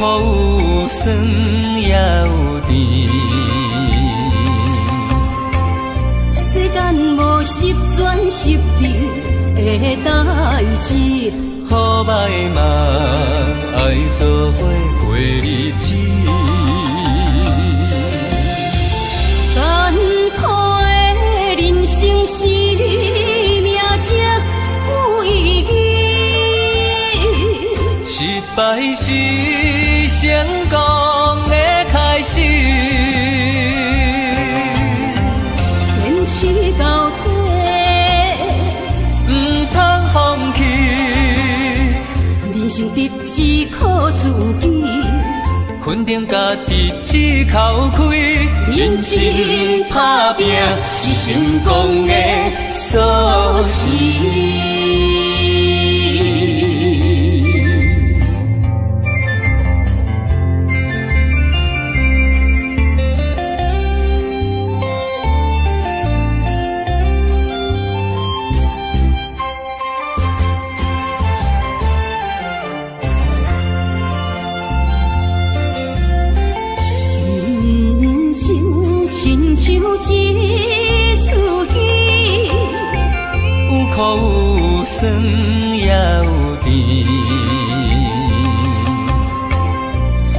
苦有酸也有甜。世间无十全十美的代志，好歹嘛爱做伙过日子。艰苦的人生是命才有意义，失败是成功的开始。坚持到底，唔通放弃。人生得只靠自己，肯定家己只口开，认真打拼是成功的锁匙。像一出戏，有苦有酸也有甜。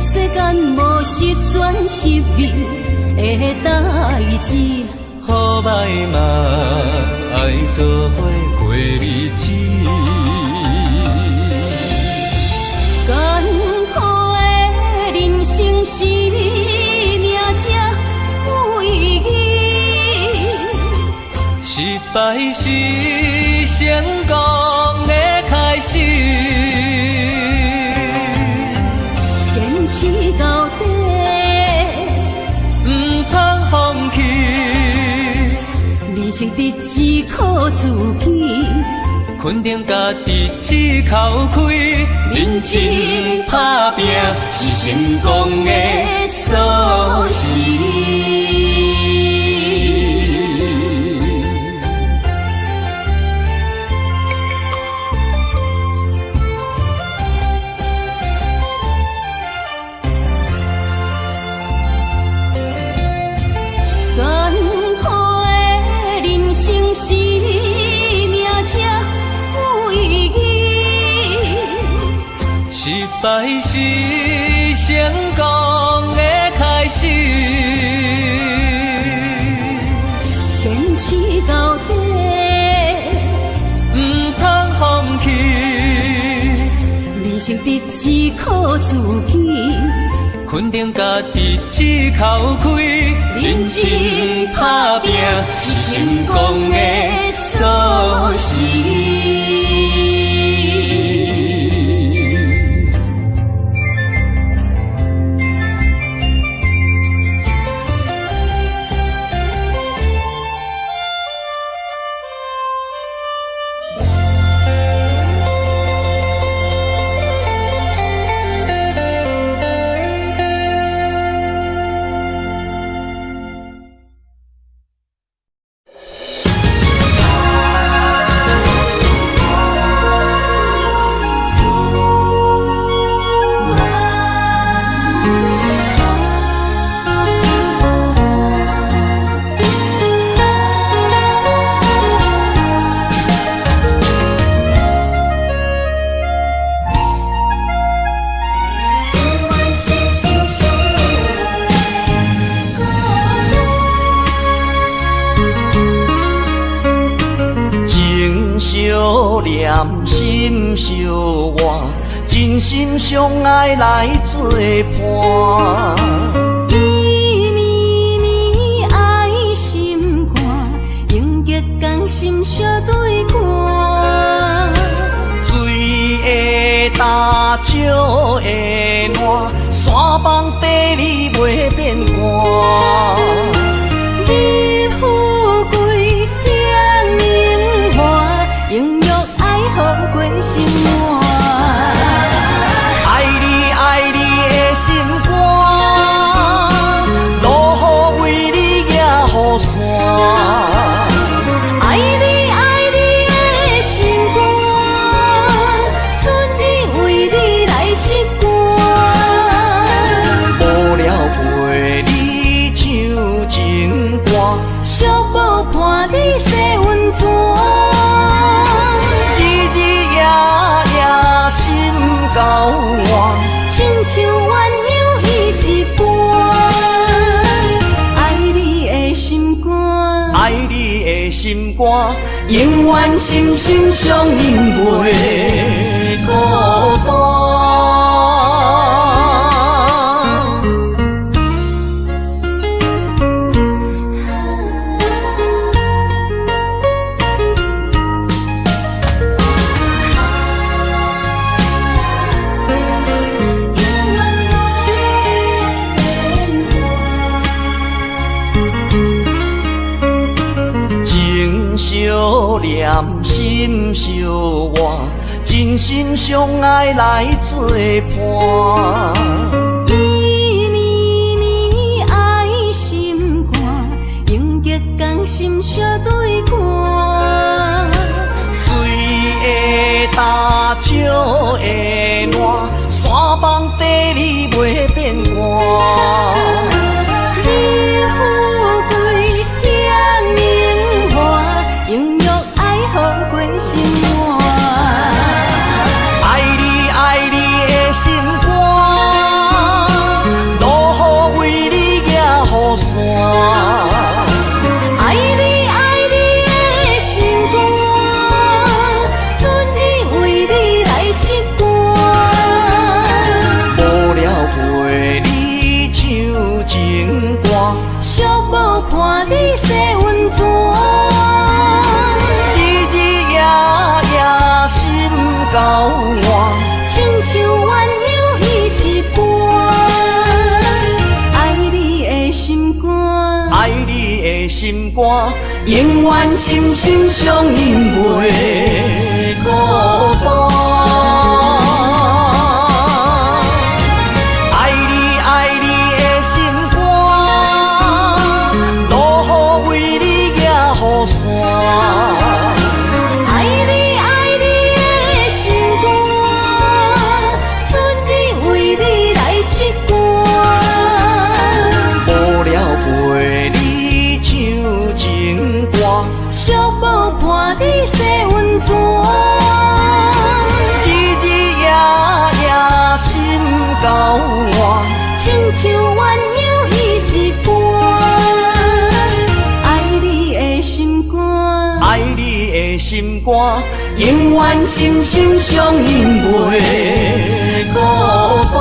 世间无十全十美的代志，好歹嘛爱做伙过日子。艰苦的人生是命才有意义，失败是成功的开始。坚持到底，唔通放弃。人生得只靠自己，肯定家己只口开，认真打拼是成功的锁匙。艰苦的人生是命才有意义，失败是成功的开始。坚持到底，唔通放弃。人生得只靠自己，肯定家己只口开，认真打拼是成功的锁匙。念心相换，真心相爱来作伴。伊绵绵爱心肝，永结同心相对看。水的大石的烂，山崩地里袂变卦。你富贵享荣华，永浴爱好过生活。爱你的心肝，落雨为你举雨伞。爱你的心肝，春日为你来织歌。换，亲像鸳鸯彼一半。爱你的心肝，爱你的心肝，永远心心相印袂孤单。相念心相活，真心相爱来作伴。伊绵绵爱心肝，永结同心相对看。水会干，石会烂，山崩地裂袂变卦。永浴爱好过心肝，爱你爱你的心肝，落雨为你行雨伞。爱你爱你的心肝，春日为你来七歌。无聊陪你唱情歌，寂寞伴你洗温泉。交换，亲像鸳鸯彼一半。爱你的心肝，爱你的心肝，永远心心相印袂孤单。爱你爱你的心肝，落雨为你行雨伞。寂寞伴你洗温泉，日日夜夜心交换，亲像鸳鸯彼一半。爱你的心肝，爱你的心肝，永远心心相印袂孤单。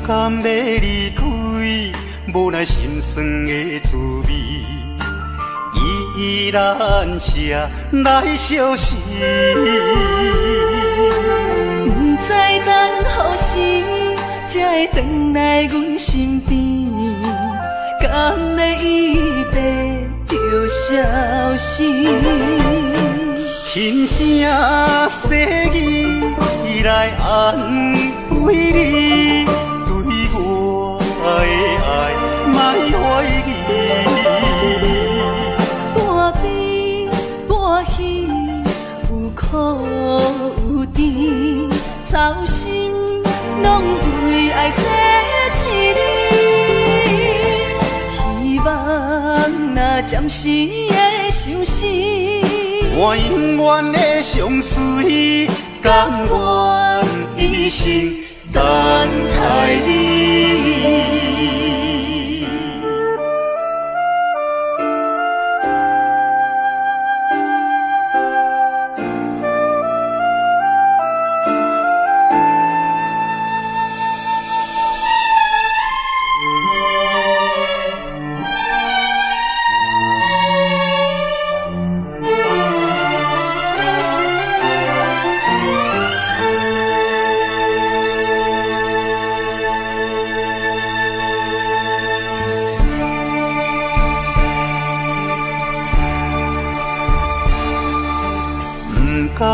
甘要离开，无奈心酸的滋味，依然写来相思。不知等何时才会回来阮身边，甘要一别就消失。轻声细语来安慰你。我的爱，莫怀疑。半悲半喜，有苦有甜，操心拢为爱这一日。希望若暂时的相思，我永远的相随，甘愿一生等待你。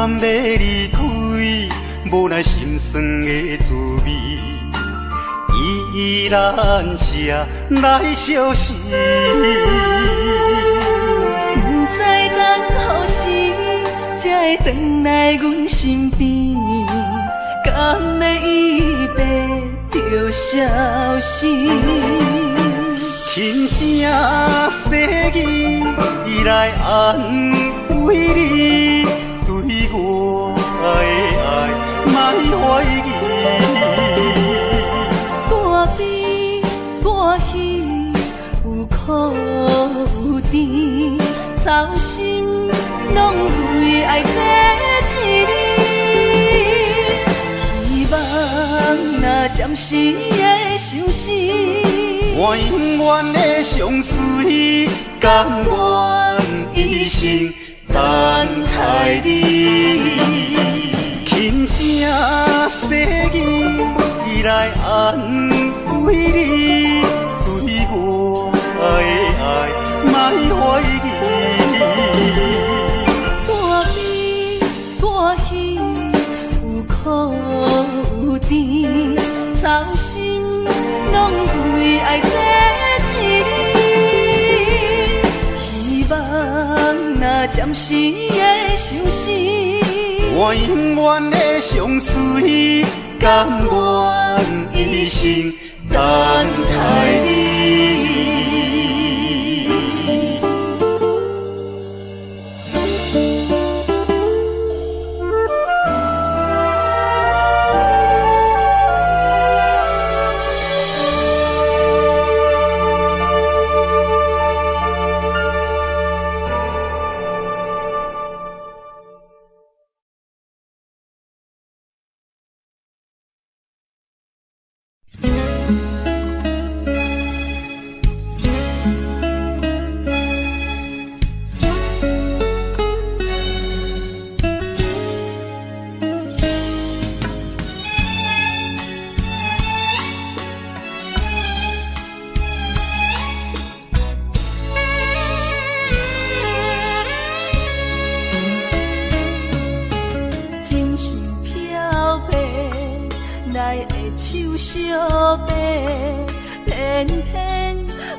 甘要离开，无奈心酸的滋味，依然写来相思。不知等何时才会回来阮身边，甘要伊白着消失。轻声细语，伊来安慰你，对我的爱莫怀疑。半悲半喜，有苦有甜，操心拢为爱这一日。希望若暂时的相思，我永远的相随，甘愿一生等待你。轻声细语，伊来安慰你，对我的爱莫怀疑。半悲半喜，有苦有甜，操心拢为爱这一日。希望若暂时的相思，我永远的相随，甘愿一生等待你。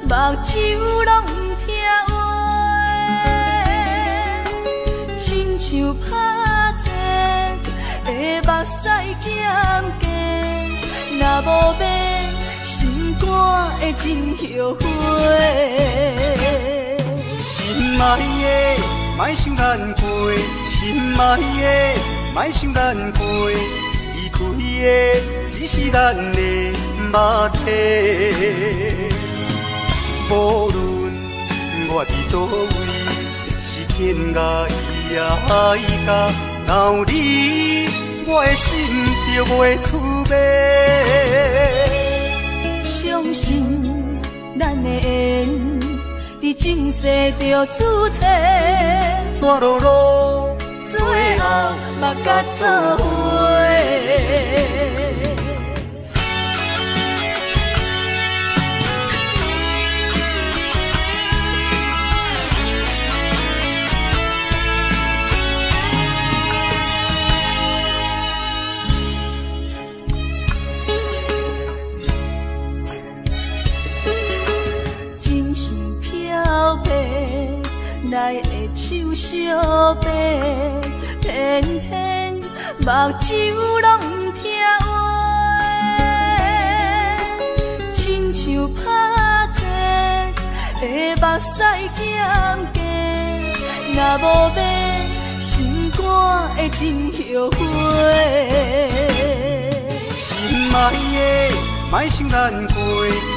目睭拢不听话，亲像拍折的目屎咸咸，若无变，心肝会真后悔。心爱的，莫想咱过；心爱的，莫想咱过。离开的只是咱的肉体。无论我伫倒位，是天涯伊也甲闹你，我的心就袂出卖。相信咱的缘，伫前世就注定，怎落落，最后目甲做伙。来的手相白，偏偏目睭拢不听话，亲像拍折的目屎咸咸，若无变，心肝会真后悔。心爱的，莫想咱过；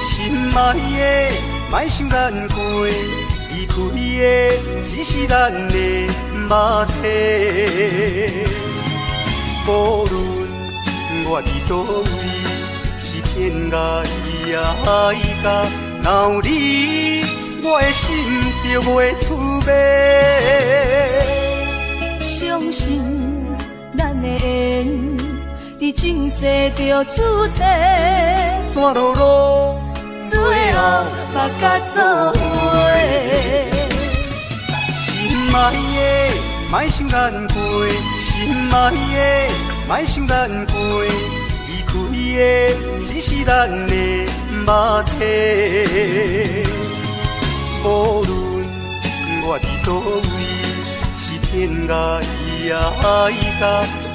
心爱的，莫想咱过。离开的只是咱的肉体，无论我伫倒位，是天涯伊也甲闹你，我的心就袂出卖。相信咱的缘，伫前世就注定，怎落落，最后目甲做伙。心爱的，莫想咱过，心爱的，莫想咱过，离开的只是咱的肉体。无论我伫倒位，是天涯海角，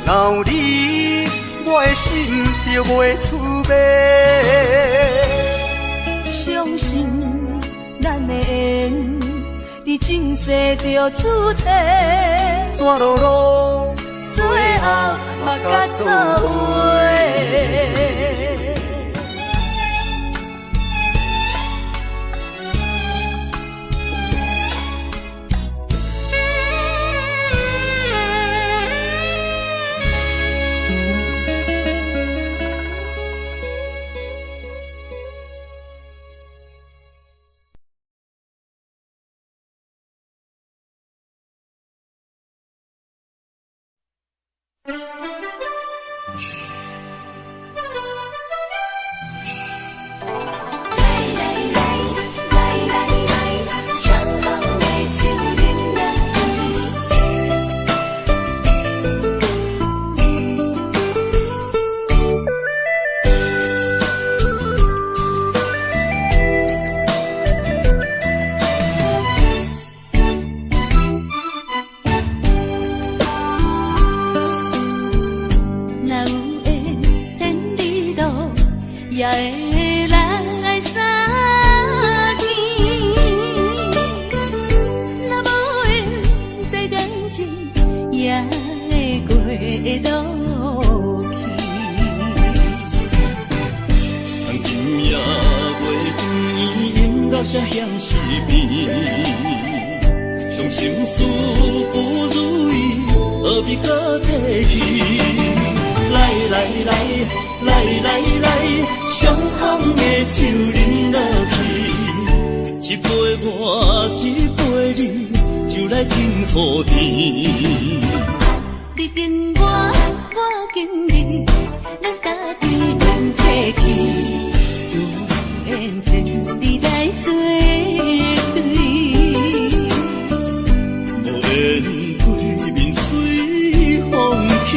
若有你，我的心就袂出卖。相信咱的缘，伫前世就注定，怎落落，最后嘛甲做伙。也会来相见，若无缘在感情，也会过渡去。今夜月光已饮到这乡是边，伤心事不如意，何必搁提起？来来来，相逢的酒饮落去，一杯我，一杯你，就来敬雨甜。你敬我，我敬你，咱家己免客气，有缘千里来作对，无缘对面随风去。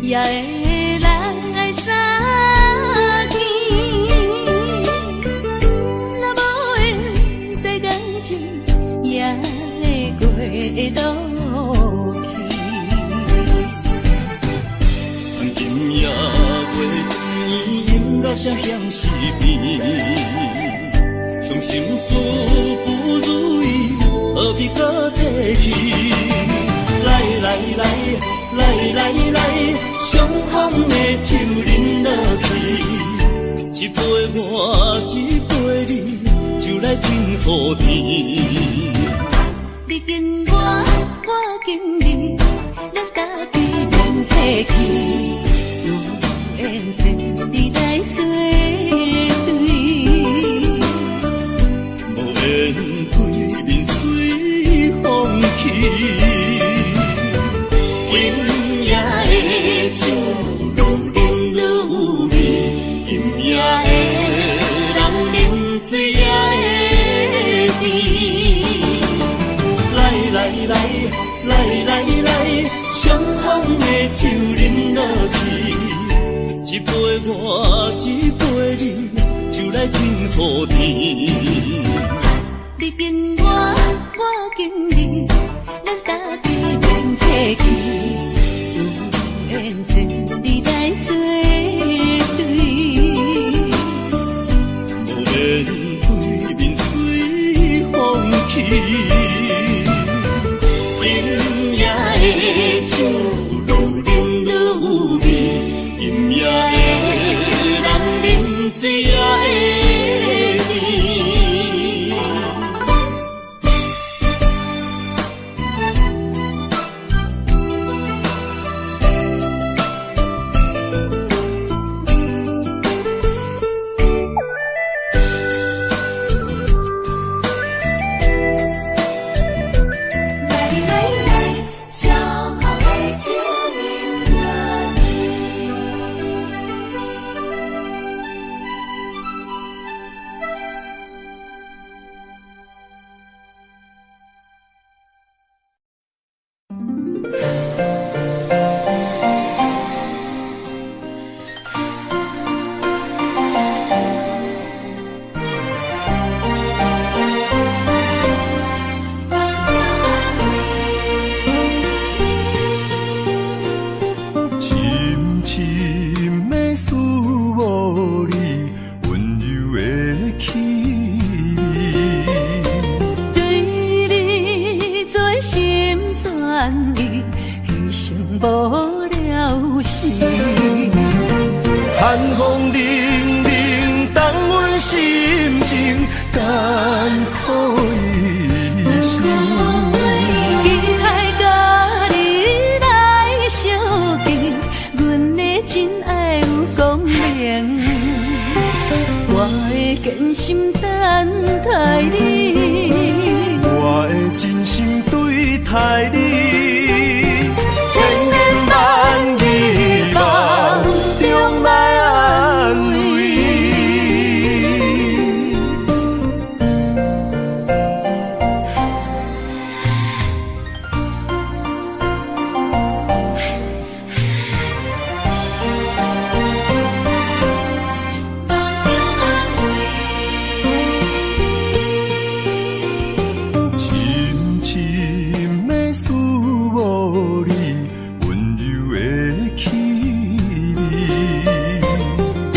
也会来相见，若无缘在感情，也会过渡去。今夜月光已饮到这乡是边，伤心事不如意，何必搁提起？来，相逢的酒饮落去，一杯我，一杯你，就来敬雨甜。你敬我，我敬你，咱家己免客气，有缘千里来作对，无缘对面随风去。酒愈饮愈有味，今夜的人饮醉也会甜。来，相逢的酒饮落去，一杯我，一杯你，就来敬雨甜。你敬我，我敬你，咱家己免客气。缘千里来作对，无缘对面随风去。今夜的酒愈饮愈有味，意，牺牲无了时。寒风凛凛，冻阮心情艰苦一生。期待甲你来相见，阮的真爱有光明。我的真心等待你，我的真心对待你，千言万语梦中来安慰。深深的思慕你，温柔的气味。对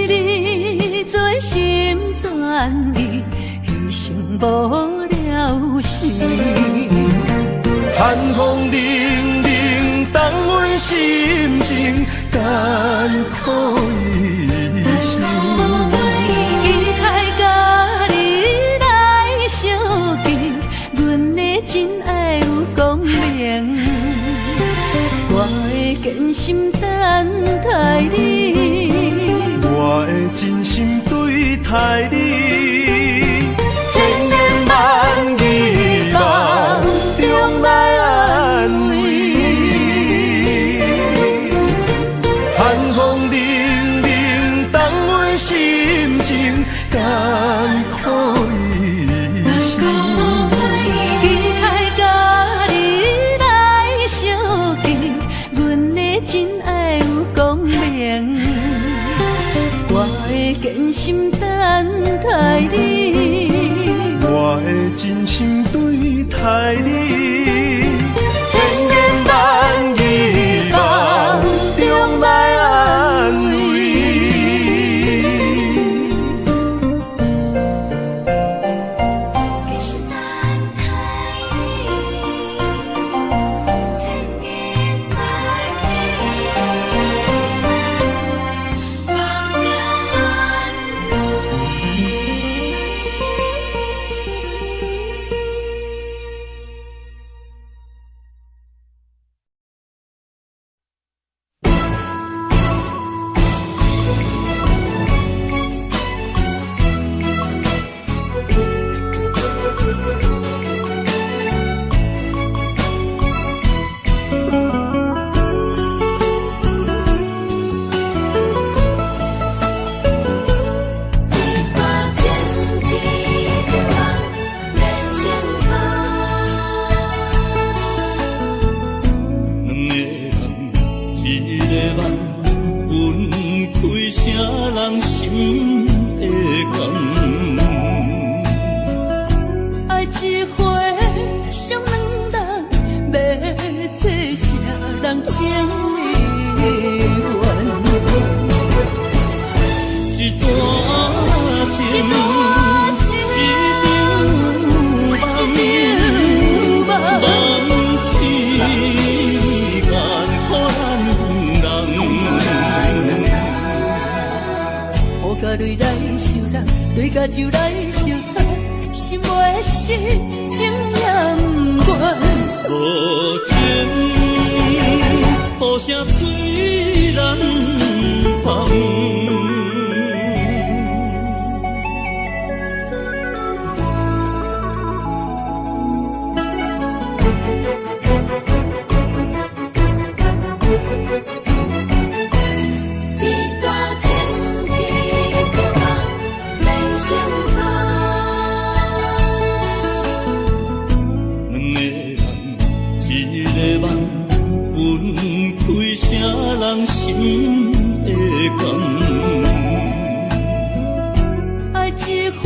你做心全意，牺牲无了时。寒风凛凛，冻阮心情艰苦一生。期待甲你来相见，阮的真爱有光明。我的真心等待你，我的真心对待你，千言万语梦中来安慰。寒风凛凛，冻阮心情艰苦一生。期待甲你来相见，阮的真爱有光明。我的真心等待你，我的真心对待你，千言万语梦中来安慰。真心等待你，千言万语梦中安慰。对甲酒来相残，心袂死，情也不愿。无情，雨声催人芳。人心的感，爱一回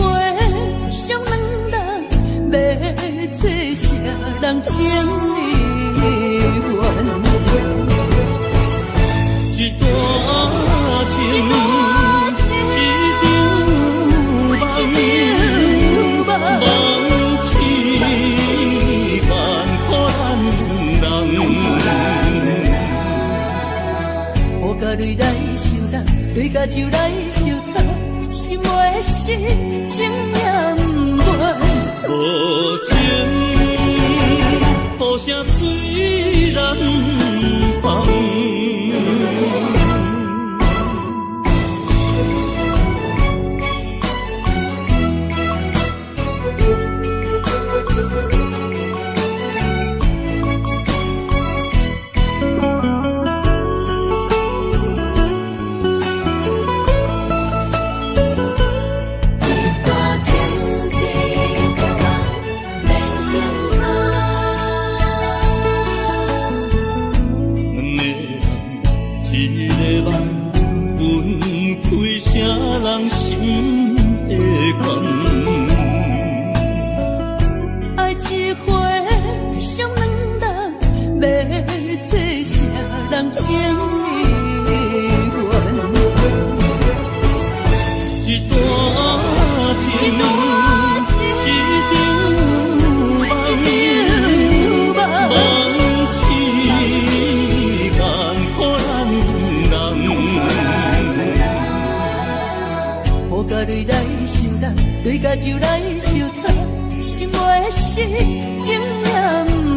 伤两人，要做啥人情离怨？一段情，一场梦，梦痴，万苦难。甲酒来烧茶，心爱的事情也不愿。无情，雨声催人放。爱一回上两人，要做啥人情意愿？一段情，一场梦，梦痴干可人人。雨甲泪来收人，泪甲酒来烧茶，心爱的事情也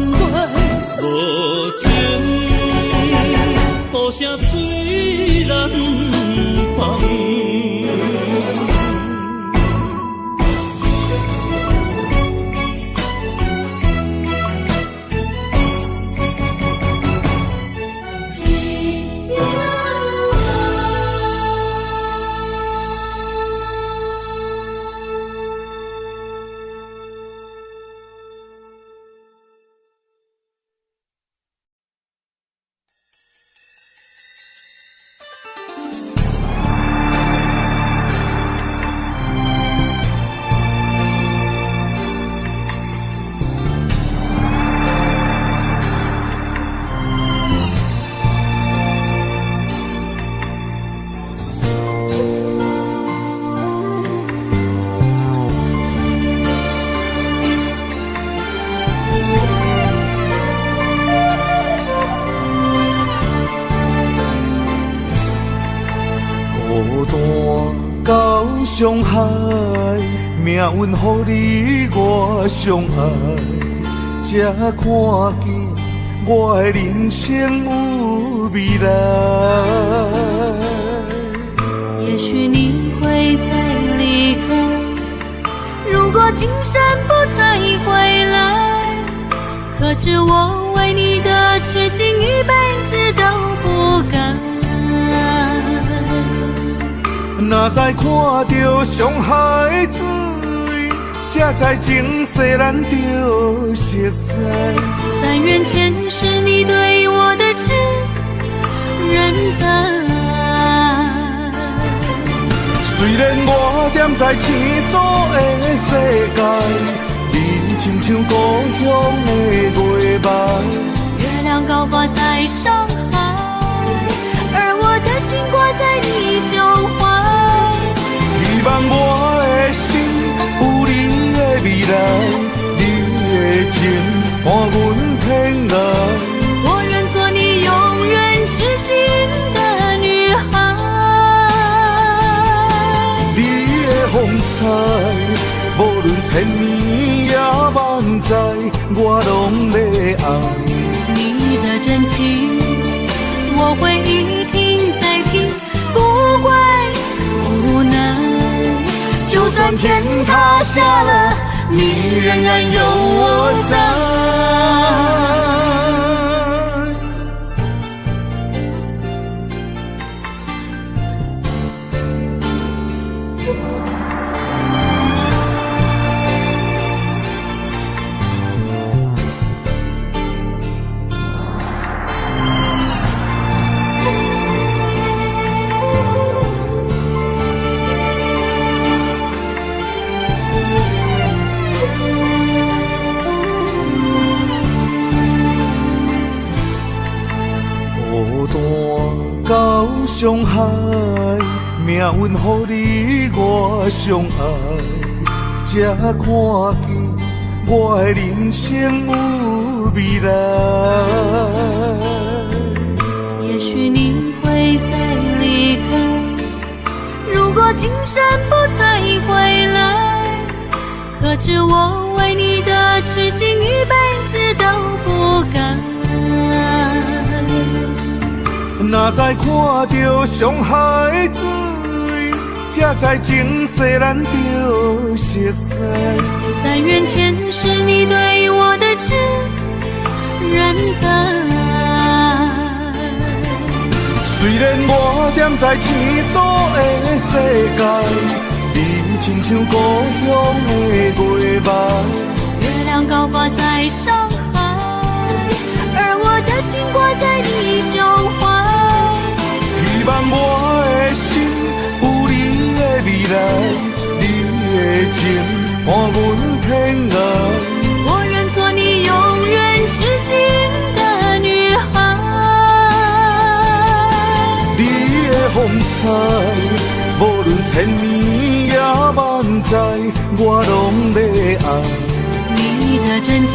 不愿。无情，雨声催人放。伤害，命运予你我相爱，才看见我的人生有未来。也许你会再离开，如果今生不再回来，可知我为你的痴心一辈子都不改。若再看到伤害水，才知情世咱着熟悉。但愿前世你对我的痴仍在。虽然我踮在青锁的世界，你亲像故乡的月白。月亮高挂在上海，而我的心挂在你胸怀。希望我的心有你的未来，你的情伴阮天涯。我愿做你永远痴心的女孩。你的风采，无论千年也万载，我拢要爱。你的真情，我会一听再听，不会无奈。就算天塌下了，你仍然有我在。到伤害，命运予你我相爱，才看见我的人生有未来。也许你会再离开，今生不再回来，可知我为你的痴心一辈子都不改。哪知看到上海水，才知情世咱着熟悉。但愿前世你对我的痴仍在。虽然我踮在青锁的世界，你亲像故乡的月白。月亮高挂在上海，而我的心挂在你胸怀。希望我的心有你的未来，你的情伴阮天涯。我愿做你永远痴心的女孩。你的风采，无论千年也万载，我拢要爱。你的真情，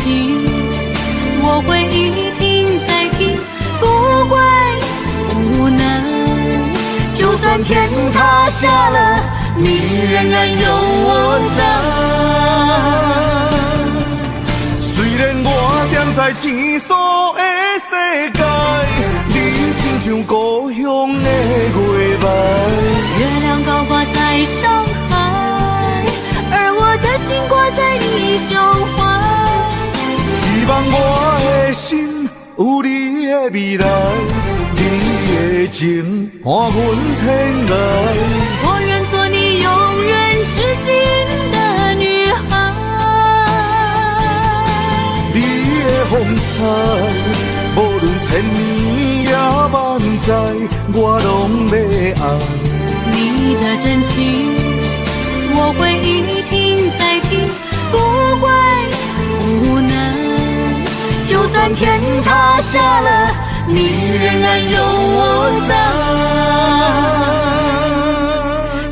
我会一听再听，不会无奈。就算天塌下了，你仍然有我在。虽然我踮在青锁的世界，你亲像故乡的月白。月亮高挂在上海，而我的心挂在你胸怀。希望我的心有你的未来，你的情伴阮天涯。我愿做你永远痴心的女孩。你的风采，无论千年也万载，我拢要爱。你的真情，我会一听再听，不会无奈。就算天塌下了，你仍然有我在。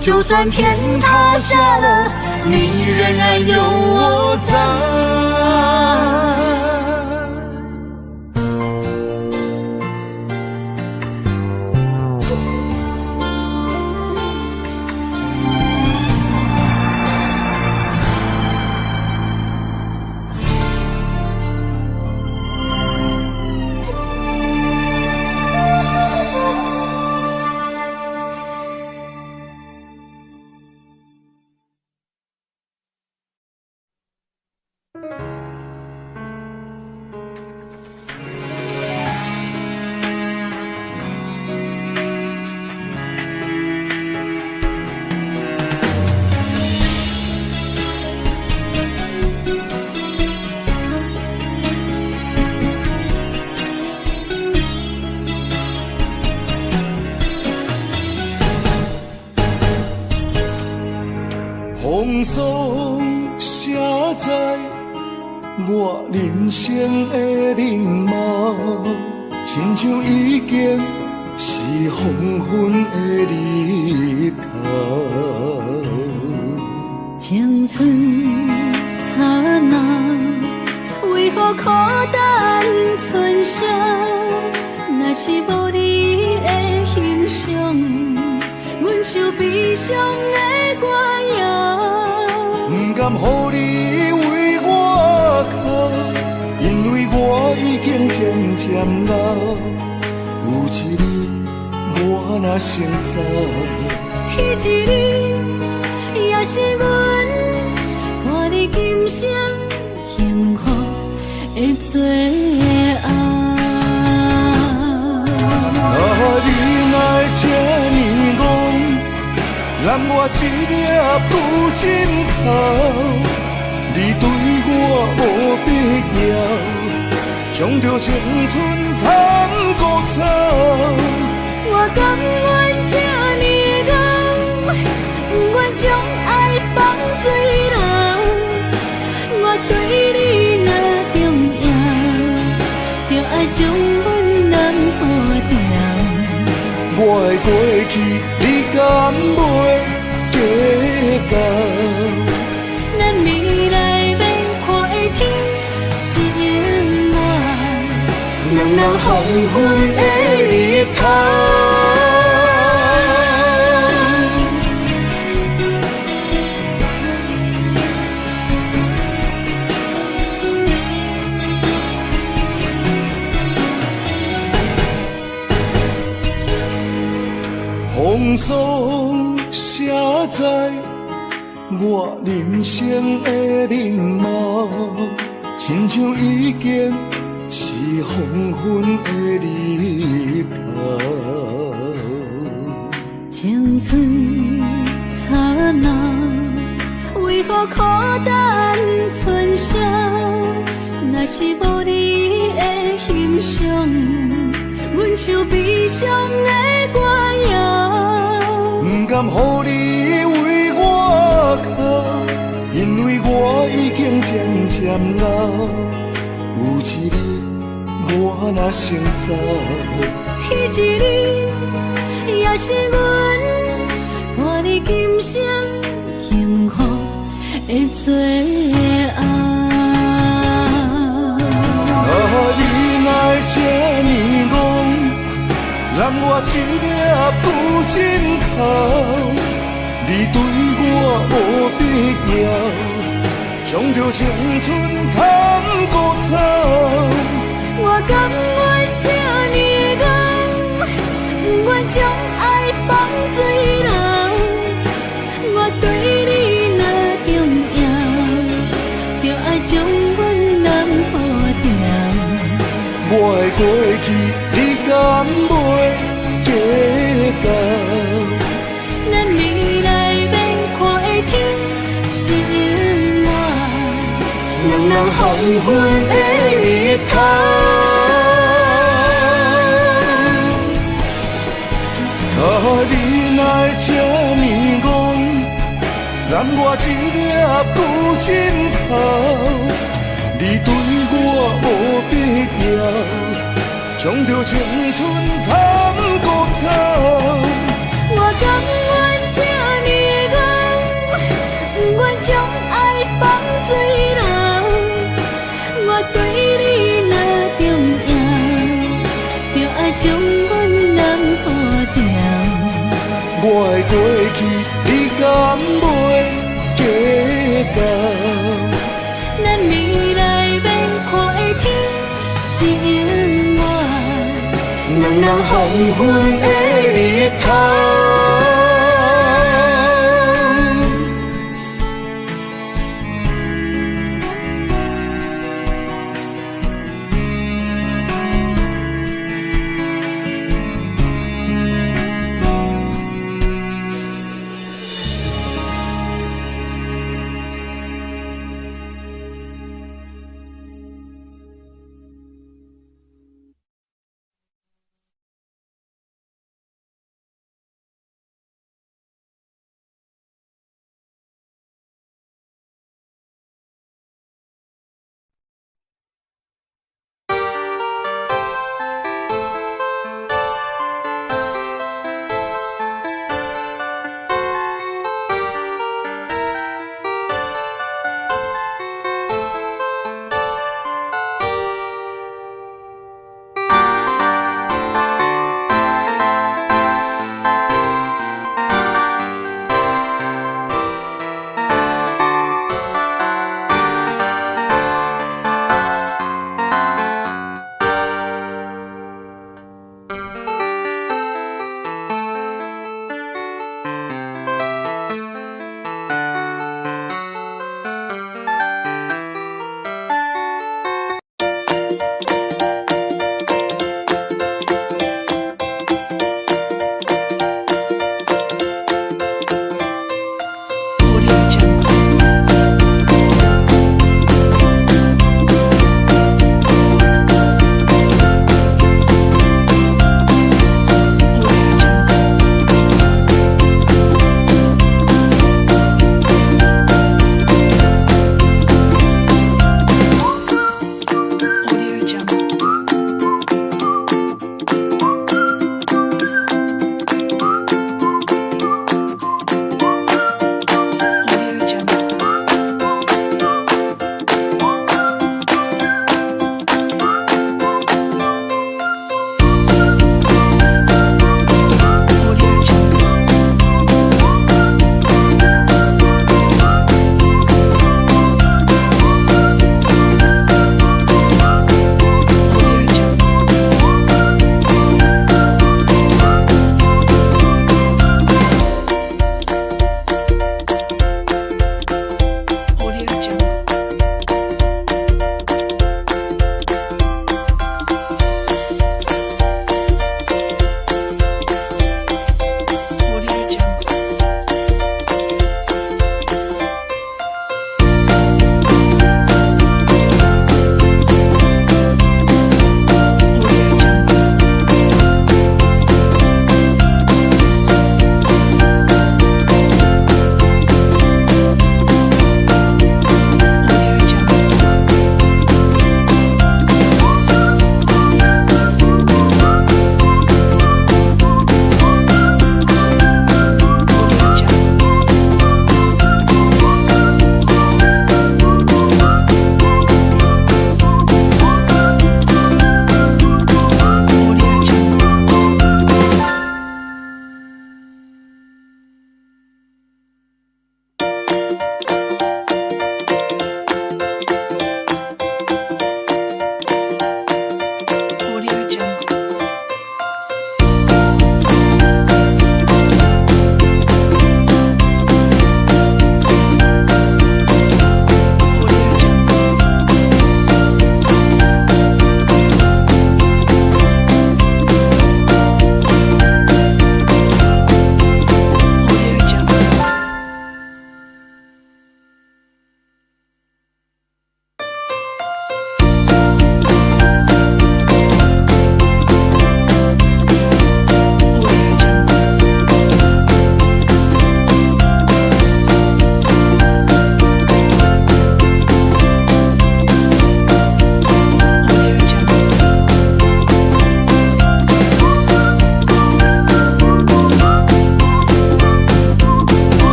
就算天塌下了，你仍然有我在。风霜写在我人生的面貌，亲像已经是黄昏的日头。青春刹那，为何孤单剩下？若是无你的欣赏，阮就悲伤的歌谣。不甘予你为我哭，因为我已经渐渐老。有一日我若先走，迄一日也是阮伴你今生幸福的最后。你若这呢戆，揽我一粒不枕头，你对我无必要，将着青春通孤草。我甘愿这呢戆，不愿将爱放水流。我对你若重要，就爱将阮人保掉。我的过去，你敢袂计较？咱未来要看的天是永远，两人黄昏的日头。风霜写在我人生的面貌，亲像已经是黄昏的日头。青春刹那，为何孤单春宵？若是无你的欣赏，阮像悲伤的歌谣。不甘予你为我哭，因为我已经渐渐老。有一日我若先走，彼一日也是阮伴你今生幸福的最后。你来这呢戆，揽我一粒不尽头。你对我无必要，将着青春砍孤草。我甘愿这呢戆，不愿将爱放水流。我对你若重要，就爱将阮人抱牢。我的过去，你敢袂计较？咱未来免看的天是永远，人人黄昏的日头。你来这呢戆，揽我一粒不尽头。你对我无必要，将着青春砍孤草。我甘愿这呢戆，不愿将爱放水流。我对你若重要，就爱将阮人抱牢。我的过去，你敢袂计较？咱未来免看的天是永远，人人黄昏的日头。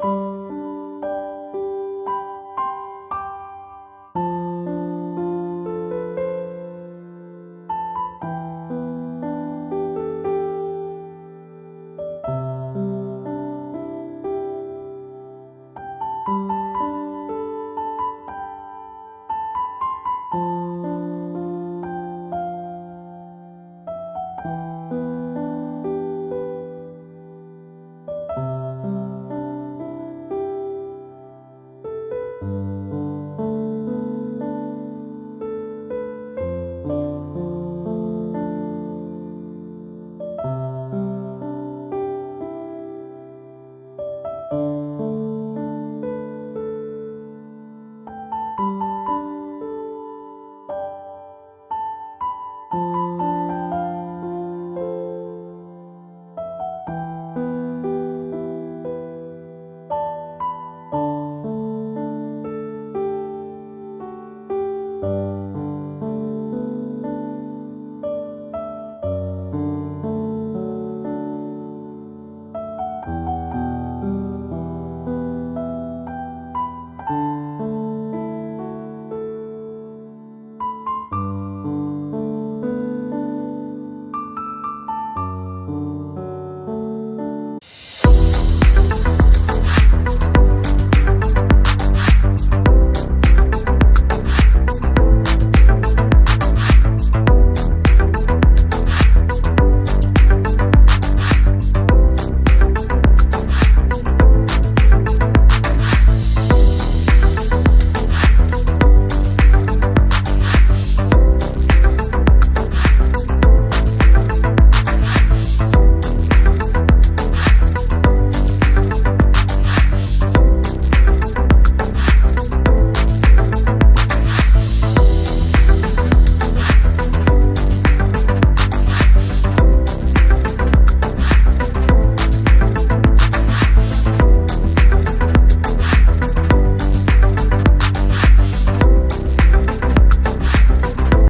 你。